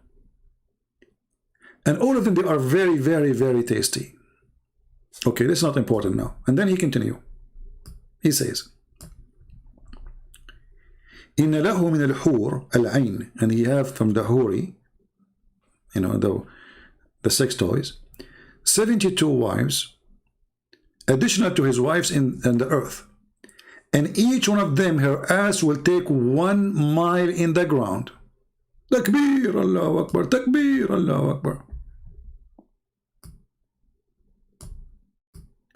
And all of them, they are very, very, very tasty. Okay, this is not important now. And then he continue. He says, إن له من الحور العين, and he have from the huri, the sex toys, 72 wives, additional to his wives in the earth. And each one of them, her ass will take 1 mile in the ground. Takbir, Allahu Akbar, Takbir, Allahu Akbar.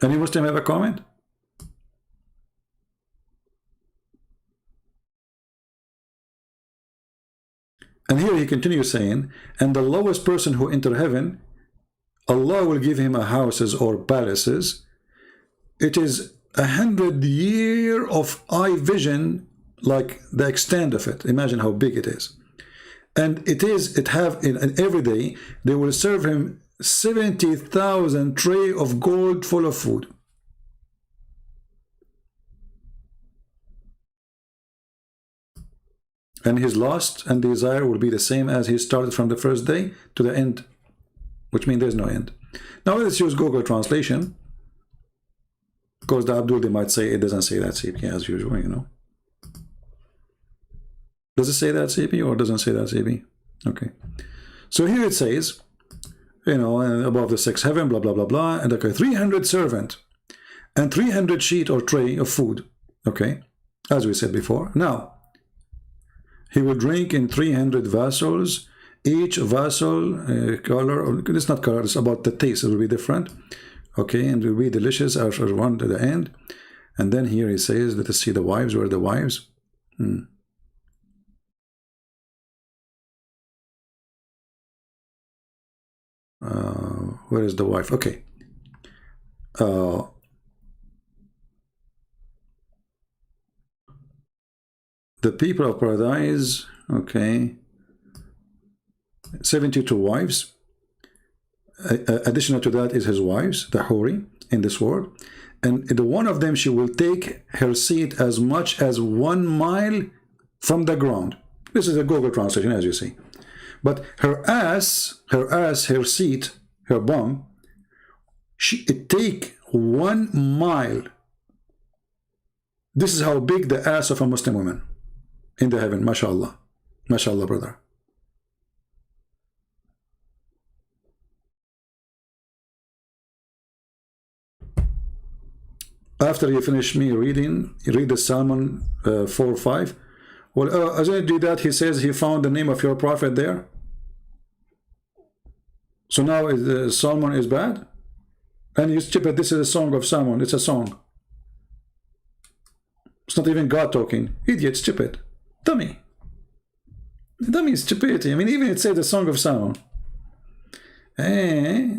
Any Muslim have a comment? And here he continues saying, and the lowest person who enter heaven, Allah will give him a houses or palaces. It is 100 years of eye vision, like the extent of it. Imagine how big it is. And it have in every day they will serve him 70,000 tray of gold full of food. And his lust and desire will be the same as he started from the first day to the end, which means there's no end. Now let's use Google translation, because the Abdul, they might say it doesn't say that, CP, as usual, you know. Does it say that, CP, or doesn't say that, CP? Okay. So here it says, you know, above the sixth heaven, blah, blah, blah, blah, and okay, 300 servant and 300 sheet or tray of food, okay, as we said before. Now, he will drink in 300 vessels, each vessel color, or it's not color, it's about the taste, it will be different, okay, and it will be delicious after one to the end. And then here he says, let us see the wives. Where are the wives? Where is the wife? Okay. The people of paradise, okay, 72 wives. Additional to that is his wives, the Huri, in this world. And the one of them, she will take her seat as much as 1 mile from the ground. This is a Google translation, as you see. But her seat, her bum, it take 1 mile. This is how big the ass of a Muslim woman in the heaven, mashallah. Mashallah, brother. After you finish me reading, you read the Psalm 4:5. Well, Ahmad Deedat, he says he found the name of your prophet there. So now Solomon is bad? And you stupid, this is a song of Solomon. It's a song. It's not even God talking. Idiot, stupid. Dummy. Dummy, stupidity. I mean, even it says the song of Solomon.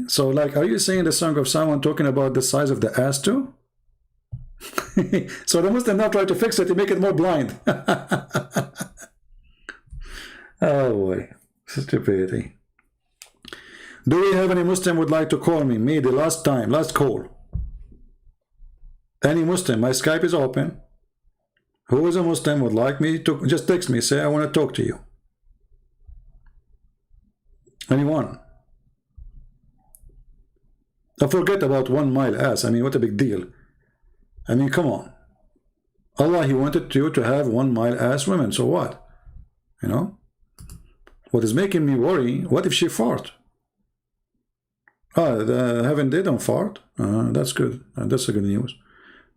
So, like, are you saying the song of Solomon talking about the size of the ass too? So the Muslim now try to fix it to make it more blind. Oh boy, stupidity. Do we have any Muslim would like to call me? Me, the last call. Any Muslim, my Skype is open. Who is a Muslim would like me to just text me, say I want to talk to you. Anyone? Don't forget about 1 mile ass. I mean, what a big deal. I mean, come on. Allah, he wanted you to have 1 mile ass women, so what? You know? What is making me worry, what if she fart? Heaven, they don't fart. That's good. That's a good news.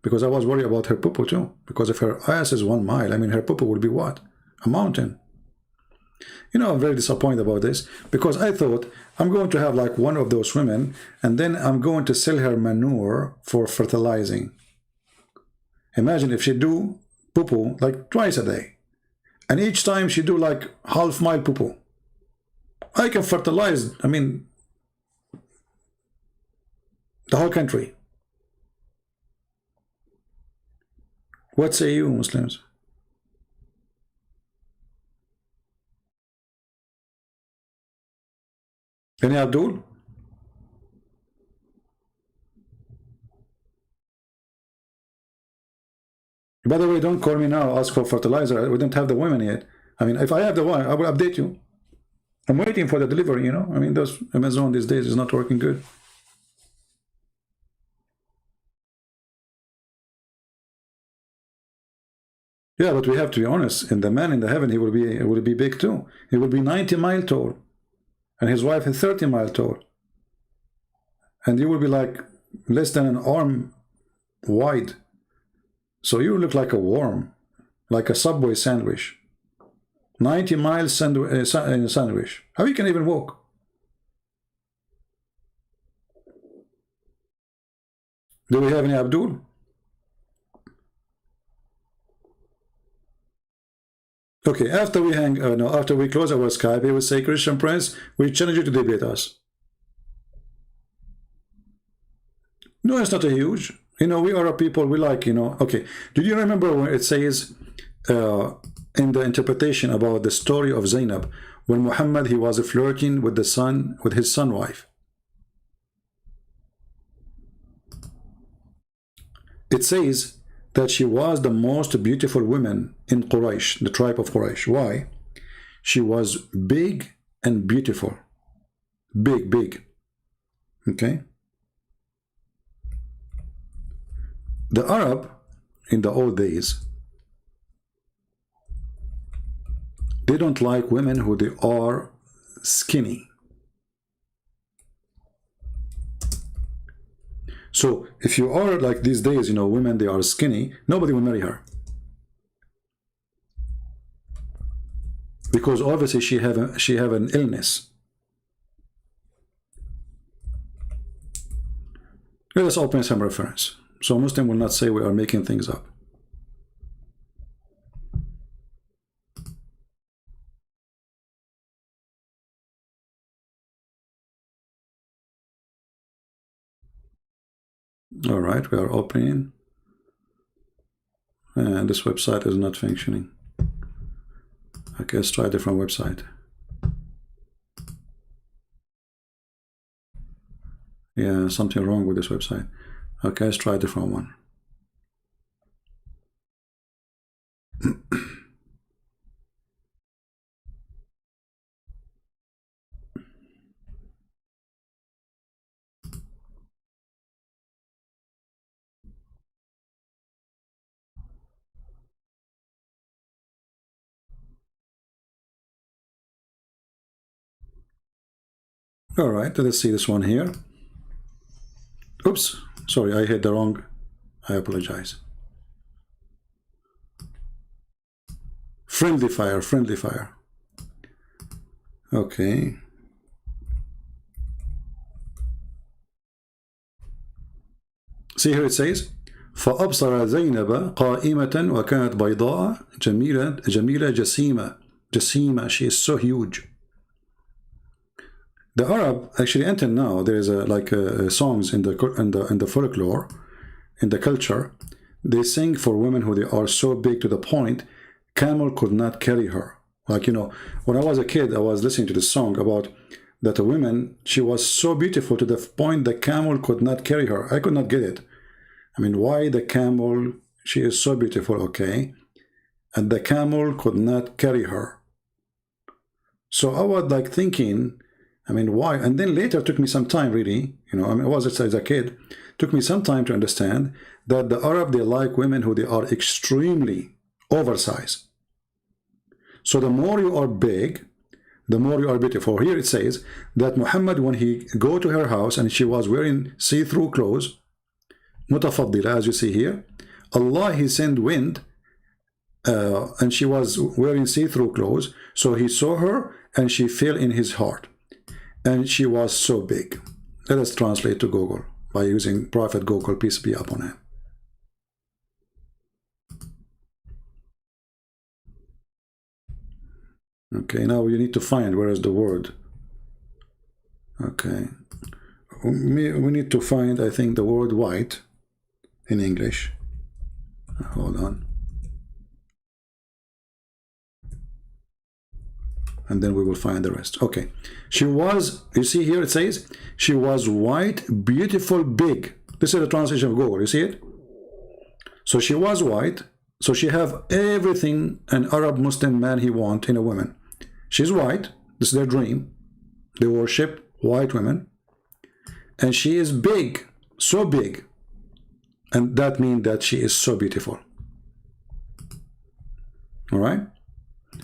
Because I was worried about her poo-poo too. Because if her ass is 1 mile, I mean, her poo-poo would be what? A mountain. You know, I'm very disappointed about this. Because I thought, I'm going to have like one of those women, and then I'm going to sell her manure for fertilizing. Imagine if she do poo-poo like twice a day. And each time she do like half-mile poo-poo. I can fertilize, I mean, the whole country. What say you, Muslims? Any Abdul? By the way, don't call me now, ask for fertilizer. We don't have the women yet. I mean, if I have the one, I will update you. I'm waiting for the delivery, you know. I mean, those Amazon these days is not working good. Yeah, but we have to be honest. In the man in the heaven, he will be big too. He will be 90 mile tall, and his wife is 30 mile tall, and you will be like less than an arm wide. So you look like a worm, like a Subway sandwich. 90 miles sandwich. How you can even walk? Do we have any Abdul? Okay, after we after we close our Skype, he will say, Christian Prince, we challenge you to debate us. No, it's not a huge. You know, we are a people, we like, you know. Okay, did you remember when it says in the interpretation about the story of Zainab, when Muhammad, he was flirting with his son wife? It says that she was the most beautiful woman in Quraysh, the tribe of Quraysh. Why? She was big and beautiful. Big. Okay. The Arab in the old days, they don't like women who they are skinny. So if you are like these days, you know, women, they are skinny, nobody will marry her. Because obviously she have an illness. Let us open some reference. So Muslim will not say we are making things up. All right, we are opening. And this website is not functioning. Okay, let's try a different website. Yeah, something wrong with this website. Okay, let's try a different one. All right, let's see this one here. Oops, sorry, I hit the wrong. I apologize. Friendly fire, friendly fire. Okay. See here it says, فأبصر زينب قائمة وكانت بيضاء جميلة جسيمة. She is so huge. The Arab actually, until now, there is songs in the folklore, in the culture. They sing for women who they are so big to the point camel could not carry her. Like, you know, when I was a kid, I was listening to this song about that a woman, she was so beautiful to the point the camel could not carry her. I could not get it. I mean, why the camel? She is so beautiful, okay, and the camel could not carry her. So I was like thinking, I mean, why? And then later it took me some time, really, you know, I mean, I was as a kid, took me some time to understand that the Arab, they like women who they are extremely oversized. So the more you are big, the more you are beautiful. Here it says that Muhammad, when he go to her house and she was wearing see-through clothes, mutafaddila, as you see here, Allah, he sent wind, and she was wearing see-through clothes, so he saw her and she fell in his heart. And she was so big. Let us translate to Google by using Prophet Google, peace be upon him. Okay, now you need to find where is the word. Okay, we need to find, I think, the word white in English. Hold on. And then we will find the rest. Okay, she was, you see here it says, she was white, beautiful, big. This is the translation of Google, you see it? So she was white, so she have everything an Arab Muslim man he want in a woman. She's white, this is their dream. They worship white women. And she is big, so big. And that means that she is so beautiful. All right?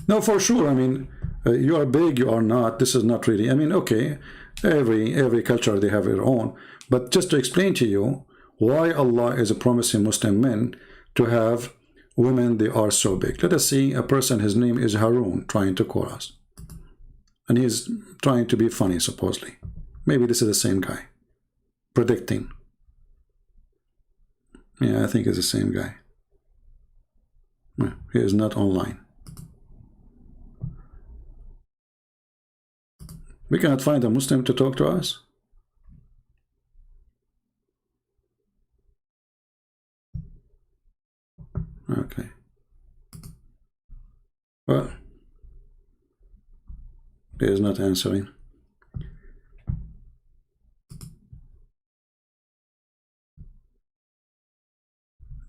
Now, for sure, I mean, you are big, you are not. This is not really, I mean, okay, every culture, they have their own. But just to explain to you why Allah is promising Muslim men to have women, they are so big. Let us see a person, his name is Harun, trying to call us. And he's trying to be funny, supposedly. Maybe this is the same guy. Predicting. Yeah, I think it's the same guy. He is not online. We cannot find a Muslim to talk to us. Okay. Well, he is not answering.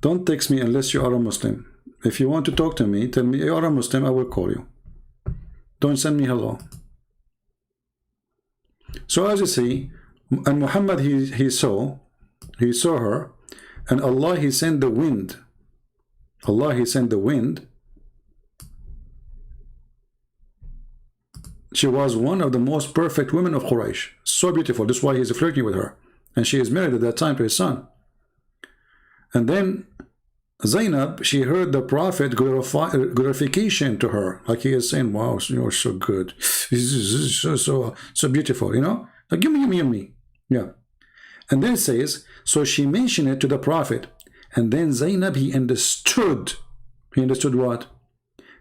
Don't text me unless you are a Muslim. If you want to talk to me, tell me you are a Muslim, I will call you. Don't send me hello. So as you see, And Muhammad, he saw her, and Allah, he sent the wind. Allah, he sent the wind. She was one of the most perfect women of Quraysh. So beautiful. That's why he's flirting with her. And she is married at that time to his son. And then Zainab, she heard the Prophet glorification to her. Like he is saying, wow, you're so good. So beautiful, you know? Like, give me. Yeah. And then it says, so she mentioned it to the Prophet. And then Zainab, he understood. He understood what?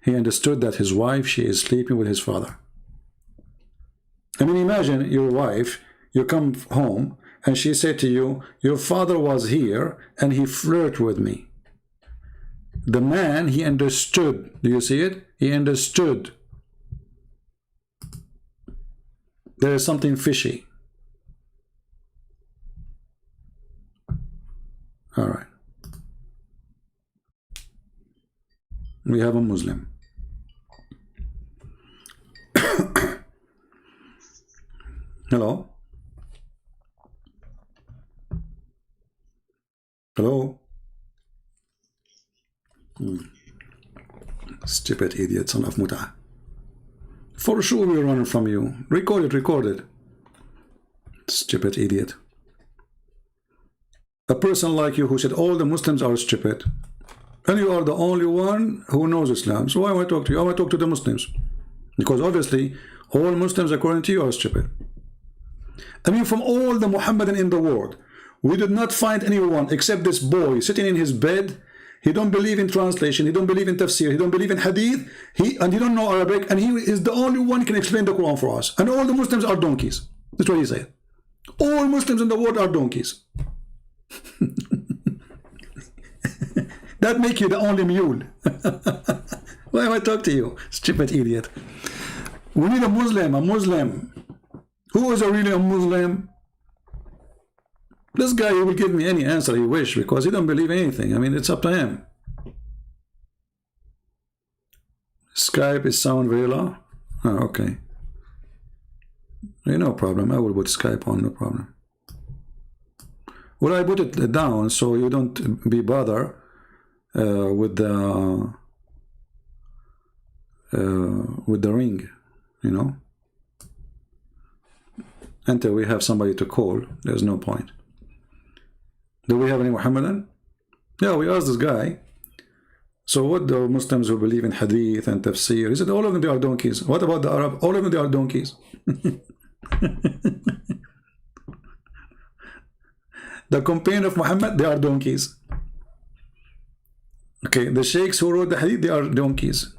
He understood that his wife, she is sleeping with his father. I mean, imagine your wife, you come home, and she said to you, your father was here, and he flirted with me. The man, he understood. Do you see it? He understood. There is something fishy. All right. We have a Muslim. Hello? Hello? Stupid idiot, son of Muta. For sure we're running from you. Record it. Stupid idiot. A person like you who said all the Muslims are stupid. And you are the only one who knows Islam. So why want to talk to you? I want to talk to the Muslims. Because obviously, all Muslims according to you are stupid. I mean, from all the Muhammadan in the world, we did not find anyone except this boy sitting in his bed. He don't believe in translation. He don't believe in tafsir. He don't believe in hadith. He don't know Arabic. And he is the only one who can explain the Quran for us. And all the Muslims are donkeys. That's what he said. All Muslims in the world are donkeys. That make you the only mule. Why am I talk to you? Stupid idiot. We need a Muslim. Who is really a Muslim? This guy, he will give me any answer he wish because he don't believe anything. I mean, it's up to him. Skype is sound very low? Oh, okay. No problem. I will put Skype on, no problem. Well, I put it down so you don't be bothered with the ring, you know. Until we have somebody to call, there's no point. Do we have any Muhammadan? Yeah, we asked this guy. So what the Muslims who believe in hadith and tafsir? He said all of them they are donkeys. What about the Arab? All of them they are donkeys. The companion of Muhammad, they are donkeys. Okay, the sheikhs who wrote the hadith, they are donkeys.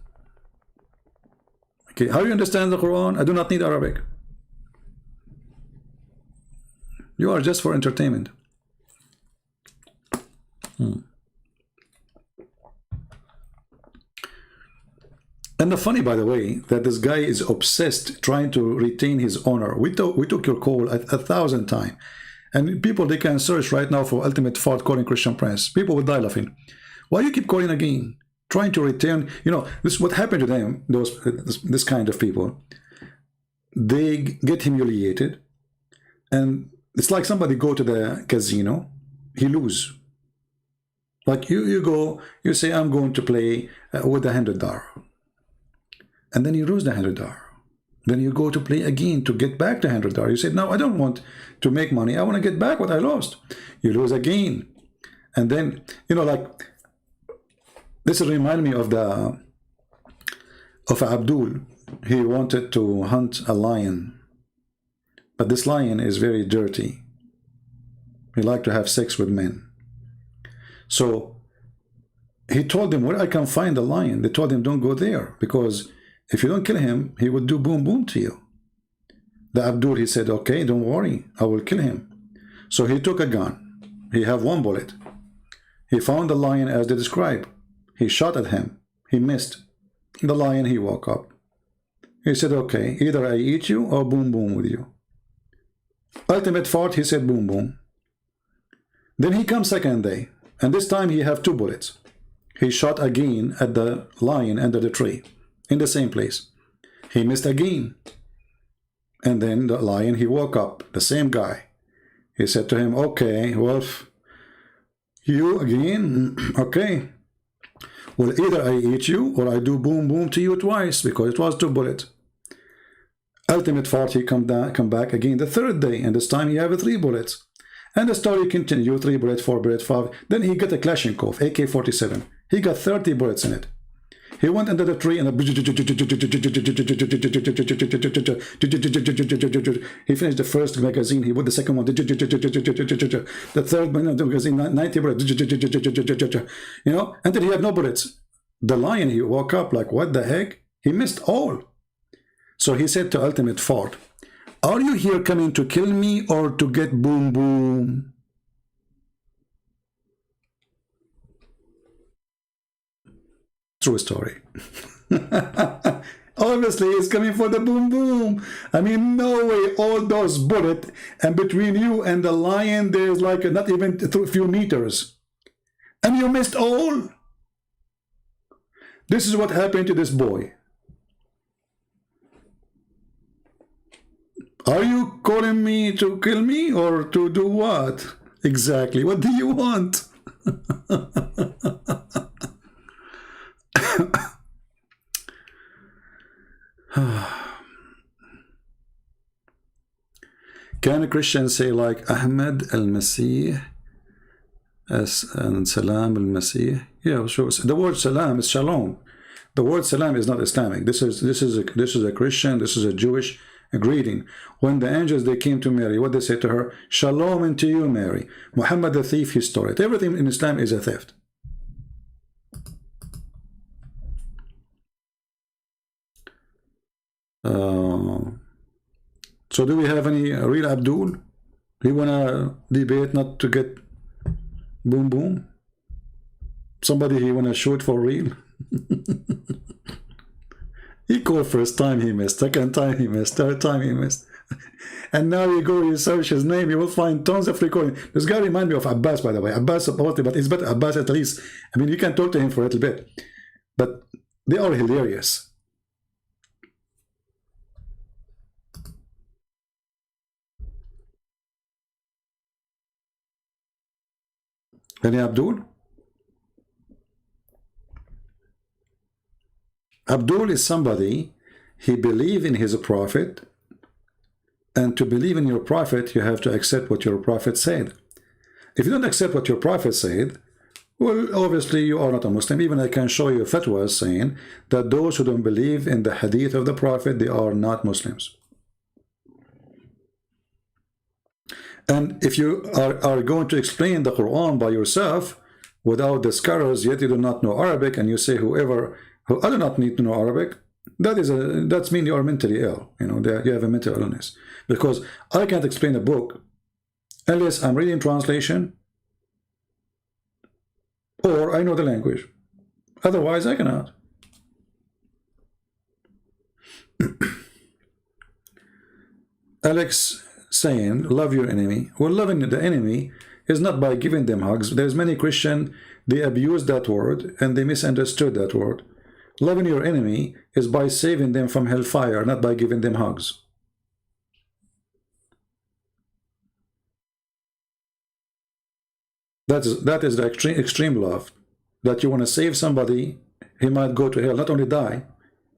Okay, how do you understand the Quran? I do not need Arabic. You are just for entertainment. And the funny, by the way, that this guy is obsessed trying to retain his honor. We took your call 1,000 times. And people, they can search right now for ultimate fault calling Christian Prince. People will die laughing. Why do you keep calling again? Trying to return, you know, this is what happened to them, this kind of people. They get humiliated. And it's like somebody go to the casino, he lose. Like you go, you say, I'm going to play with $100. And then you lose the $100. Then you go to play again to get back the $100. You say, no, I don't want to make money. I want to get back what I lost. You lose again. And then, you know, like, this reminds me of Abdul. He wanted to hunt a lion. But this lion is very dirty. He liked to have sex with men. So he told them where I can find the lion. They told him don't go there because if you don't kill him, he would do boom boom to you. The Abdul, he said, okay, don't worry, I will kill him. So he took a gun. He have one bullet. He found the lion as they described. He shot at him. He missed. The lion, he woke up. He said, okay, either I eat you or boom boom with you. Ultimate fought, he said boom boom. Then he comes second day, and this time he have 2 bullets. He shot again at the lion under the tree, in the same place. He missed again. And then the lion, he woke up, the same guy. He said to him, okay, well, you again, okay. Well, either I eat you or I do boom boom to you twice, because it was 2 bullets. Ultimate fart, he come back again the 3rd day, and this time he have 3 bullets. And the story continued, 3 bullets, 4 bullets, 5. Then he got a Kalashnikov, AK-47. He got 30 bullets in it. He went under the tree and he finished the first magazine. He put the second one. The third magazine, 90 bullets. You know, until he had no bullets. The lion, he woke up like, what the heck? He missed all. So he said to Ultimate Fort, are you here coming to kill me or to get boom boom? True story. Obviously, he's coming for the boom boom. I mean, no way, all those bullets, and between you and the lion, there's like not even a few meters. And you missed all. This is what happened to this boy. Are you calling me to kill me or to do what? Exactly. What do you want? Can a Christian say like Ahmad al-Masih and Salam al-Masih? Yeah, sure. The word Salam is Shalom. The word Salam is not Islamic. This is a Christian. This is a Jewish greeting. When the angels they came to Mary, what they say to her? Shalom unto you, Mary. Muhammad the thief, he stole it. Everything in Islam is a theft. So do we have any real Abdul? He wanna debate not to get boom boom? Somebody he wanna shoot for real? He called first time he missed, second time he missed, third time he missed. And now you go, you search his name, you will find tons of recording. This guy reminds me of Abbas, by the way. Abbas supported, but it's better Abbas at least. I mean, you can talk to him for a little bit. But they are hilarious. Any Abdul? Abdul is somebody, he believes in his prophet, and to believe in your prophet, you have to accept what your prophet said. If you don't accept what your prophet said, well, obviously you are not a Muslim. Even I can show you fatwas saying that those who don't believe in the hadith of the prophet, they are not Muslims. And if you are going to explain the Quran by yourself without the scholars, yet you do not know Arabic, and you say who I do not need to know Arabic, that's mean you are mentally ill. You know, you have a mental illness. Because I can't explain a book unless I'm reading translation or I know the language. Otherwise, I cannot. Alex saying, love your enemy. Well, loving the enemy is not by giving them hugs. There's many Christians, they abuse that word and they misunderstood that word. Loving your enemy is by saving them from hellfire, not by giving them hugs. That is the extreme love. That you want to save somebody, he might go to hell, not only die,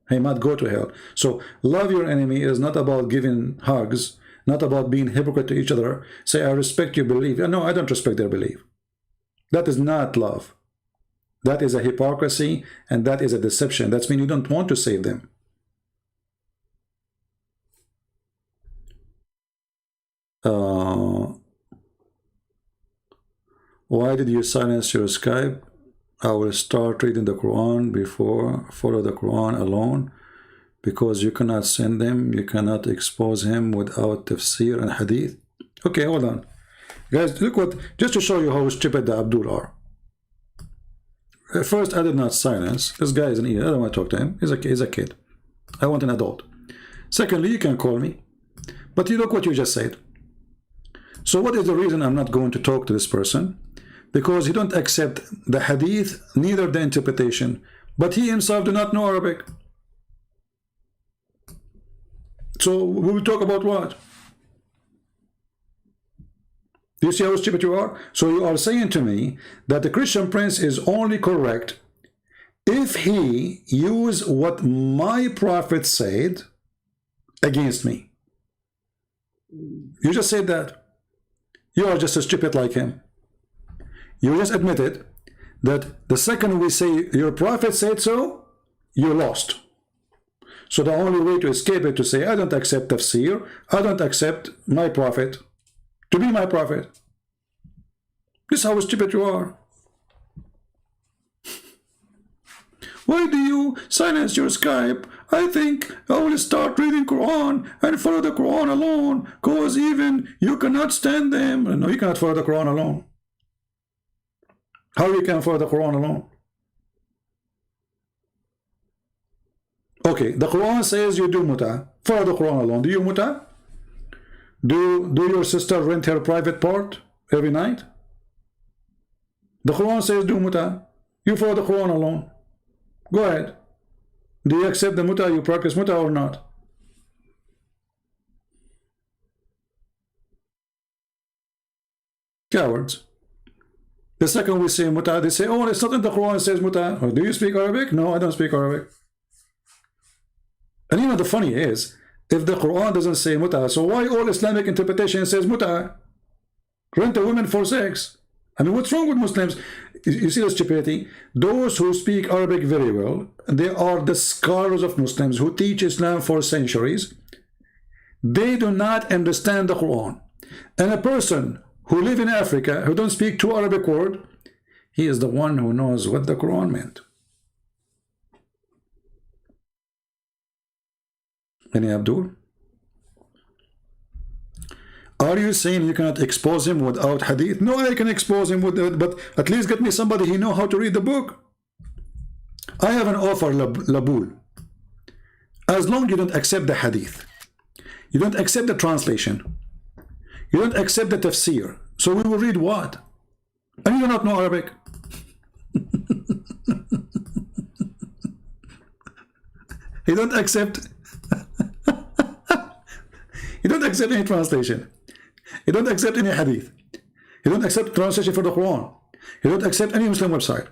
he might go to hell. So love your enemy is not about giving hugs, not about being hypocrite to each other. Say, I respect your belief. No, I don't respect their belief. That is not love. That is a hypocrisy, and that is a deception. That means you don't want to save them. Why did you silence your Skype? I will start reading the Quran before follow the Quran alone, because you cannot send them, you cannot expose him without tafsir and hadith. Okay, hold on. Guys, look what, just to show you how stupid the Abdul are. First, I did not silence. This guy is an idiot. I don't want to talk to him. He's a kid. I want an adult. Secondly, you can call me. But you look what you just said. So what is the reason I'm not going to talk to this person? Because he don't accept the hadith, neither the interpretation. But he himself do not know Arabic. So we will talk about what? Do you see how stupid you are? So you are saying to me that the Christian Prince is only correct if he use what my prophet said against me. You just said that. You are just as stupid like him. You just admitted that the second we say your prophet said so, you're lost. So the only way to escape it to say, I don't accept tafsir, I don't accept my prophet to be my prophet. This is how stupid you are. Why do you silence your Skype? I think I will start reading Quran and follow the Quran alone, because even you cannot stand them. No, you cannot follow the Quran alone. How you can follow the Quran alone? Okay, the Quran says you do muta. Follow the Quran alone. Do you muta? Do your sister rent her private part every night? The Quran says do muta. You follow the Quran alone. Go ahead. Do you accept the muta? You practice muta or not? Cowards. The second we say muta, they say, oh, it's not in the Quran, it says muta. Oh, do you speak Arabic? No, I don't speak Arabic. And you know the funny is, if the Quran doesn't say muta, so why all Islamic interpretation says muta? Rent a woman for sex. I mean, what's wrong with Muslims? You see the stupidity? Those who speak Arabic very well, they are the scholars of Muslims who teach Islam for centuries. They do not understand the Quran. And a person who live in Africa, who don't speak two Arabic words, he is the one who knows what the Quran meant. Any Abdul? Are you saying you cannot expose him without hadith? No, I can expose him with it, but at least get me somebody who know how to read the book. I have an offer, Labul. As long as you don't accept the hadith, you don't accept the translation, you don't accept the tafsir, so we will read what? And you do not know Arabic. You don't accept you don't accept any translation. You don't accept any hadith. You don't accept translation for the Quran. You don't accept any Muslim website.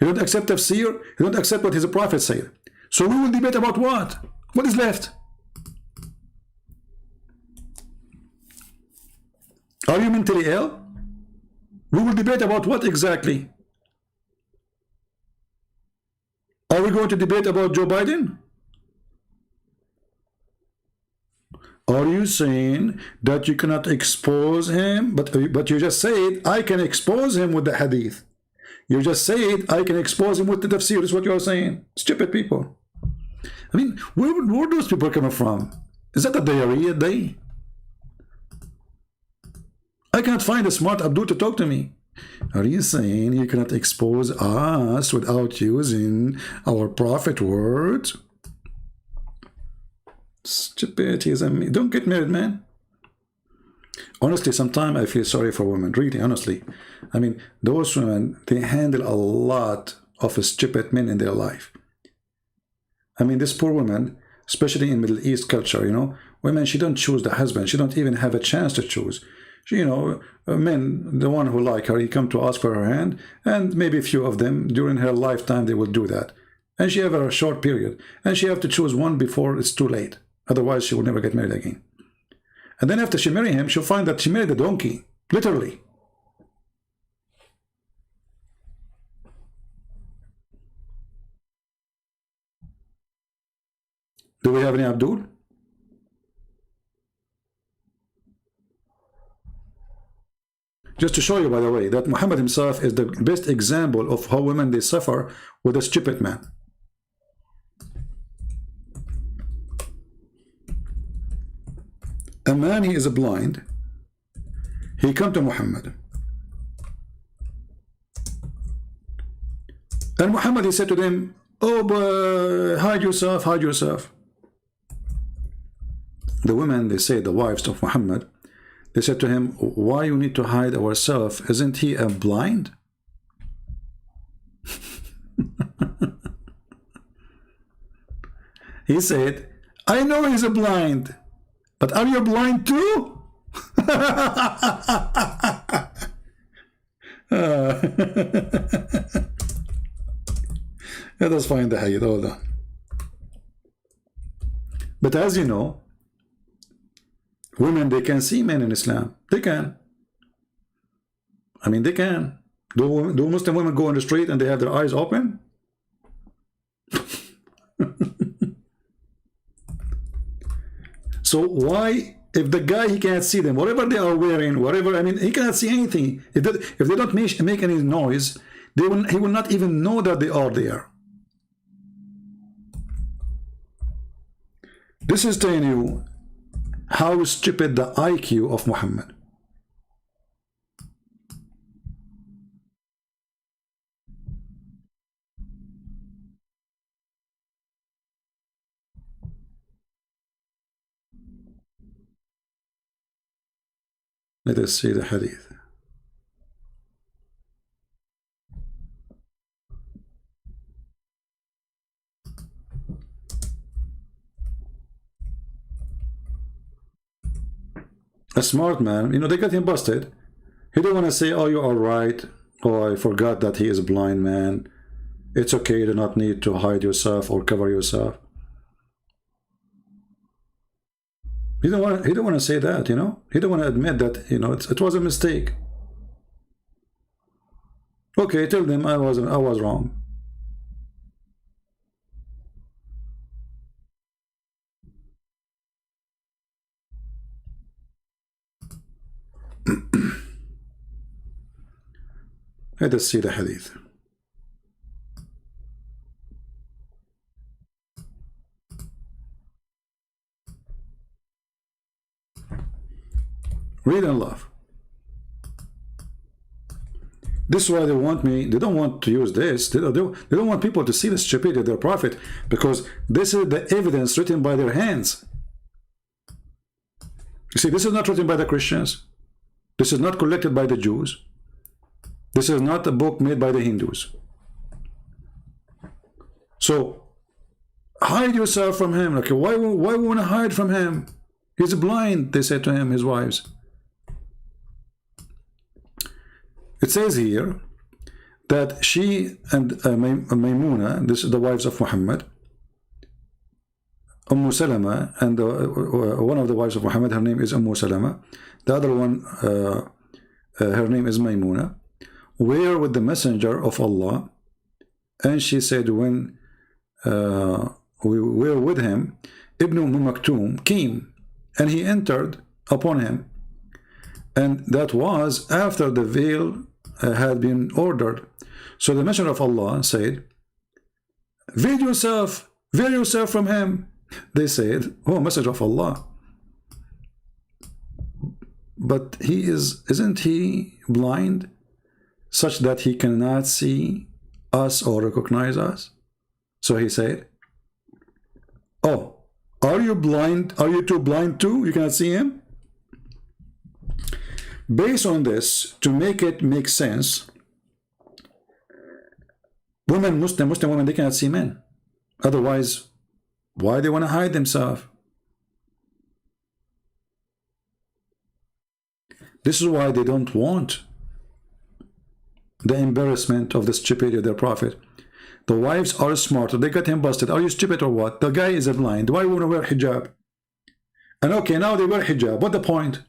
You don't accept tafsir. You don't accept what his prophet said. So we will debate about what? What is left? Are you mentally ill? We will debate about what exactly? Are we going to debate about Joe Biden? Are you saying that you cannot expose him? But you just said, I can expose him with the hadith. You just said, I can expose him with the tafsir. Is what you are saying. Stupid people. I mean, where those people coming from? Is that a diarrhea day? I cannot find a smart Abdul to talk to me. Are you saying you cannot expose us without using our prophet words? Stupidity. Don't get married, man. Honestly, sometimes I feel sorry for women. Really, honestly. I mean, those women, they handle a lot of stupid men in their life. I mean, this poor woman, especially in Middle East culture, you know, women, she don't choose the husband. She don't even have a chance to choose. She, you know, men, the one who like her, he come to ask for her hand, and maybe a few of them during her lifetime, they will do that. And she have a short period, and she have to choose one before it's too late. Otherwise, she will never get married again. And then after she marry him, she'll find that she married a donkey, literally. Do we have any Abdul? Just to show you, by the way, that Muhammad himself is the best example of how women, they suffer with a stupid man. A man, he is blind. He come to Muhammad. And Muhammad, he said to them, oh, but hide yourself, hide yourself. The women, they say, the wives of Muhammad, they said to him, why you need to hide ourselves? Isn't he a blind? He said, I know he's a blind, but are you blind too? Let us find the hadith. Hold on. But as you know, women, they can see men in Islam. They can. I mean, they can. Do Muslim women go on the street and they have their eyes open? So why, if the guy, he can't see them, whatever they are wearing, whatever, I mean, he cannot see anything. If they don't make any noise, he will not even know that they are there. This is telling you how stupid the IQ of Muhammad. Let us see the hadith. A smart man, they got him busted. He don't want to say, oh, you are right. Oh, I forgot that he is a blind man. It's okay, you do not need to hide yourself or cover yourself. He don't want to say that, He don't want to admit that, it was a mistake. Okay, tell them I was wrong. Let us see the hadith. Read and love. This is why they want me. They don't want to use this. They don't want people to see the stupidity of their prophet, because this is the evidence written by their hands. You see, this is not written by the Christians. This is not collected by the Jews. This is not a book made by the Hindus. So hide yourself from him. Okay, why want to hide from him? He's blind, they said to him, his wives. It says here that she and Maymuna, this is the wives of Muhammad, Salama, and one of the wives of Muhammad, her name is Salama. The other one, her name is Maymuna, were with the messenger of Allah. And she said, when we were with him, Ibn Maktoum came, and he entered upon him. And that was after the veil had been ordered. So the messenger of Allah said, veil yourself from him. They said, oh, messenger of Allah, but isn't he blind, such that he cannot see us or recognize us? So he said, oh, are you blind? Are you too blind too? You cannot see him? Based on this, to make it make sense, Muslim women, they cannot see men. Otherwise, why they want to hide themselves? This is why they don't want the embarrassment of the stupidity of their prophet. The wives are smarter. They got him busted. Are you stupid or what? The guy is blind. Why want to wear hijab? And okay, now they wear hijab. What the point?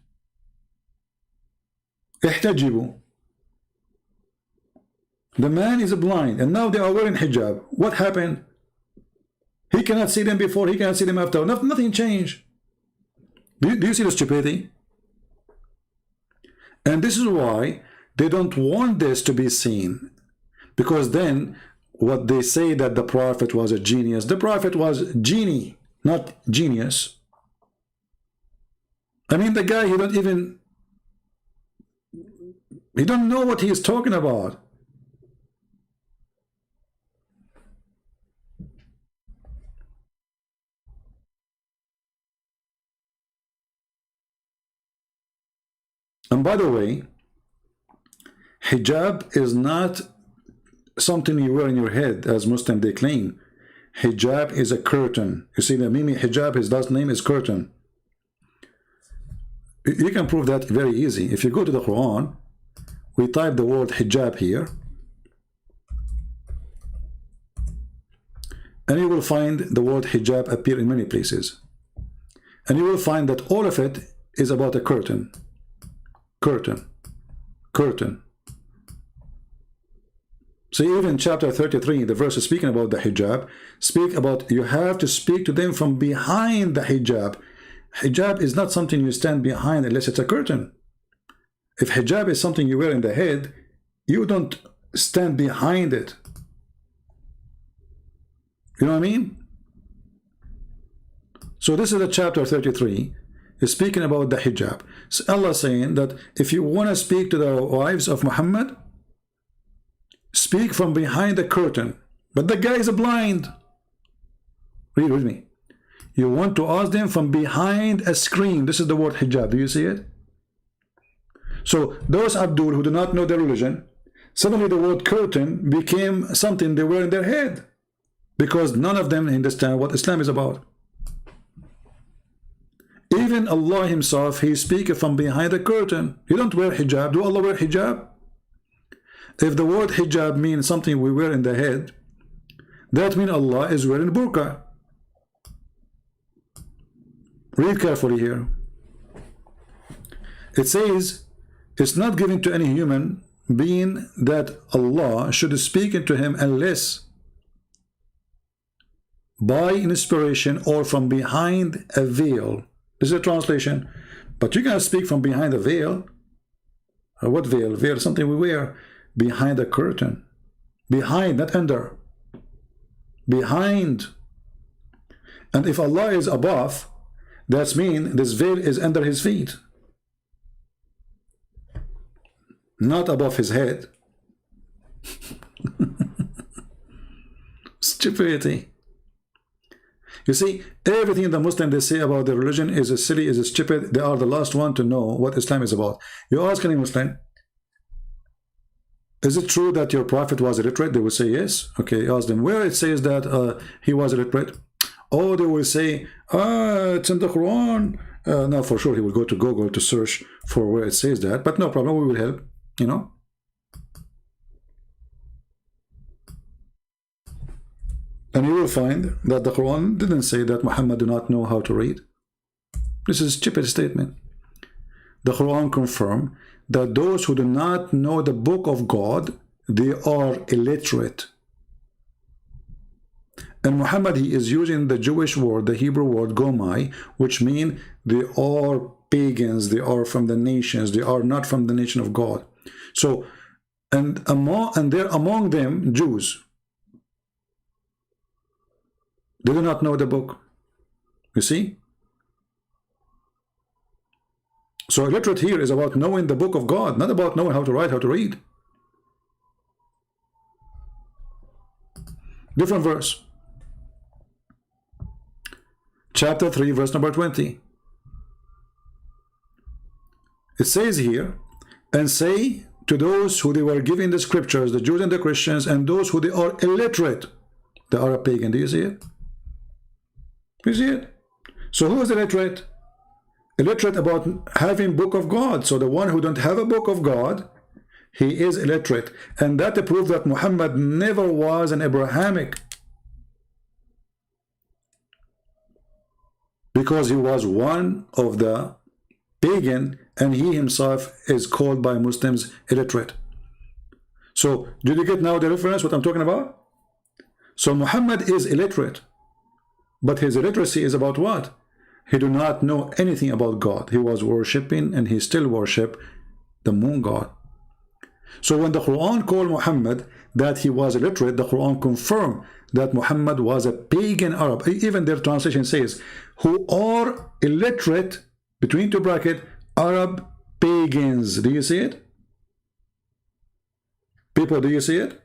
احتجبوا. The man is blind, and now they are wearing hijab. What happened? He cannot see them before, he cannot see them after. Nothing changed. Do you see the stupidity? And this is why they don't want this to be seen. Because then, what they say that the prophet was a genius. The prophet was genie, not genius. I mean, the guy, he don't know what he is talking about. And by the way, hijab is not something you wear in your head, as Muslims they claim. Hijab is a curtain. You see, the Mimi hijab, his last name is curtain. You can prove that very easy. If you go to the Quran, we type the word hijab here, and you will find the word hijab appear in many places. And you will find that all of it is about a curtain. Curtain. Curtain. So even chapter 33, the verse is speaking about the hijab, speak about you have to speak to them from behind the hijab. Hijab is not something you stand behind unless it's a curtain. If hijab is something you wear in the head, you don't stand behind it. You know what I mean? So this is the chapter 33, is speaking about the hijab. So Allah saying that if you want to speak to the wives of Muhammad, speak from behind the curtain. But the guy is blind. Read with me. You want to ask them from behind a screen. This is the word hijab. Do you see it? So those Abdul who do not know their religion, suddenly the word curtain became something they wear in their head, because none of them understand what Islam is about. Even Allah himself, he speaks from behind a curtain. He don't wear hijab. Do Allah wear hijab? If the word hijab means something we wear in the head, that means Allah is wearing burqa. Read carefully here. It says, it's not given to any human being that Allah should speak into him unless by inspiration or from behind a veil. This is a translation. But you can speak from behind a veil. What veil? Veil is something we wear behind a curtain. Behind, not under. Behind. And if Allah is above, that means this veil is under his feet, not above his head. Stupidity. You see, everything the Muslim they say about their religion is silly, is stupid. They are the last one to know what Islam is about. You ask any Muslim, is it true that your prophet was illiterate? They will say yes. Okay, ask them where it says that he was illiterate. Oh, they will say, it's in the Quran. Now, for sure, he will go to Google to search for where it says that. But no problem, we will help, you know. And you will find that the Quran didn't say that Muhammad do not know how to read. This is a stupid statement. The Quran confirms that those who do not know the book of God, they are illiterate. And Muhammad, he is using the Jewish word, the Hebrew word gomai, which means they are pagans, they are from the nations, they are not from the nation of God. So, and they're among them Jews. They do not know the book. You see? So illiterate here is about knowing the book of God, not about knowing how to write, how to read. Different verse. Chapter 3, verse number 20. It says here, and say to those who they were giving the scriptures, the Jews and the Christians, and those who they are illiterate, they are a pagan. Do you see it? You see it? So who is illiterate? Illiterate about having book of God. So the one who don't have a book of God, he is illiterate. And that proves that Muhammad never was an Abrahamic, because he was one of the pagan, and he himself is called by Muslims illiterate. So did you get now the reference what I'm talking about? So Muhammad is illiterate, but his illiteracy is about what? He do not know anything about God. He was worshipping, and he still worship the moon god. So when the Quran called Muhammad that he was illiterate, the Quran confirmed that Muhammad was a pagan Arab. Even their translation says, who are illiterate, between two brackets, Arab pagans. Do you see it? People, do you see it?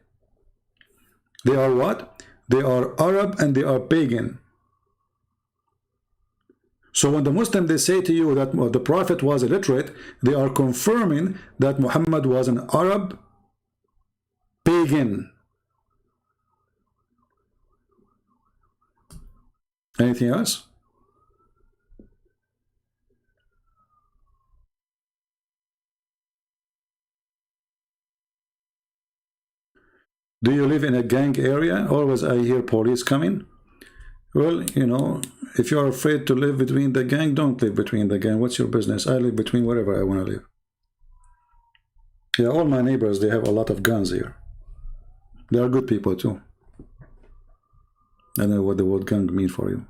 They are what? They are Arab and they are pagan. So when the Muslim they say to you that the Prophet was illiterate, they are confirming that Muhammad was an Arab pagan. Anything else? Do you live in a gang area? Always I hear police coming. Well, you know, if you're afraid to live between the gang, don't live between the gang. What's your business? I live between wherever I want to live. Yeah, all my neighbors, they have a lot of guns here. They are good people too. I don't know what the word gang mean for you.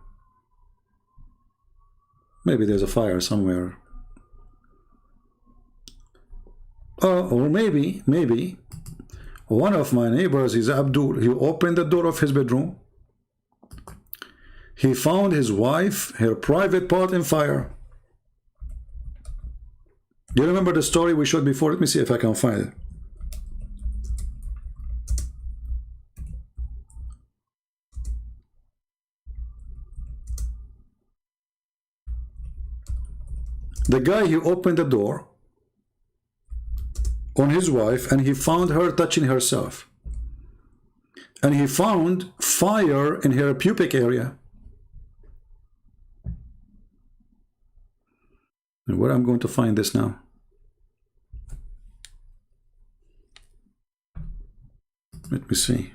Maybe there's a fire somewhere. Or maybe one of my neighbors is Abdul. He opened the door of his bedroom. He found his wife, her private part in fire. Do you remember the story we showed before? Let me see if I can find it. The guy, he opened the door on his wife and he found her touching herself. And he found fire in her pubic area. And where I'm going to find this now? Let me see.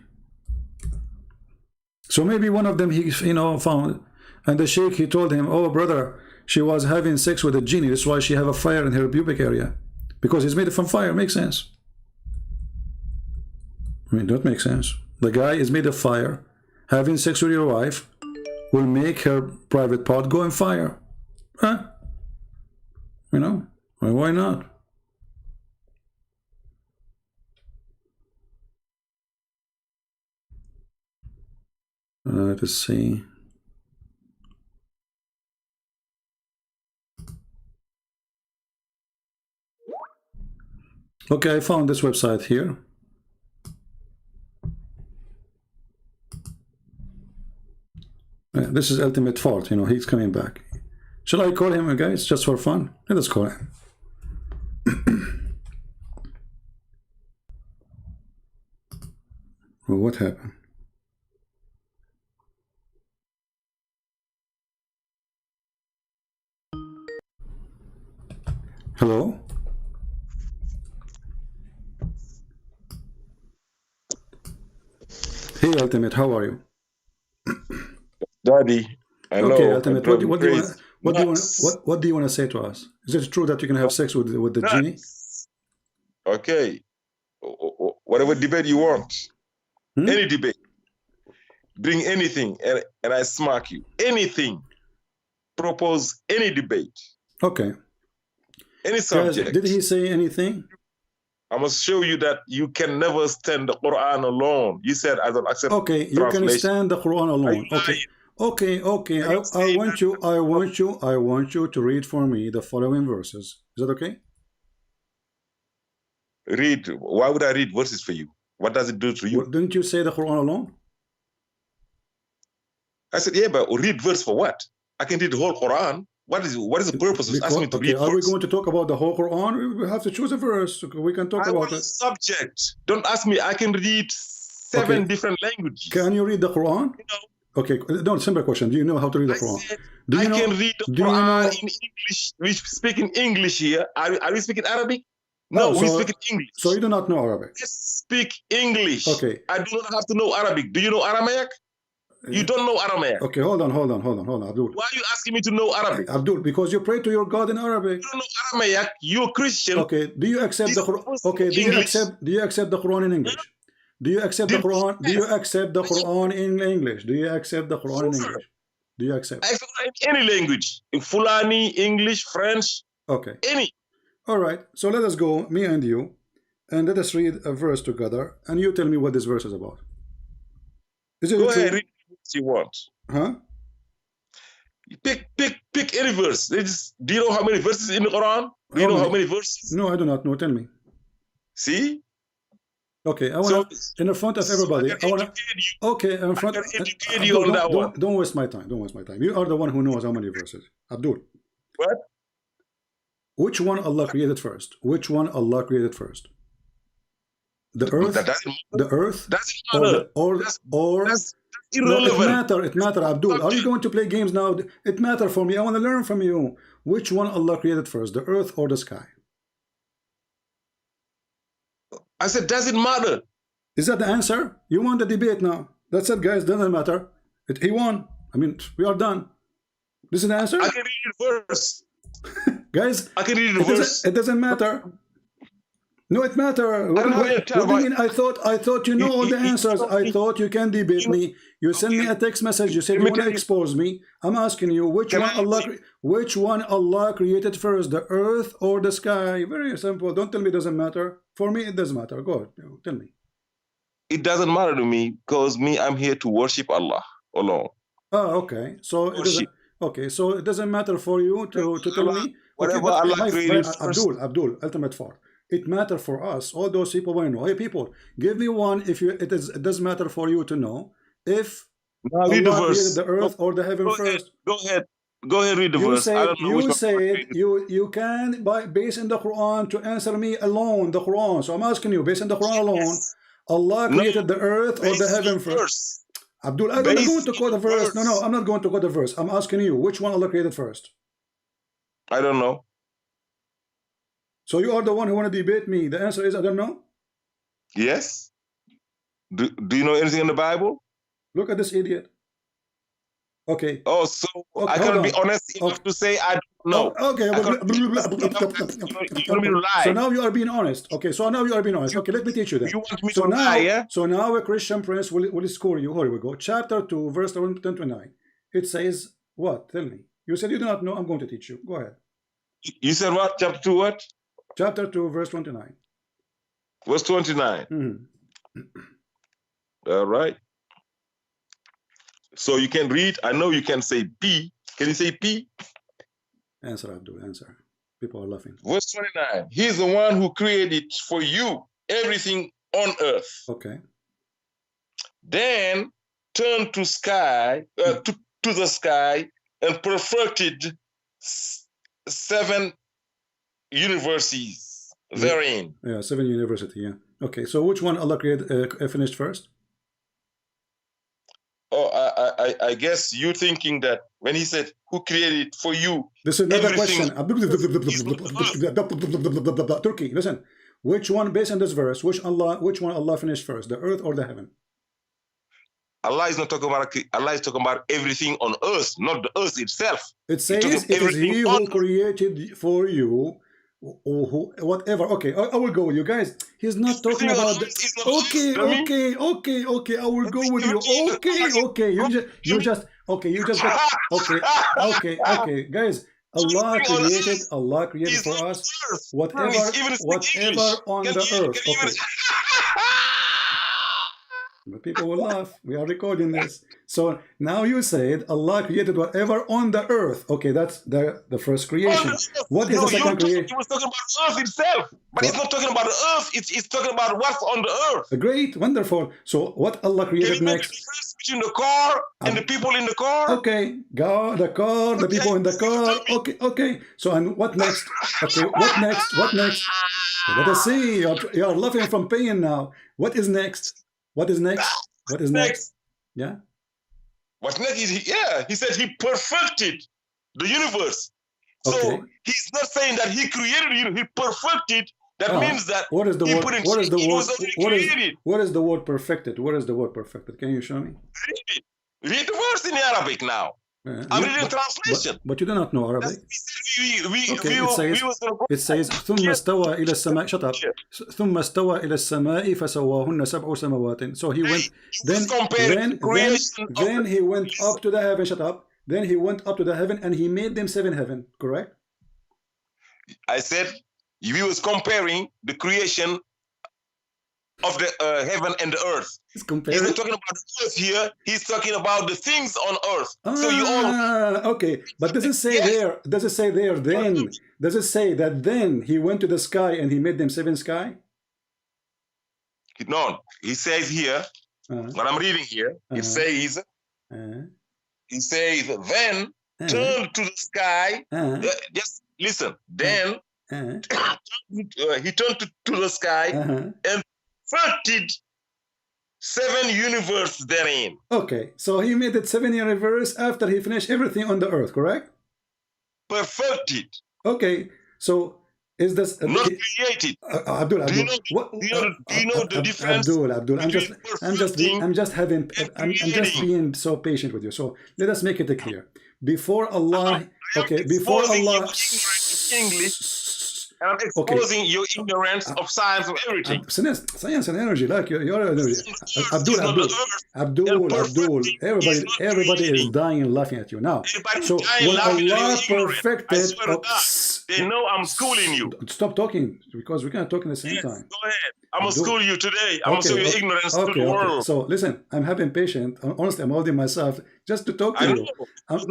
So maybe one of them he, you know, found, and the sheikh, he told him, oh brother, she was having sex with a genie, that's why she have a fire in her pubic area, because it's made from fire. Makes sense. I mean, that makes sense. The guy is made of fire. Having sex with your wife will make her private part go in fire. Huh? You know, well, why not? Let's see. Okay, I found this website here. This is Ultimate Fault, you know, he's coming back. Shall I call him, guys, just for fun? Let us call him. Well, what happened? Hello? Hey, Ultimate, how are you? Daddy, I know. Okay, Ultimate, what do you want? Nuts. What do you want to say to us? Is it true that you can have sex with the genie? Nuts. Okay. Whatever debate you want, any debate, bring anything, and I smack you. Anything. Propose any debate. Okay. Any Guys, subject. did he say anything? I must show you that you can never stand the Quran alone. You said I don't accept. Okay, you can stand the Quran alone. Okay. I want you to read for me the following verses. Is that okay? Read. Why would I read verses for you? What does it do to you? Well, didn't you say the Quran alone? I said, yeah, but read verse for what? I can read the whole Quran. What is the purpose of asking me to read are we verse? going to talk about the whole Quran? We have to choose a verse. We can talk about it. Subject. Don't ask me. I can read seven different languages. Can you read the Quran? You know, Okay, no, simple question. Do you know how to read the Quran? I can read the Quran in English. We speak in English here. Are we speaking Arabic? No, we speak in English. So you do not know Arabic? Just speak English. Okay. I do not have to know Arabic. Do you know Aramaic? You don't know Aramaic. Okay, hold on, Abdul. Why are you asking me to know Arabic? Abdul, because you pray to your God in Arabic. You don't know Aramaic. You're Christian. Okay, do you accept the Quran? Okay, do you accept the Quran in English? Do you accept the Quran? Do you accept the Quran in English? Do you accept the Quran in English? Do you accept? I accept any language. In Fulani, English, French. Okay. Any. All right. So let us go, me and you, and let us read a verse together, and you tell me what this verse is about. Is it Go true? ahead, read what you want. Huh? Pick any verse. Do you know how many verses in the Quran? Do you know how many verses? No, I do not know. Tell me. See? Okay, I want to, in the front of everybody, I want to, okay, in front of, don't waste my time, don't waste my time. You are the one who knows how many verses. Abdul. What? Which one Allah created first? Which one Allah created first? The earth, the earth, or that's irrelevant. No, it matter, Abdul. Are you going to play games now? It matter for me. I want to learn from you. Which one Allah created first, the earth or the sky? I said, does it matter? Is that the answer? You won the debate now. That's it, guys. Doesn't matter. He won. I mean, we are done. This is the answer. I can read the verse. Guys, I can read the verse. it doesn't matter. No, it matters. What do you mean? I thought you know all the answers. I thought you can debate me. You send me a text message. You said you want to expose me. I'm asking you which one Allah created first, the earth or the sky? Very simple. Don't tell me it doesn't matter. For me, it does matter. Go ahead. Tell me. It doesn't matter to me because I'm here to worship Allah alone. Oh, okay. So it doesn't. Okay, so it doesn't matter for you to tell me. Whatever Allah created first. Abdul, ultimate far. It matters for us. All those people want to know. Hey, people, give me one if it does matter for you to know if Allah created the earth or the heaven first. Go ahead, read the verse. You said you can based in the Quran to answer me alone, the Quran. So I'm asking you, based on the Quran alone, Allah created the earth or the heaven first. Abdul, I'm not going to quote the verse. No, I'm not going to quote the verse. I'm asking you, which one Allah created first? I don't know. So you are the one who want to debate me. The answer is I don't know. Yes. Do you know anything in the Bible? Look at this idiot. Okay. Oh, so I can be honest enough to say I don't know. Okay. So now you are being honest. Okay. So now you are being honest. Okay. Let me teach you that. You want me to lie, yeah? So now a Christian prince will score you. Here we go. Chapter 2, verse 29. It says what? Tell me. You said you do not know. I'm going to teach you. Go ahead. You said what? Chapter 2 what? Chapter 2, verse 29. Verse 29. Mm-hmm. All right. So you can read. I know you can say P. Can you say P? Answer, Abdul. Answer. People are laughing. Verse 29. He's the one who created for you everything on earth. Okay. Then turned to the sky and perfected 7 universities therein. Yeah, 7 university. Yeah. Okay. So which one Allah created finished first? Oh, I guess you thinking that when he said, "Who created for you?" This is another question. Turkey, listen. Which one, based on this verse, which one Allah finished first, the earth or the heaven? Allah is not talking about. Allah is talking about everything on earth, not the earth itself. It says it is He who created for you. Whatever. Okay, I will go with you guys. He's not talking about okay. I will go with you. Okay. You just okay. Guys, Allah created for us whatever on the earth. Okay. But people will laugh. We are recording this. So now you said Allah created whatever on the earth. Okay, that's the first creation. What is the second creation? He was talking about earth itself, but it's not talking about the earth. It's talking about what's on the earth. Great, wonderful. So what Allah created next? Between the car and the people in the car. Okay, the car, the people in the car. Okay. So and what next? Okay, what next? Let us see. You are laughing from pain now. What is next? What is next? Yeah. What's next is he said he perfected the universe. So he's not saying that he created it, he perfected. That means that what is the he word? put in What is the word? created. What is the word perfected? What is the word perfected? Can you show me? Read the verse in Arabic now. I'm reading translation. But you do not know Arabic. It says ثم استوى إلى السماء. Shut up. ثم استوى إلى السماء فسواهن سبع سماوات. So he went. Then he went up to the heaven. Shut up. Then he went up to the heaven and he made them 7 heaven. Correct? I said he was comparing the creation of the heaven and the earth. He's not talking about the earth here. He's talking about the things on earth. So you all okay. But does it say there? Does it say there? Then does it say that then he went to the sky and he made them 7 sky? No, he says here. What I'm reading here. It says. He says then turn to the sky. Just listen. Then he turned to the sky and perfected 7 universes therein. Okay, so he made it 7 universe after he finished everything on the earth, correct? Perfected. Okay, so Is this not created. Abdul? Do you Abdul, know? what? Do you know the difference? Abdul, between perfecting I'm just having, and I'm just creating? being so patient with you. So let us make it clear. Before Allah, okay, before Exposing Allah, your ignorance of English, and I'm okay. exposing your ignorance of science of everything. Science and energy, like your energy. Abdul, Abdul, everybody is dying and laughing at you now. Everybody's So dying when laughing at Allah your ignorance. I perfected, swear to God, they know I'm schooling you. Stop talking, because we can't talk in the same Yes, time. go ahead. I'm gonna school you today. I'm gonna show you ignorance to the Okay. world. So listen, I'm having patience. Honestly, I'm holding myself just to talk to I you. know.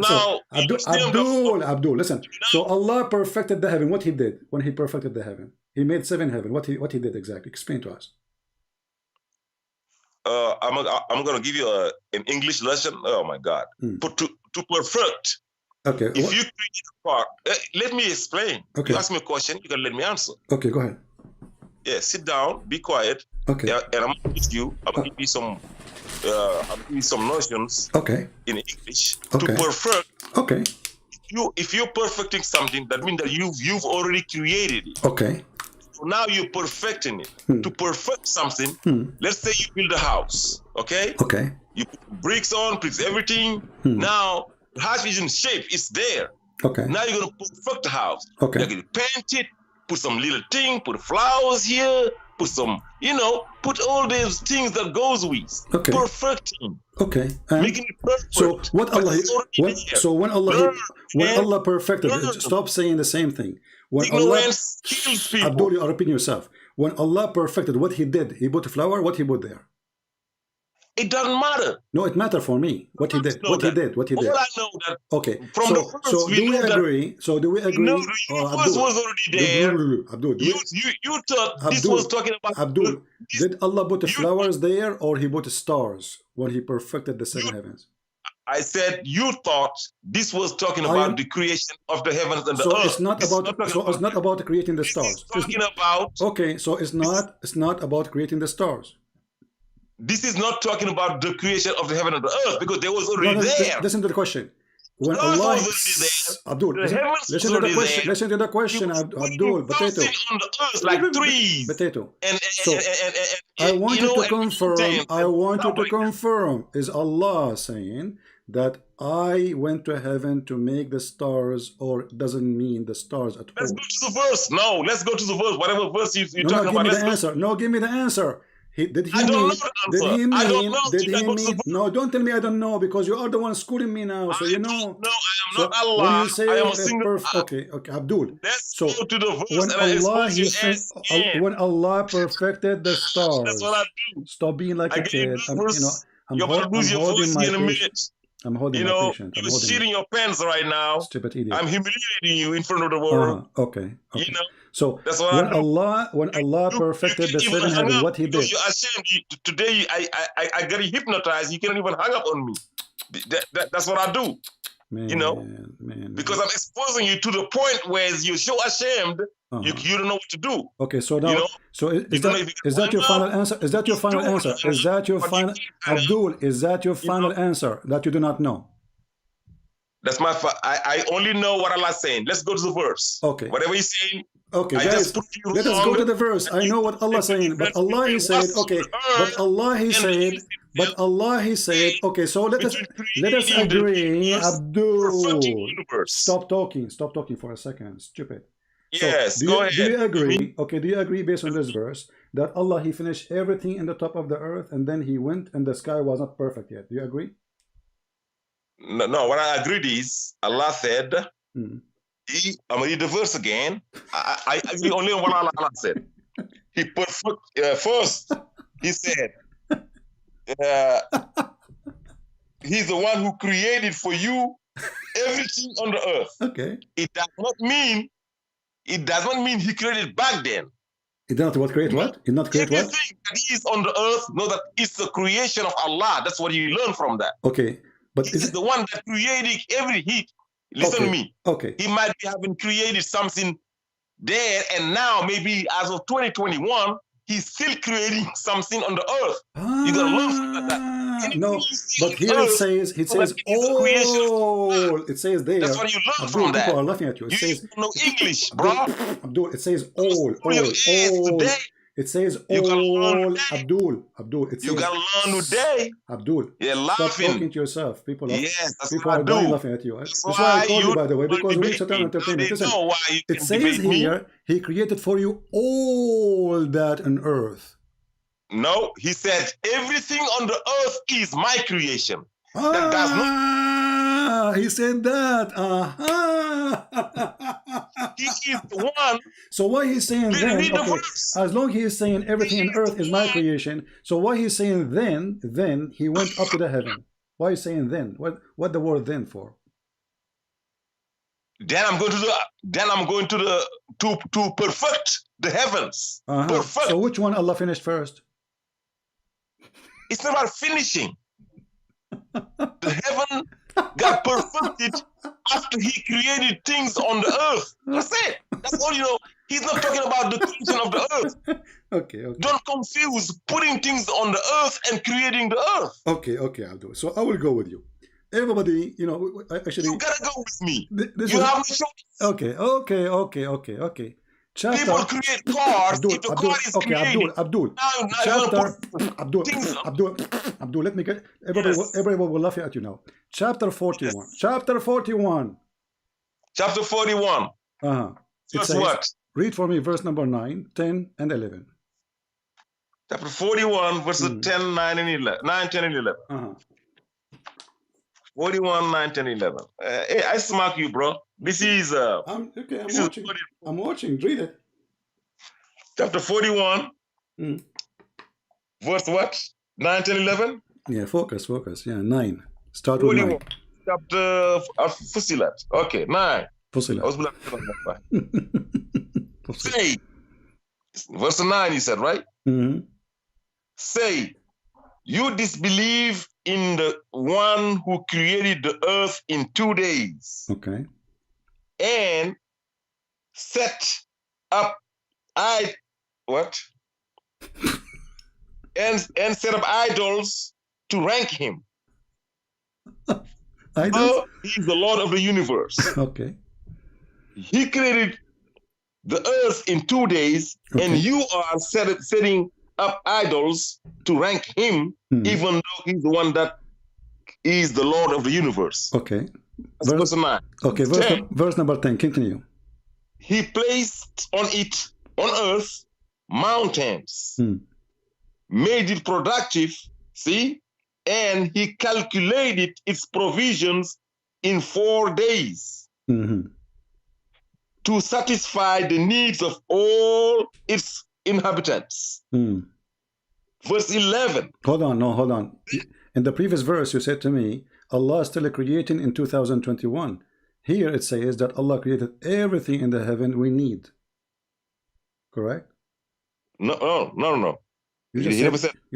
Now, Abdul, listen. So Allah perfected the heaven. What He did when He perfected the heaven? He made 7 heaven. What he did exactly? Explain to us. I'm gonna give you an English lesson. Oh my God! But to perfect. Okay. If you create a part, let me explain. Okay. You ask me a question, you can let me answer. Okay, go ahead. Yeah, sit down, be quiet. Okay. And I'm gonna teach you. I'm gonna give you some. I'm giving you some notions. Okay. In English Okay. to perfect. Okay. If you're perfecting something, that means that you've already created it. Okay. So now you're perfecting it. To perfect something, let's say you build a house. Okay. Okay. You put bricks on, bricks everything. Now the house is in shape. It's there. Okay. Now you're gonna perfect the house. Okay. You're gonna paint it. Put some little thing. Put flowers here. Put some, put all these things that goes with. Okay. Perfecting. Okay. Making it perfect. So when Allah perfected, stop saying the same thing. When ignorance kills people. Abdul, you are repeating yourself. When Allah perfected, what He did, He put a flower. What He put there? It doesn't matter. No, it matters for me. What He did. What He did. What He did. All I know that. Okay. From the first, do we agree? So do we agree? No, the universe was already there. Abdul, you thought this was talking about Abdul. Did Allah put the flowers there, or He put the stars when He perfected the 7 heavens? I said you thought this was talking about the creation of the heavens and the earth. It's not about creating the stars. It's talking about. Okay, so it's not about creating the stars. This is not talking about the creation of the heaven and the earth, because there was already there. Listen to the question. When Allah, Abdul, listen to the question, Abdul, potato. On the earth like trees. Potato. And I want you to confirm. I want you to confirm. Is Allah saying that I went to heaven to make the stars, or doesn't mean the stars at all? Let's go to the verse. No, let's go to the verse. Whatever verse you talk about. Give me the answer. No, give me the answer. Did he mean? No, don't tell me I don't know, because you are the one schooling me now. So you know. No, I am not Allah. When you say I am a single. Okay, Abdul. Let's go to the verse when Allah perfected the stars. That's what I do. Stop being like a kid. You're going to lose your voice in a minute. I'm holding my patience. You're shitting your pants right now. Stupid idiot. I'm humiliating you in front of the world. Okay. So that's what when Allah perfected the 7 heavens, what He did. You're ashamed. Today I got hypnotized. You can't even hang up on me. That's what I do. Man. Because I'm exposing you to the point where you're so ashamed. You don't know what to do. Okay, so now, is that your final answer? Is that your final answer? Is that your final, Abdul? Is that your final answer that you do not know? That's my. I only know what Allah's saying. Let's go to the verse. Okay. Whatever He's saying. Okay, guys, let us go to the verse. I know what Allah is saying, but Allah He said. Okay, but Allah He said. Okay, so let us agree, Abdul. Stop talking for a second, stupid. Yes, go ahead. Do you agree? Okay, do you agree based on this verse that Allah He finished everything in the top of the earth, and then He went and the sky was not perfect yet? Do you agree? No. What I agreed is Allah said. I'm gonna read the verse again. I agree only on what Allah said. He perfect first. He said, He's the one who created for you everything on the earth. Okay. It does not mean He created back then. It does not what create what? It not create what? Everything that is on the earth, know that it's the creation of Allah. That's what you learn from that. Okay, but He is the one that created every heat. Listen to me. Okay. He might be having created something there, and now maybe as of 2021, He's still creating something on the earth. You gotta learn from that. Anything No, you see but on here it earth, says, is a creation of God. all. It says there. That's what you learn Abdul, from people that. are laughing at you. It You says, even know English, Abdul, bro. Abdul, it says Pull your ass all. today. It says You gotta learn all. today. Abdul, it You says, gotta learn today. Abdul, You're stop laughing. talking to yourself. People are, Yes, that's people what I are dying do. laughing at you. That's That's why I why called you, you by the way, don't because we need debate certain me. Now entertainment. they Listen, know why you it can says debate me. here, he created for you all that on earth. No, he said everything on the earth is my creation. That does not. He said that. He is the one. So why he's saying then, Read the okay, verse. as long he is saying everything He on is earth the is my one. creation, so why he's saying then he went up to the heaven? Why is saying then? What the word then for? Then I'm going to the. Then I'm going to the to perfect the heavens. Perfect. So which one Allah finished first? It's not about finishing. The heaven got perfected after he created things on the earth. That's it. That's all you know. He's not talking about the creation of the earth. Okay. Don't confuse putting things on the earth and creating the earth. Okay, Abdul. So I will go with you. Everybody, actually, You gotta go with me. This You is, have no choice. Okay. Chapter, People create cars. Abdul, If the car is created, Abdul. now Chapter, things up. Abdul, let me get, everybody will laugh at you now. Chapter 41. Yes. Chapter 41. Chapter 41. It Verse says, what? read for me verse number 9, 10, and 11. Chapter 41, verses 10, 9, and 11. 9, 10, and 11. 41, 9, 10, 11. Hey, I smack you, bro. This is I'm watching. I'm watching. Read it. Chapter 41, verse what? 9, 10, 11? Yeah, focus. Yeah, 9. Start with 9. Chapter Fusilat. Okay, 9. Fusilat. Say, verse 9 he said, right? Say, you disbelieve in the one who created the earth in 2 days. Okay. And set up and set up idols to rank him. Idols? He's the Lord of the universe. Okay. He created the earth in 2 days, and you are setting up idols to rank him, even though he's the one that is the Lord of the universe. Okay. Verse 9. Okay, verse number 10. Continue. He placed on earth mountains, made it productive, see, and he calculated its provisions in 4 days to satisfy the needs of all its inhabitants. Verse 11. Hold on. In the previous verse, you said to me, Allah is still creating in 2021. Here it says that Allah created everything in the heaven we need. Correct? No. You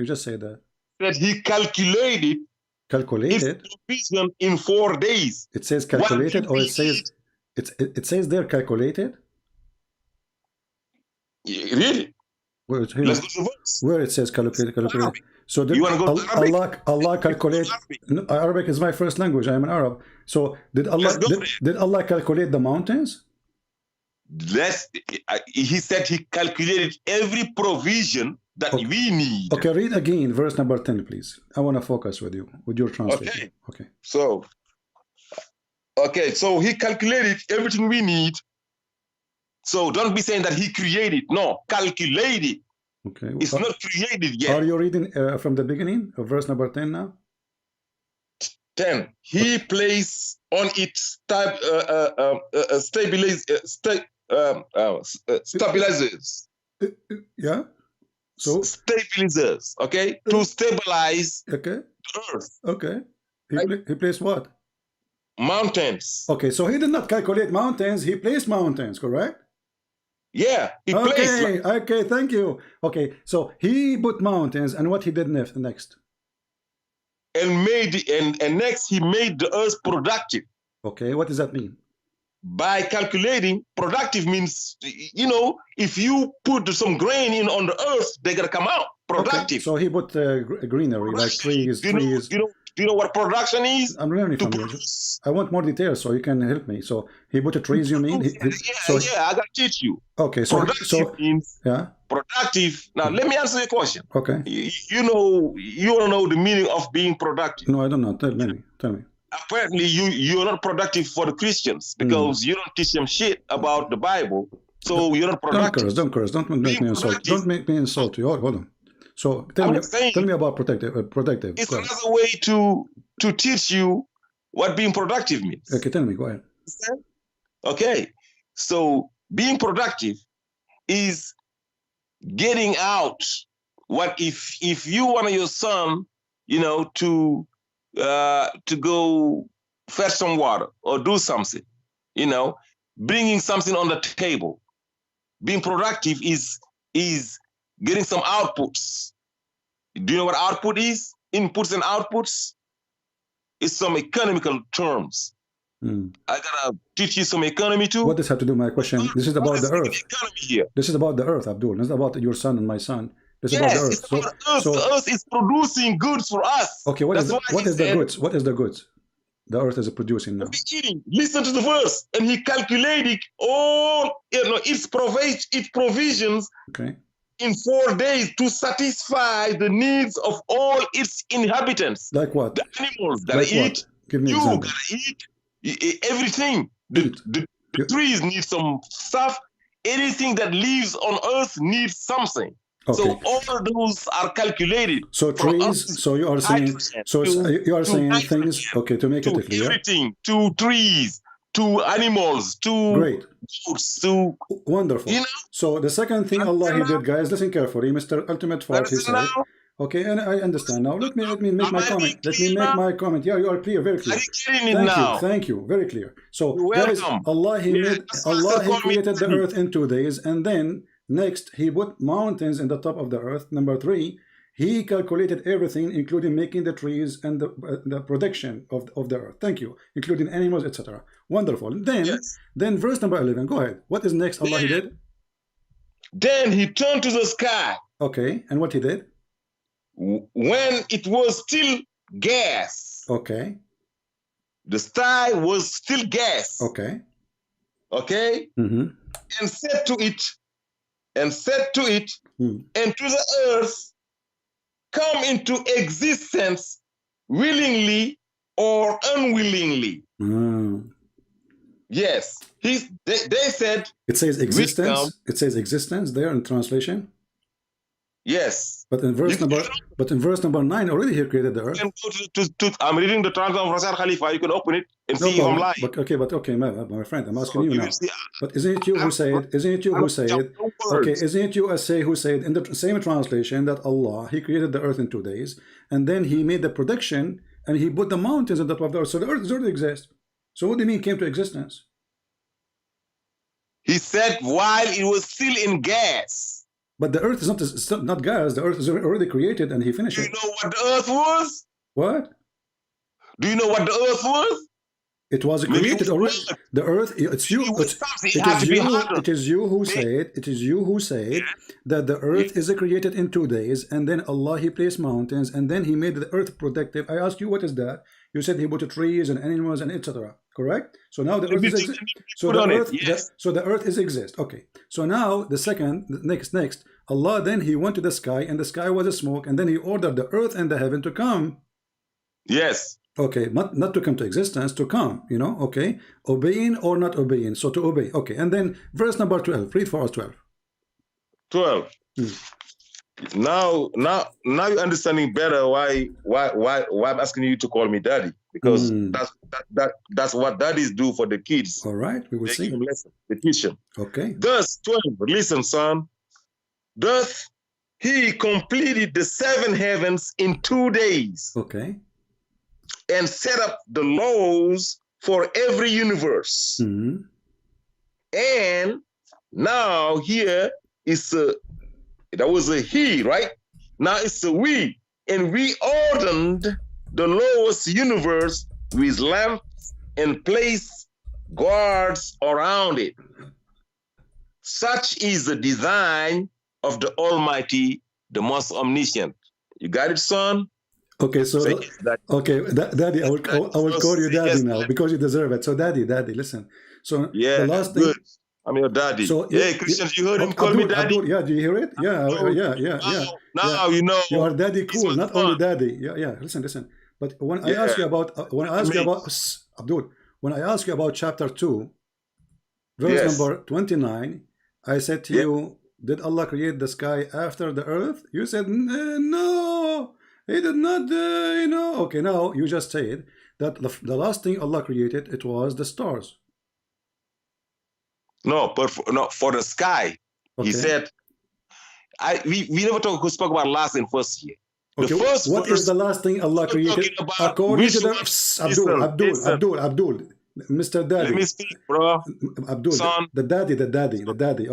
just said that. That he calculated its provision in 4 days. It says calculated, or it says there calculated? Really? Let's go to the verse. Where it says calculated. So you want to go to Arabic? Allah calculate. Arabic is my first language. I am an Arab. So did Allah calculate the mountains? He said he calculated every provision that we need. Okay, read again verse number 10, please. I want to focus with you, with your translation. Okay. So he calculated everything we need. So don't be saying that he created. No, calculated. Okay. It's not created yet. Are you reading from the beginning of verse number 10 now? 10. He placed on it stabilizers. Yeah. So stabilizers, okay, to stabilize the earth. Okay. He placed what? Mountains. Okay, so he did not calculate mountains. He placed mountains, correct? Yeah, he placed. Okay, thank you. Okay, so he put mountains, and what he did next? And next he made the earth productive. Okay, what does that mean? by calculating, productive means, you know, if you put some grain in on the earth, they're gonna come out productive. Okay. So he put greenery, like trees. Do you know what production is? I'm learning from you. I want more details, so you can help me. So he put the trees. You mean? I gotta teach you. Okay. So productive means productive. Now let me answer your question. Okay. You don't know the meaning of being productive. No, I don't know. Tell me. Apparently, you're not productive for the Christians because you don't teach them shit about the Bible. So you're not productive. Don't curse. Don't make me insult. Don't make me insult you. Hold on. So tell me about protective. It's another way to teach you what being productive means. Okay, tell me. Go ahead. Okay, so being productive is getting out. What if you want your son, you know, to go fetch some water or do something, you know, bringing something on the table. Being productive is getting some outputs. Do you know what output is? Inputs and outputs? It's some economical terms. I gotta teach you some economy too. What does have to do with my question? This is about the earth. Economy here. This is about the earth, Abdul. This is about your son and my son. This is Yes, about the earth. it's about the earth. The earth is producing goods for us. Okay, what is the goods? What is the goods the earth is producing now? Listen to the verse, and he calculated all its provisions in 4 days to satisfy the needs of all its inhabitants. Like what? The animals gotta eat. Give me you example. gotta eat everything. The trees need some stuff. Anything that lives on earth needs something. Okay. So all of those are calculated. So trees. So you are saying. So you are saying things. Okay, to make it clear. Everything to trees, to animals, to goods, to wonderful. You know? So the second thing Allah He did, guys, listen carefully. Mr. Ultimate Fart, he said. Okay, and I understand now. Let me make my comment. Let me make my comment. Yeah, you are clear, very clear. Thank you, very clear. So guys, Allah He created the earth in 2 days, and then next He put mountains in the top of the earth. Number 3, He calculated everything, including making the trees and the protection of the earth. Thank you, including animals, etc. Wonderful. Then verse number 11. Go ahead. What is next? Allah He did. Then He turned to the sky. Okay, and what He did? When it was still gas. Okay. The sky was still gas. Okay. Okay. And said to it, and to the earth, come into existence willingly or unwillingly. Yes. They said. It says existence. It says existence there in translation. Yes. But in verse number 9 already He created the earth. I'm reading the translation of Rasul Khalifa. You can open it and see if I'm lying. My friend, I'm asking you now. But isn't it you who said? Okay, isn't it you who said in the same translation that Allah He created the earth in 2 days, and then He made the production and He put the mountains on the top of the earth. So the earth already exists. So what do you mean came to existence? He said while it was still in gas. But the earth is not gas. The earth is already created, and He finished it. Do you know what the earth was? What? Do you know what the earth was? It was created already. The earth. It's you. It is you who said. It is you who said that the earth is created in 2 days, and then Allah He placed mountains, and then He made the earth protective. I asked you, what is that? You said He put trees and animals and etc. Correct? So now the earth is so the earth is exist. Okay. So now the next Allah then He went to the sky, and the sky was a smoke, and then He ordered the earth and the heaven to come. Yes. Okay, not to come to existence, to come, you know, okay, obeying or not obeying, so to obey. Okay, and then verse number 12, read for us 12. 12. Now you're understanding better why I'm asking you to call me daddy, because that's what daddies do for the kids. All right, we will see. They teach them. Okay. Thus 12, listen, son. Thus He completed the 7 heavens in 2 days. Okay. And set up the laws for every universe. And now here is that was a he, right? Now it's a we. And we ordered the lowest universe with lamps and placed guards around it. Such is the design of the Almighty, the most omniscient. You got it, son? Okay, so Say yes, Daddy. okay, Daddy, I will call you Daddy Yes, now Daddy. because you deserve it. So, Daddy, listen. So Yeah, the last thing. good. I'm your daddy. So Hey, Christians, you heard him call me daddy? Abdul, yeah, do you hear it? Yeah, Now you know. You are daddy He's cool, my not son. only daddy. Yeah. Listen. But when I Yeah. ask you about Abdul, when I ask you about chapter 2, verse Yes. number 29, I said to you, did Allah create the sky after the earth? You said no, He did not. Okay, now you just said that the last thing Allah created, it was the stars. No, but for the sky, Okay. he said. We never spoke about last and first here. Okay, The first what verse, is the last thing Allah created according to the Abdul, Mr. Daddy? Let me speak, bro. Abdul, Son. the daddy.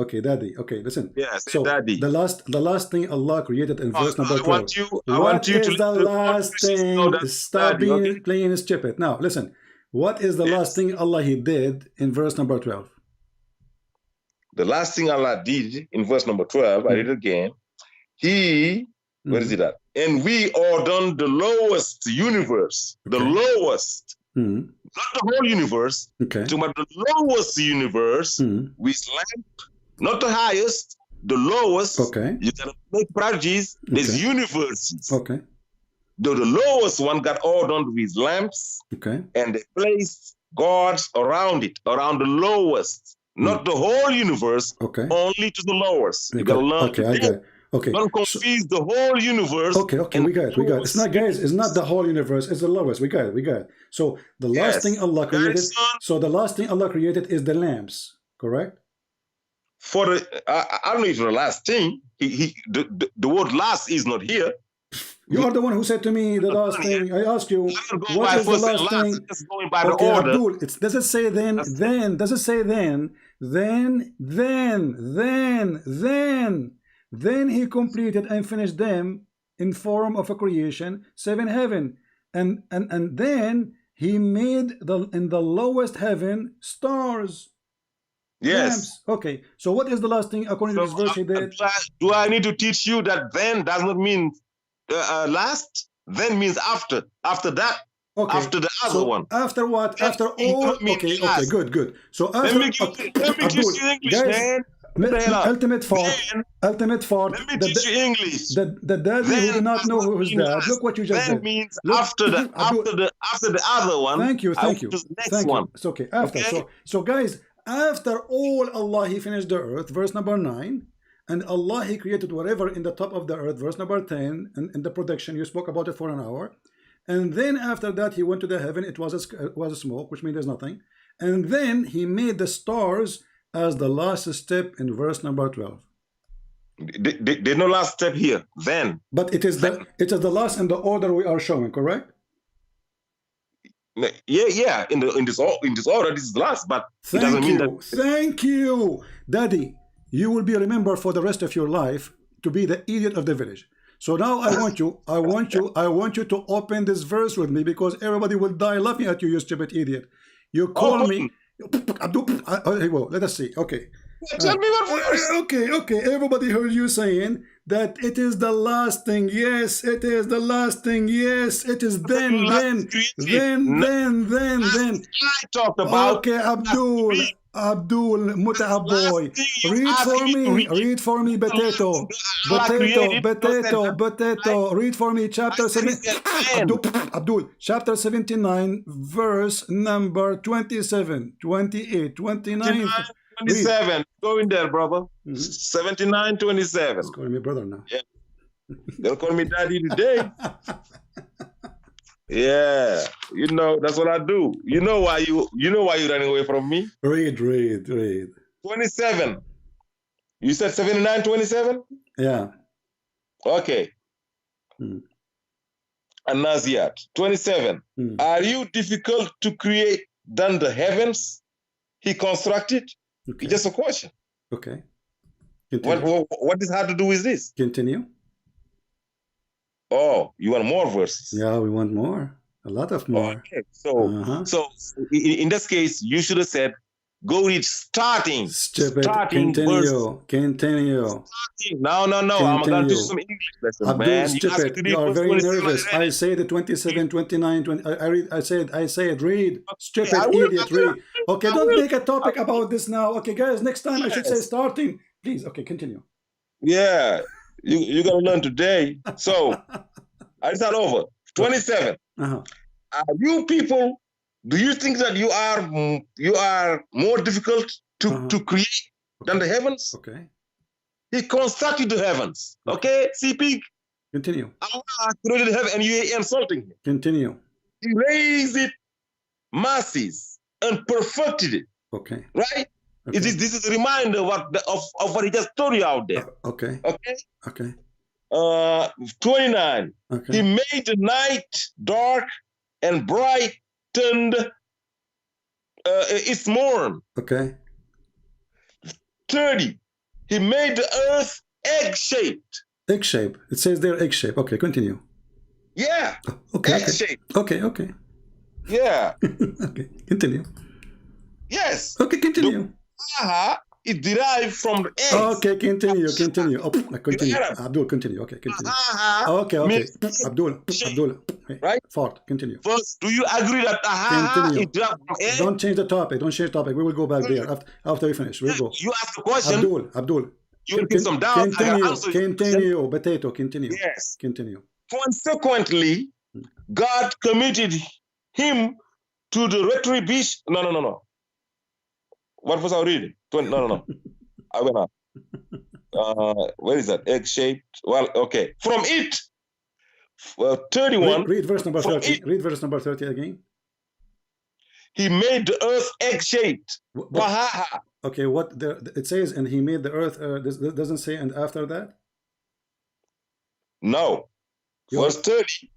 Okay, daddy. Okay, listen. Yeah, say so daddy. the last thing Allah created in verse number 12. I want you to the last thing? Stop daddy, being okay? playing stupid. Now listen. What is the last thing Allah He did in verse number 12? The last thing Allah did in verse number 12, I read it again. He, where is it at? And we ordained the lowest universe, the lowest, not the whole universe, okay, but the lowest universe with lamp, not the highest, the lowest. Okay. You gotta make prodigies. There's universes. Okay. The lowest one got ordained with lamps, okay, and they placed guards around it, around the lowest. Not the whole universe, only to the lowest. You gotta learn. Okay, I get it. Okay. Don't confuse the whole universe. Okay, we got it. It's not, guys, it's not the whole universe, it's the lowest. We got it. So the last thing Allah created, is the lamps, correct? For the I don't know if the last thing, the word last is not here. You are the one who said to me the last thing. I asked you, what is the last thing? Just going by the Okay, order. Abdul, does it say then? Does it say then? Then he completed and finished them in form of a creation, 7 heaven, and then he made in the lowest heaven stars. Yes. Lamps. Okay. So what is the last thing according to this verse he did? Do I need to teach you that then does not mean last? Then means after. After that. Okay. After the other one. After what? After all. Okay. Good. So after. Let me teach you English, man. Ultimate fault. Let me teach you English. The daddy who did not know who was dad. Look what you just then did. Means after the other one. Thank you. Next one. It's okay. After. Okay? So guys, after all Allah He finished the earth, verse number 9, and Allah He created whatever in the top of the earth, verse number 10, and in the production you spoke about it for an hour, and then after that He went to the heaven. It was a smoke, which means there's nothing, and then He made the stars as the last step in verse number 12. There's no last step here. Then, but it is the last in the order we are showing, correct? Yeah. In this order, this is the last. But it doesn't mean that. Thank you, Daddy. You will be remembered for the rest of your life to be the idiot of the village. So now I want you to open this verse with me, because everybody will die laughing at you, you stupid idiot. You call me. Well, let us see. Okay. Tell me what verse. Okay. Everybody heard you saying that it is the last thing. Yes, it is the last thing. Yes, it is then. I talked about. Okay, Abdul, Muta'ab boy. Read for me, potato. Read for me, chapter 7. Abdul, chapter 79, verse number 27, 28, 29. 27. Go in there, brother. 79, 27. He's calling me brother now. Yeah. They'll call me daddy today. Yeah, that's what I do. You know why you're running away from me? Read. 27. You said 79, 27? Yeah. Okay. And Naziat, 27. Are you difficult to create than the heavens He constructed? Okay. It's just a question. Okay. What does have to do with this? Continue. Oh, you want more verses? Yeah, we want more. A lot of more. Okay. So in this case, you should have said, go read starting. Stupid. Starting Continue. Continue. No. I'm going to do some English lesson, Abdul, man. stupid. You are very nervous. I say the 27, 29, 20. I read. I said, read. Stupid idiot, read. Okay, don't make a topic about this now. Okay, guys, next time I should say starting. Please, okay, continue. Yeah, you're going to learn today. So, I start over. 27. You people, do you think that you are more difficult to create than the heavens? Okay. He constructed the heavens. Okay, see, pig. Continue. Allah created heaven and you're insulting him. Continue. He raised it, masses, and perfected it. Okay. Right? Okay. This is a reminder of what he just told you out there. Okay. Okay. Okay. 29. Okay. He made the night dark and brightened its morn. Okay. 30. He made the earth egg-shaped. Egg shape. It says there egg shape. Okay, continue. Yeah. Okay. Egg-shaped. Okay. Yeah. Okay, continue. Yes. Okay, continue. Is derived from the eggs. Okay, continue. Oh, continue. Abdul, continue. Okay, continue. Okay. Abdul. Hey, right? Fort, continue. First, do you agree that Continue. is derived from eggs? Don't change the topic. Don't change the topic. We will go back there after we finish. We'll go. You ask a question. Abdul. You will get some doubt. Continue. Potato, continue. Yes. Continue. Consequently, God committed him to the retribution. No. What was I reading? No. I went on. Where is that? Egg-shaped. Well, okay. From it, 31. Read verse number 30. Read verse number 30 again. He made the earth egg-shaped. Okay, what it says, and he made the earth. Doesn't say, and after that. No. Verse 30.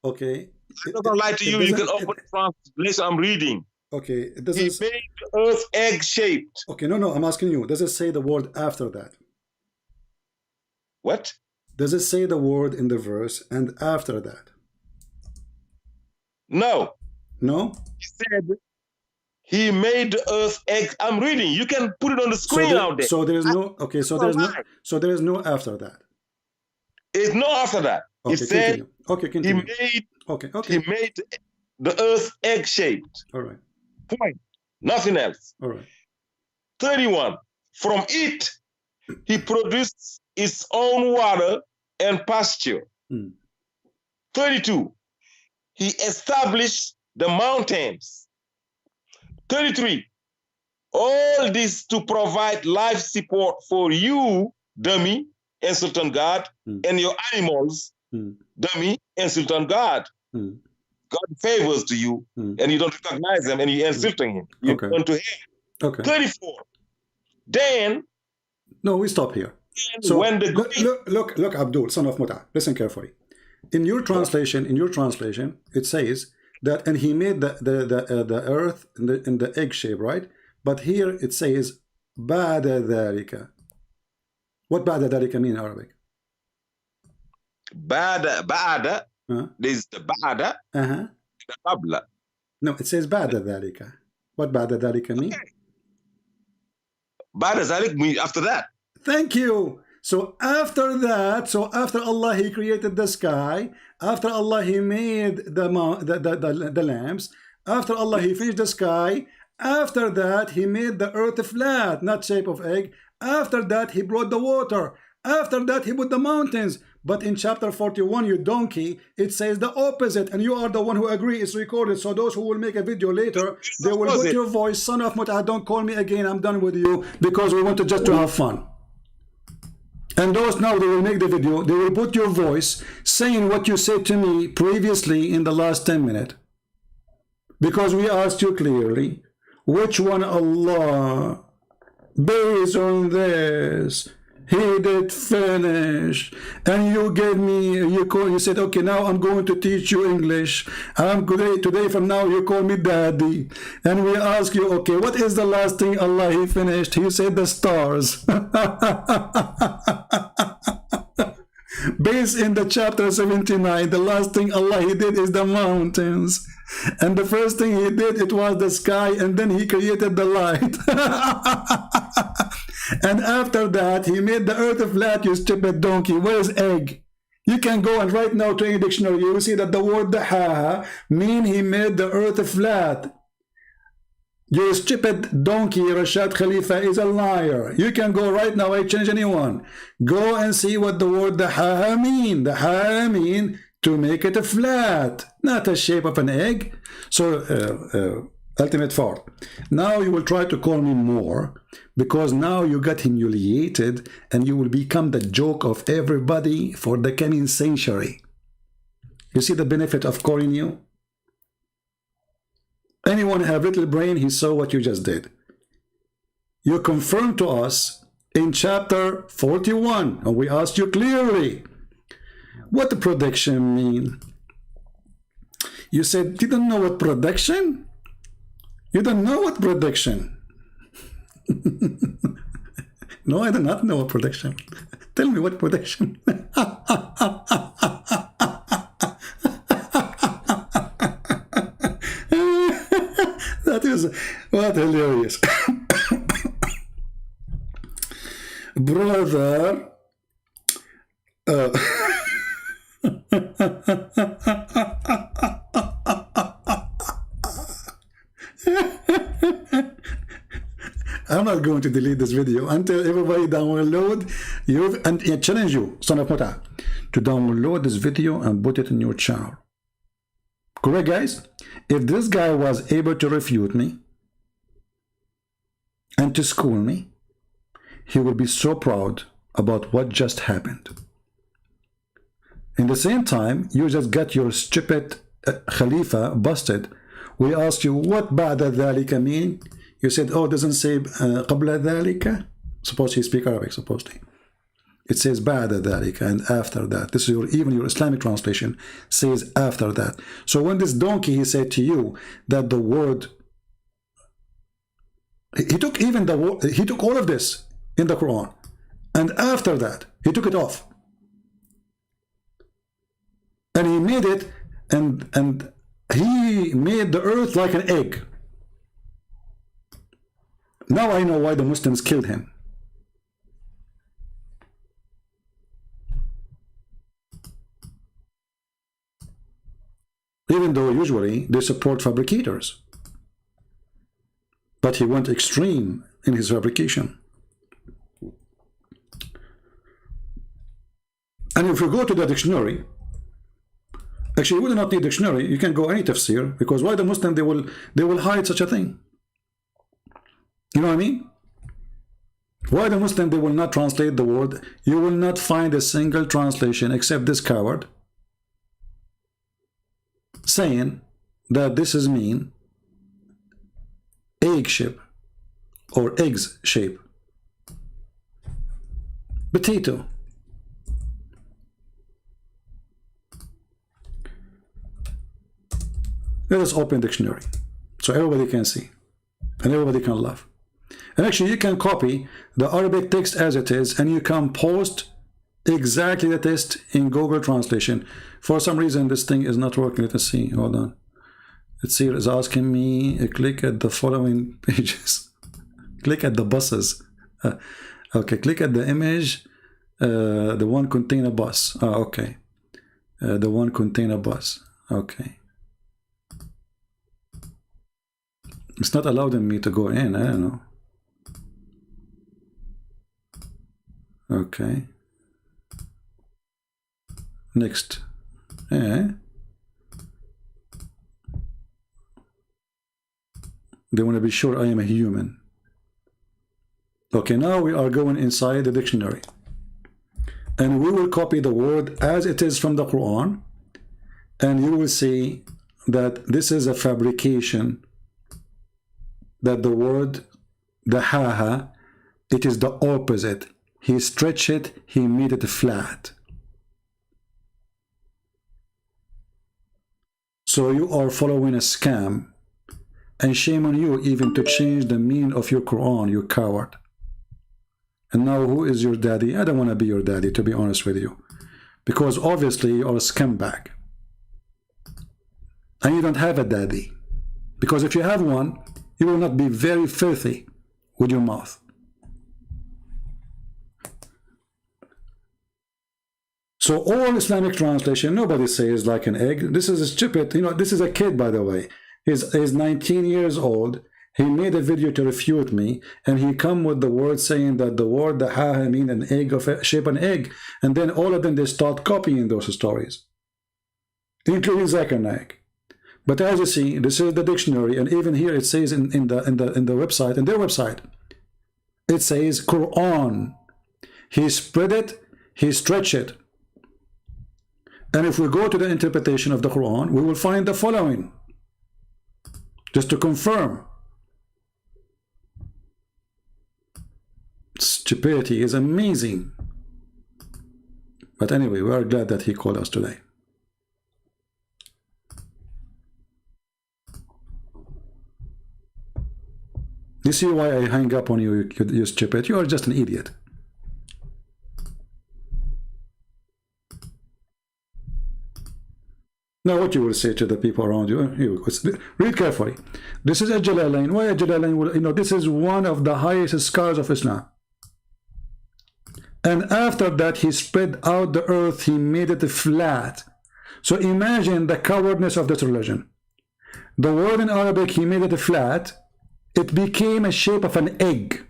Okay. I'm not gonna lie to you. You can open the translation I'm reading. Okay, it doesn't. He made the earth egg-shaped. Okay, no. I'm asking you. Does it say the word after that? What? Does it say the word in the verse and after that? No. No. He said he made the earth egg. I'm reading. You can put it on the screen out there. So there is no. Okay. So there is no. So there is no after that. It's no after that. Okay, He said. continue. Okay, continue. He made. Okay. He made the earth egg-shaped. All right. Point. Nothing else. All right. 31. From it, he produced its own water and pasture. 32. He established the mountains. 33. All this to provide life support for you, dummy, and Sultan God, and your animals, dummy, and Sultan God. God favors to you, and you don't recognize them, and you're insulting him. You're going to hell. Okay. 34. Then. No, we stop here. So when the look, Abdul, son of Muta, listen carefully. In your translation, it says that, and he made the earth in the egg shape, right? But here it says بعد ذلك. What بعد ذلك mean in Arabic? بعد. There's the بعد. The قبل. No, it says بعد ذلك. What بعد ذلك mean? بعد ذلك means after that. Thank you. So after that, after Allah he created the sky, after Allah he made the lamps, after Allah he finished the sky, after that he made the earth flat, not shape of egg. After that he brought the water. After that he put the mountains. But in chapter 41, you donkey, it says the opposite, and you are the one who agree it's recorded. So those who will make a video later, they will put your voice, son of Muta, don't call me again, I'm done with you, because we want to have fun. And those now, they will make the video, they will put your voice saying what you said to me previously in the last 10 minutes. Because we asked you clearly, which one Allah, based on this, he did finish, and you gave me, you said, okay, now I'm going to teach you English. Today from now you call me daddy. And we ask you, okay, what is the last thing Allah he finished? He said the stars. based in the chapter 79, the last thing Allah he did is the mountains. And the first thing he did, it was the sky, and then he created the light. And after that, he made the earth flat, you stupid donkey. Where's egg? You can go and right now to any dictionary, you will see that the word dahaha mean he made the earth flat. You stupid donkey, Rashad Khalifa is a liar. You can go right now, I change anyone. Go and see what the word dahaha mean. Dahaha mean to make it a flat, not a shape of an egg. So, ultimate fart. Now you will try to call me more, because now you got humiliated and you will become the joke of everybody for the coming century. You see the benefit of calling you? Anyone have little brain, he saw what you just did. You confirmed to us in chapter 41, and we asked you clearly, what the prediction mean? You said, you don't know what prediction? You don't know what prediction? No, I do not know what prediction. Tell me what prediction. That is what hilarious. Brother, I'm not going to delete this video until everybody download you, and I challenge you, son of Muta, to download this video and put it in your channel. Correct, guys? If this guy was able to refute me and to school me, he will be so proud about what just happened. In the same time, you just got your stupid Khalifa busted. We asked you what ba'da dhalika mean. You said, oh, it doesn't say qabla dhalika. Suppose he speaks Arabic, supposedly. It says ba'da dhalika, and after that. This is even your Islamic translation says after that. So when this donkey, he said to you that the word, he took even the word, he took all of this in the Quran, and after that, he took it off. And he made it, and he made the earth like an egg. Now I know why the Muslims killed him. Even though usually they support fabricators. But he went extreme in his fabrication. And if you go to the dictionary, actually you do not need dictionary, you can go any tafsir, because why the Muslim they will hide such a thing? You know what I mean? Why the Muslim they will not translate the word? You will not find a single translation except this coward saying that this is mean egg shape or eggs shape. Potato. Let us open dictionary so everybody can see and everybody can laugh. And actually you can copy the Arabic text as it is and you can post exactly the text in Google Translation. For some reason this thing is not working. Let us see. Hold on. Let's see. It's asking me click at the following pages. Click at the buses. Okay, click at the image. The one contain a bus. Okay. The one contain a bus. Okay. It's not allowing me to go in. I don't know. Okay. Next. They want to be sure I am a human. Okay, now we are going inside the dictionary. And we will copy the word as it is from the Quran. And you will see that this is a fabrication. That the word, the haha, it is the opposite. He stretched it, he made it flat. So you are following a scam, and shame on you even to change the meaning of your Quran, you coward. And now who is your daddy? I don't want to be your daddy, to be honest with you. because obviously you're a scumbag. And you don't have a daddy. Because if you have one, you will not be very filthy with your mouth. So all Islamic translation, nobody says like an egg. This is stupid. You know, this is a kid, by the way. He's 19 years old. He made a video to refute me, and he come with the word saying that the word the ha mean an egg of shape an egg, and then all of them they start copying those stories, including Zakir Naik. But as you see, this is the dictionary, and even here it says in the website, in their website, it says Quran. He spread it, he stretched it. And if we go to the interpretation of the Quran, we will find the following, just to confirm. Stupidity is amazing. But anyway, we are glad that he called us today. You see why I hang up on you, you stupid? You are just an idiot. Now what you will say to the people around you, read carefully. This is a Jalalain. Why a Jalalain? Will, you know, this is one of the highest scholars of Islam. And after that, he spread out the earth, he made it flat. So imagine the cowardness of this religion. The word in Arabic, he made it flat. It became a shape of an egg.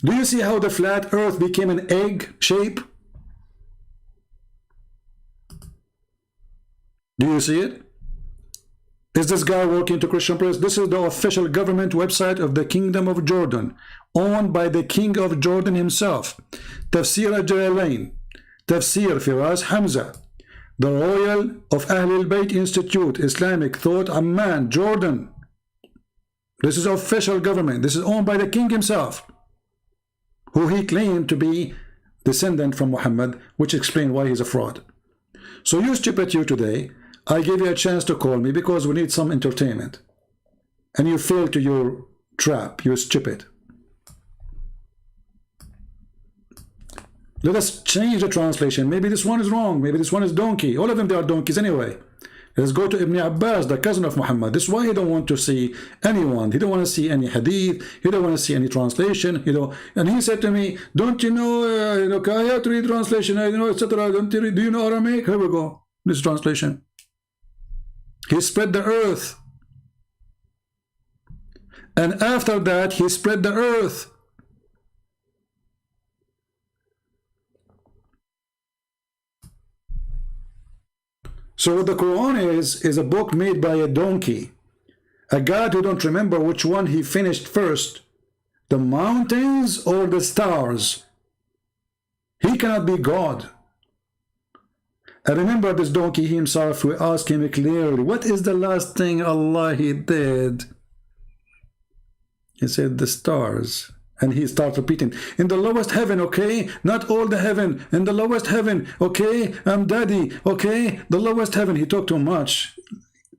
Do you see how the flat earth became an egg shape? Do you see it? Is this guy working to Christian press? This is the official government website of the Kingdom of Jordan, owned by the King of Jordan himself. Tafsir al-Jalalain, Tafsir Firas Hamza, the Royal of Ahlul Bayt Institute, Islamic Thought, Amman, Jordan. This is official government. This is owned by the king himself, who he claimed to be descendant from Muhammad, which explains why he's a fraud. So you stupid you today, I gave you a chance to call me because we need some entertainment. And you fell to your trap, you stupid. Let us change the translation. Maybe this one is wrong. Maybe this one is donkey. All of them, they are donkeys anyway. Let's go to Ibn Abbas, the cousin of Muhammad. This is why he don't want to see anyone. He don't want to see any hadith. He don't want to see any translation. You know. And he said to me, "Don't you know? I have to read translation. You know, etc. Do you know Aramaic? Here we go. This translation. He spread the earth, and after that, he spread the earth." So what the Quran is a book made by a donkey, a God who don't remember which one he finished first, the mountains or the stars. He cannot be God. I remember this donkey himself, we asked him clearly, what is the last thing Allah he did? He said the stars. And he starts repeating, in the lowest heaven, okay? Not all the heaven. In the lowest heaven, okay? I'm daddy, okay? The lowest heaven. He talked too much,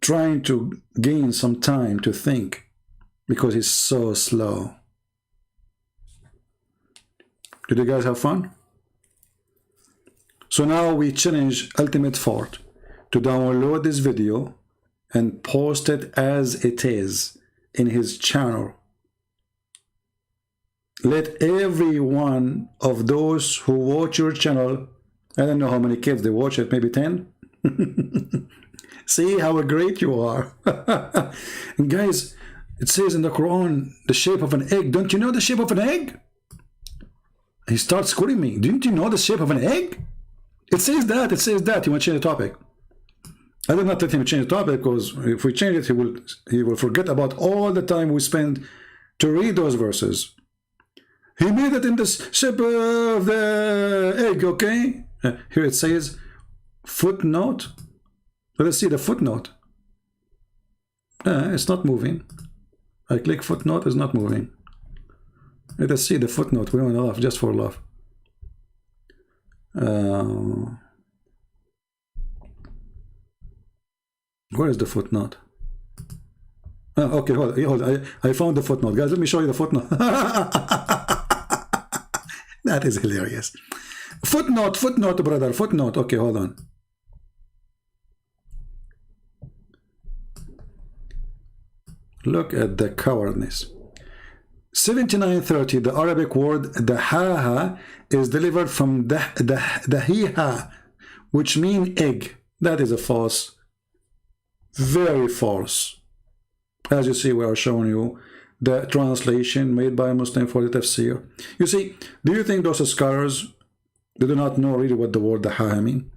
trying to gain some time to think, because he's so slow. Did you guys have fun? So now we challenge Ultimate Fort to download this video and post it as it is in his channel. Let every one of those who watch your channel, I don't know how many kids they watch it, maybe 10? See how great you are. And guys, it says in the Quran, the shape of an egg. Don't you know the shape of an egg? He starts quoting me. Didn't you know the shape of an egg? It says that, it says that. You want to change the topic. I did not let him change the topic, because if we change it, he will forget about all the time we spend to read those verses. He made it in the shape of the egg, okay? Here it says footnote. Let us see the footnote. It's not moving. I click footnote, it's not moving. Let us see the footnote. We want to laugh, just for laugh. Where is the footnote? Okay, hold on. I found the footnote. Guys, let me show you the footnote. That is hilarious. Footnote, brother, footnote. Okay, hold on. Look at the cowardness. 7930, the Arabic word the ha is delivered from the hi-ha, which mean egg. That is a false, very false. As you see, we are showing you the translation made by a Muslim for the tafsir. You see, do you think those scholars, they do not know really what the word the ha mean?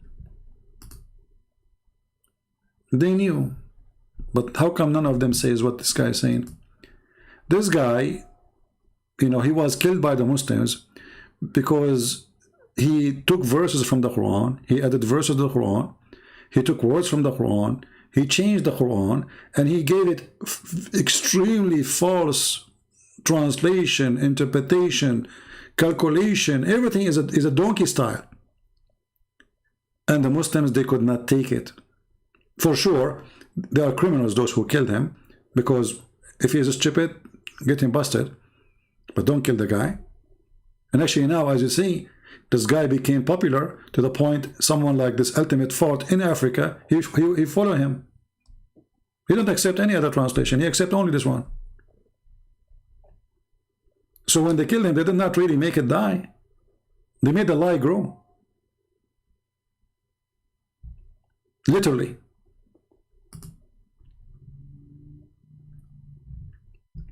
They knew, but how come none of them says what this guy is saying? This guy, you know, he was killed by the Muslims because he took verses from the Quran, he added verses to the Quran, he took words from the Quran, he changed the Quran, and he gave it extremely false translation, interpretation, calculation. Everything is a donkey style. And the Muslims, they could not take it. For sure, there are criminals, those who killed him, because if he is stupid, get him busted, but don't kill the guy. And actually now, as you see, this guy became popular to the point someone like this ultimate fort in Africa, he follow him. He don't accept any other translation. He accept only this one. So when they killed him, they did not really make it die. They made the lie grow. Literally.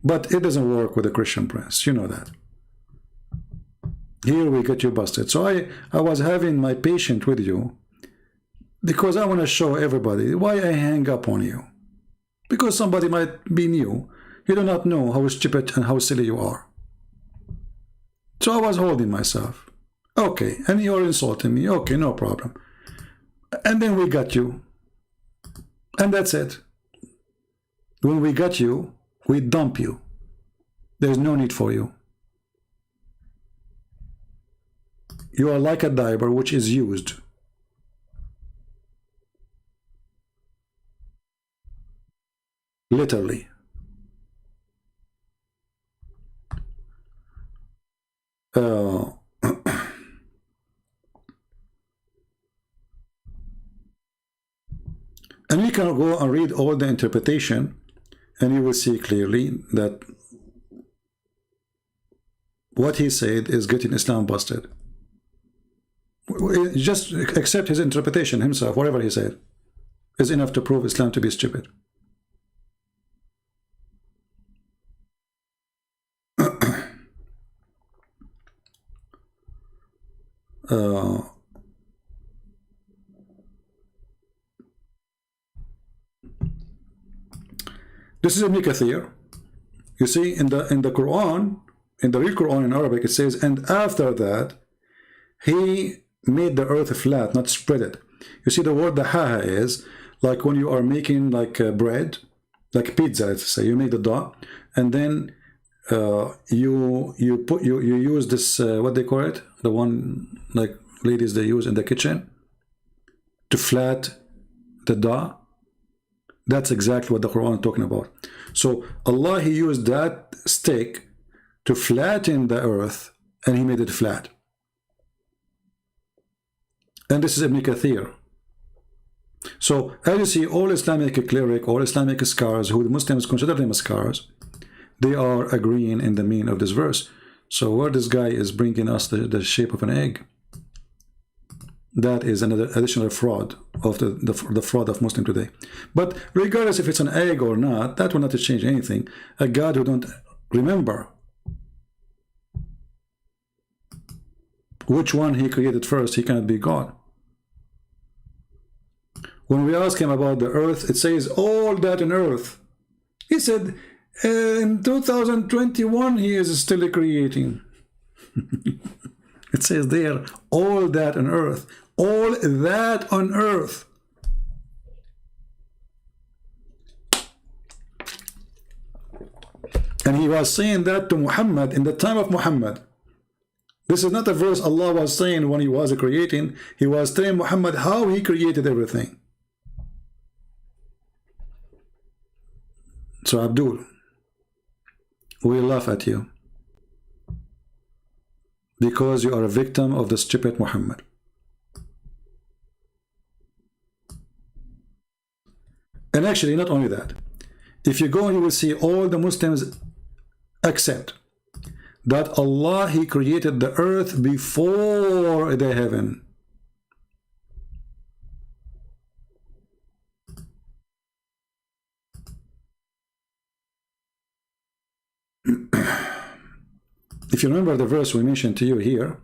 But it doesn't work with the Christian prince. You know that. Here we get you busted. So I was having my patience with you because I want to show everybody why I hang up on you. Because somebody might be new. You do not know how stupid and how silly you are. So I was holding myself. Okay, and you're insulting me. Okay, no problem. And then we got you. And that's it. When we got you, we dump you. There's no need for you. You are like a diaper which is used. Literally. And we can go and read all the interpretation, and you will see clearly that what he said is getting Islam busted. Just accept his interpretation himself, whatever he said, is enough to prove Islam to be stupid. This is Ibn Kathir. You see, in the Quran, in the real Quran in Arabic, it says, and after that, he made the earth flat, not spread it. You see, the word the ha is like when you are making like bread, like pizza, let's say. You make the dough, and then you use this what they call it, the one like ladies they use in the kitchen to flat the dough. That's exactly what the Quran is talking about. So Allah, he used that stick to flatten the earth, and he made it flat. And this is Ibn Kathir. So as you see, all Islamic cleric, all Islamic scholars, who the Muslims consider them scholars, they are agreeing in the meaning of this verse. So where this guy is bringing us the shape of an egg, that is another additional fraud of the fraud of Muslim today. But regardless if it's an egg or not, that will not change anything. A God who don't remember which one he created first, he cannot be God. When we ask him about the earth, it says all that in earth. He said in 2021 he is still creating. It says there, all that on earth. All that on earth. And he was saying that to Muhammad in the time of Muhammad. This is not a verse Allah was saying when he was creating. He was telling Muhammad how he created everything. So Abdul, we laugh at you. because you are a victim of the stupid Muhammad. And actually, not only that, if you go, you will see all the Muslims accept that Allah, He created the earth before the heaven. If you remember the verse we mentioned to you here,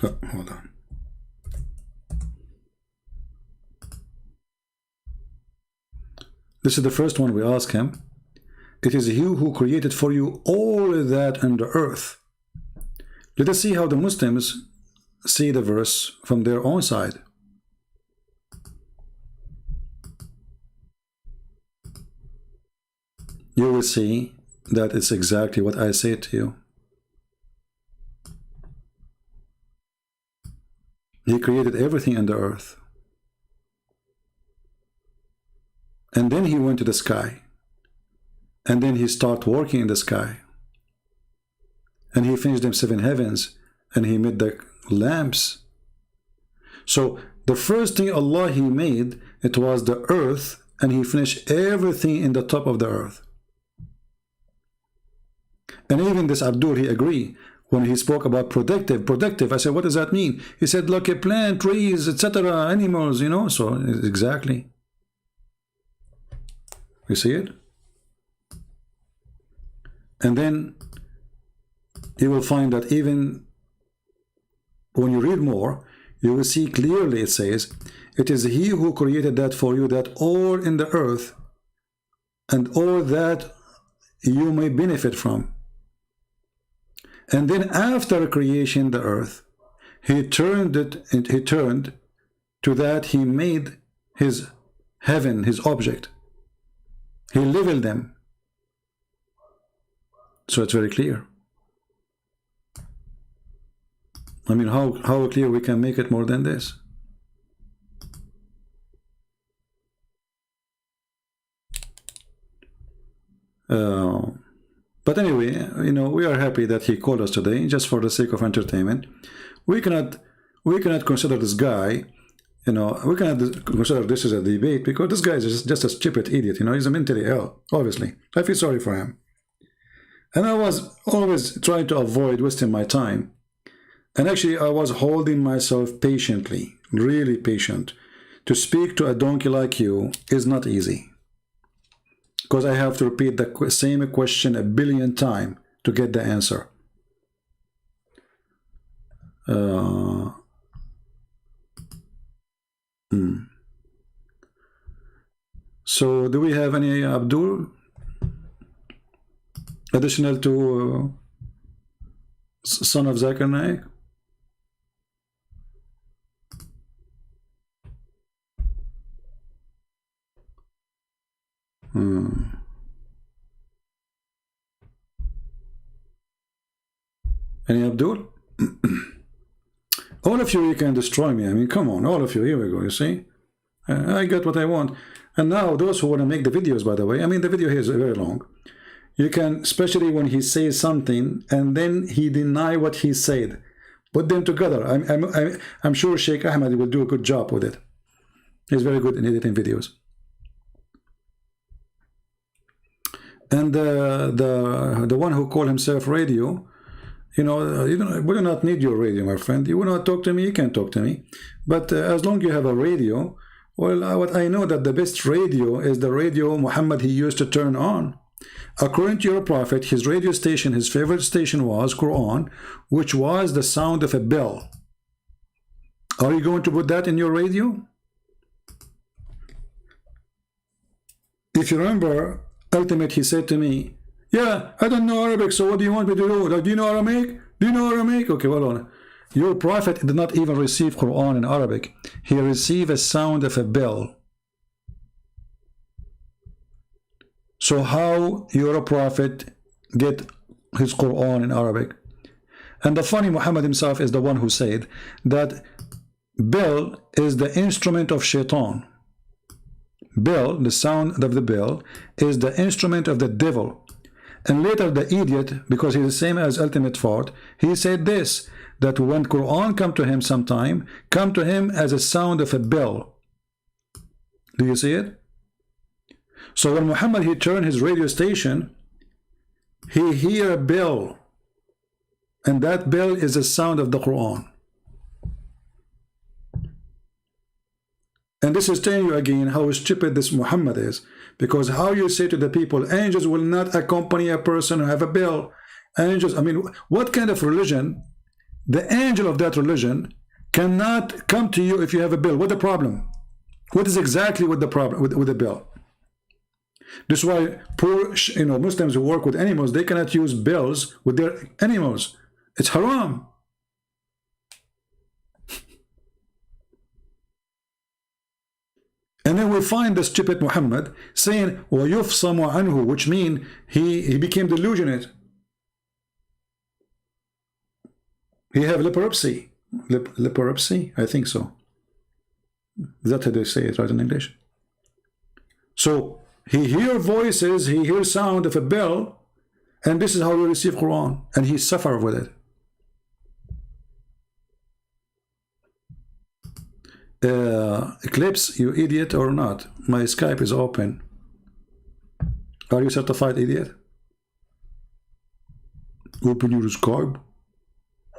oh, hold on. This is the first one we ask him. It is He who created for you all that under earth. Let us see how the Muslims see the verse from their own side. You will see that it's exactly what I said to you. He created everything on the earth. And then He went to the sky. And then He started working in the sky. And He finished them 7 heavens. And He made the lamps. So the first thing Allah He made, it was the earth. And He finished everything in the top of the earth. And even this Abdur, he agreed. When he spoke about protective, I said, what does that mean? He said, like a plant, trees, etc., animals, you know. So exactly. You see it? And then you will find that even when you read more, you will see clearly it says, it is He who created that for you, that all in the earth and all that you may benefit from. And then after creation the earth, He turned to that He made His heaven, His object. He leveled them. So it's very clear. I mean, how clear we can make it more than this? But anyway, you know, we are happy that he called us today, just for the sake of entertainment. We cannot consider this guy, you know, we cannot consider this as a debate, because this guy is just a stupid idiot, you know. He's mentally ill, obviously. I feel sorry for him. And I was always trying to avoid wasting my time. And actually, I was holding myself patiently, really patient. To speak to a donkey like you is not easy. Because I have to repeat the same question 1 billion times to get the answer. So, do we have any Abdul? Additional to son of Zakir Naik? Any Abdul? All of you can destroy me. I mean, come on, all of you. Here we go, you see? I got what I want. And now, those who want to make the videos, by the way, I mean, the video here is very long. You can, especially when he says something and then he deny what he said, put them together. I'm sure Sheikh Ahmed will do a good job with it. He's very good in editing videos. And the one who called himself radio, you know, we do not need your radio, my friend. You will not talk to me, you can talk to me. But as long as you have a radio, well, what I know that the best radio is the radio Muhammad he used to turn on. According to your prophet, his radio station, his favorite station was Quran, which was the sound of a bell. Are you going to put that in your radio? If you remember, ultimate, he said to me, yeah, I don't know Arabic, so what do you want me to do? Do you know Aramaic? Do you know Aramaic? Okay, hold on. Your prophet did not even receive Quran in Arabic. He received a sound of a bell. So how your prophet get his Quran in Arabic? And the funny, Muhammad himself is the one who said that bell is the instrument of shaitan. Bell, the sound of the bell, is the instrument of the devil. And later the idiot, because he's the same as Ultimate Fort, he said this, that when Quran come to him sometime, come to him as a sound of a bell. Do you see it? So when Muhammad, he turned his radio station, he hear a bell, and that bell is the sound of the Quran. And this is telling you again how stupid this Muhammad is, because how you say to the people, angels will not accompany a person who have a bell. Angels, I mean, what kind of religion? The angel of that religion cannot come to you if you have a bell. What the problem? What is exactly what the problem with the bell? This is why poor, Muslims who work with animals, they cannot use bells with their animals. It's haram. And then we find the stupid Muhammad saying, وَيُفْصَمُ عَنْهُ, which means he became delusionate. He have leprosy. Leprosy? I think so. That's how they say it, right, in English. So he hear voices, he hear sound of a bell, and this is how we receive Quran, and he suffer with it. Eclipse, you idiot or not? My Skype is open. Are you certified idiot? Open your Skype.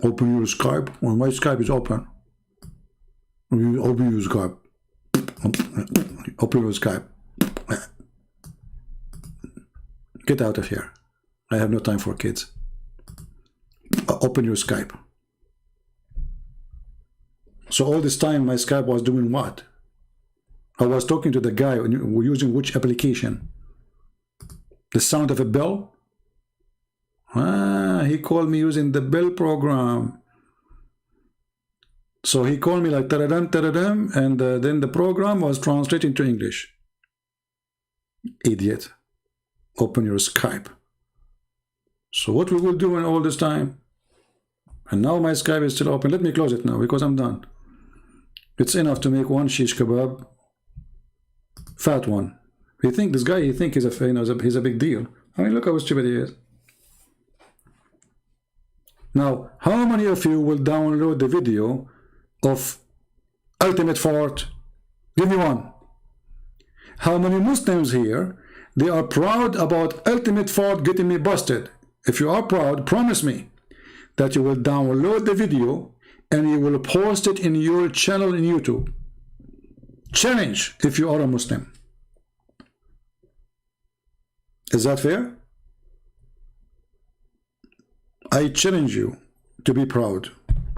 Open your Skype. Well, my Skype is open. Open your Skype. Open your Skype. Get out of here. I have no time for kids. Open your Skype. So all this time my Skype was doing what? I was talking to the guy using which application? The sound of a bell? Ah, he called me using the bell program. So he called me like taradam, taradam, and then the program was translated to English. Idiot. Open your Skype. So what we will do in all this time? And now my Skype is still open. Let me close it now because I'm done. It's enough to make one shish kebab, fat one. This guy, he think he's a big deal. I mean, look how stupid he is. Now, how many of you will download the video of Ultimate Fort? Give me one. How many Muslims here, they are proud about Ultimate Fort getting me busted? If you are proud, promise me that you will download the video and you will post it in your channel in YouTube. Challenge if you are a Muslim. Is that fair? I challenge you to be proud.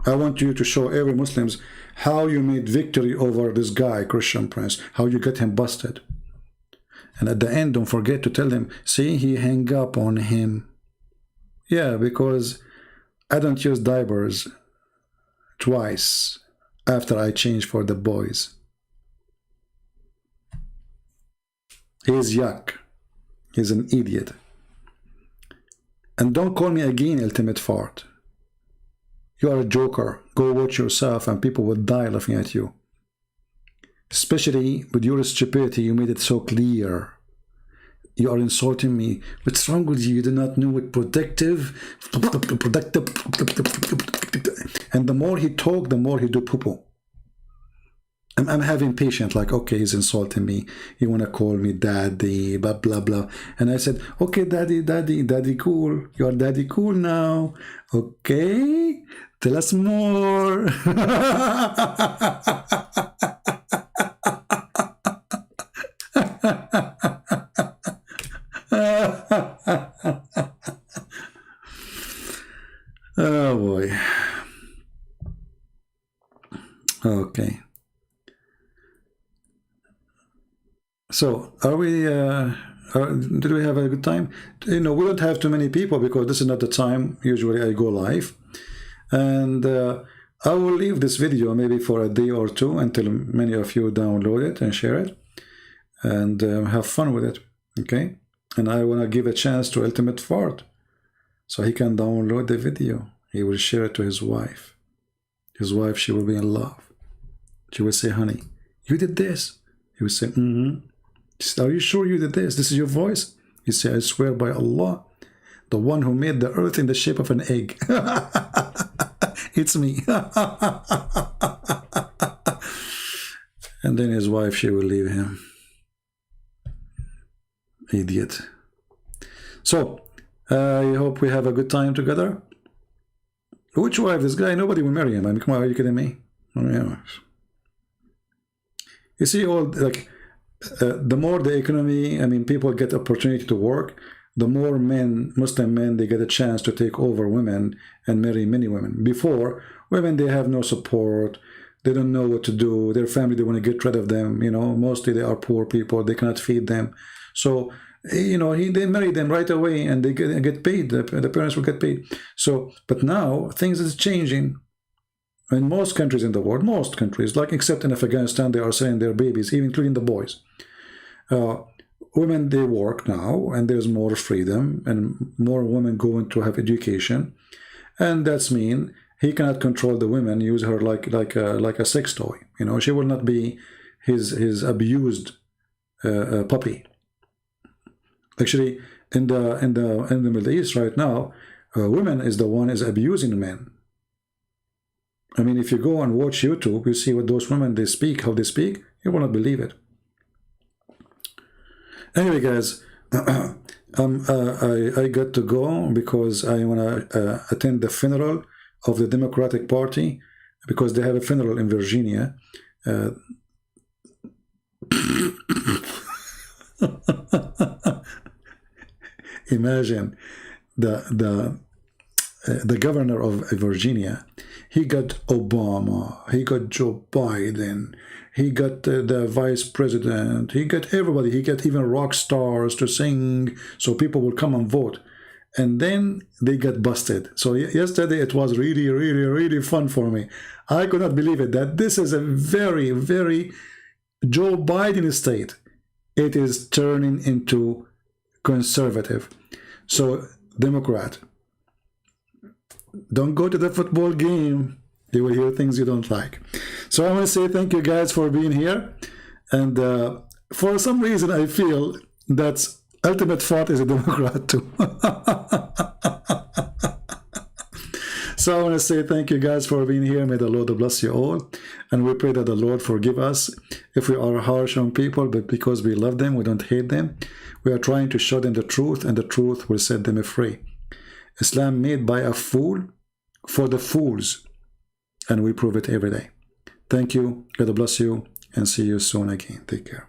I want you to show every Muslims how you made victory over this guy, Christian Prince, how you get him busted. And at the end, don't forget to tell him, see, he hang up on him. Yeah, because I don't use diapers twice after I change for the boys. He's yuck. He's an idiot. And don't call me again Ultimate Fart. You are a joker. Go watch yourself and people will die laughing at you. Especially with your stupidity, you made it so clear. You are insulting me. What's wrong with you? You do not know what productive. And the more he talk, the more he do poo-poo. I'm having patience, like, okay, he's insulting me. He want to call me daddy, blah, blah, blah. And I said, okay, daddy, daddy, daddy cool. You're daddy cool now. Okay, tell us more. Oh boy. Okay. So, are we, did we have a good time? We don't have too many people because this is not the time usually I go live. And I will leave this video maybe for a day or two until many of you download it and share it and have fun with it, okay? And I want to give a chance to Ultimate Fart so he can download the video. He will share it to his wife. His wife, she will be in love. She will say, honey, you did this. He will say, mm-hmm. She said, are you sure you did this? This is your voice? He said, I swear by Allah, the one who made the earth in the shape of an egg. It's me. And then his wife, she will leave him. Idiot. So, I hope we have a good time together. Which wife? This guy? Nobody will marry him. I mean, come on, are you kidding me? Oh, yeah. You see, all like the more the economy, I mean, people get opportunity to work, the more men, Muslim men, they get a chance to take over women and marry many women. Before, women, they have no support. They don't know what to do. Their family, they want to get rid of them. You know, mostly they are poor people. They cannot feed them. So, you know, they marry them right away and they get paid. The parents will get paid. So, but now things is changing. In most countries in the world, most countries, like except in Afghanistan, they are selling their babies, even including the boys. Women, they work now, and there's more freedom, and more women going to have education, and that's mean he cannot control the women, use her like a sex toy. You know, she will not be his abused puppy. Actually, in the Middle East right now, women is the one is abusing men. I mean, if you go and watch YouTube, you see what those women, they speak, how they speak, you will not believe it. Anyway, guys, I got to go because I want to attend the funeral of the Democratic Party because they have a funeral in Virginia. Imagine the governor of Virginia, he got Obama, he got Joe Biden, he got the vice president, he got everybody, he got even rock stars to sing so people will come and vote. And then they got busted. So yesterday it was really, really, really fun for me. I could not believe it, that this is a very, very Joe Biden state. It is turning into conservative. So Democrat, don't go to the football game. You will hear things you don't like. So I want to say thank you guys for being here. And for some reason, I feel that Ultimate Fart is a Democrat too. So I want to say thank you guys for being here. May the Lord bless you all. And we pray that the Lord forgive us if we are harsh on people, but because we love them, we don't hate them. We are trying to show them the truth, and the truth will set them free. Islam made by a fool for the fools, and we prove it every day. Thank you, God bless you, and see you soon again. Take care.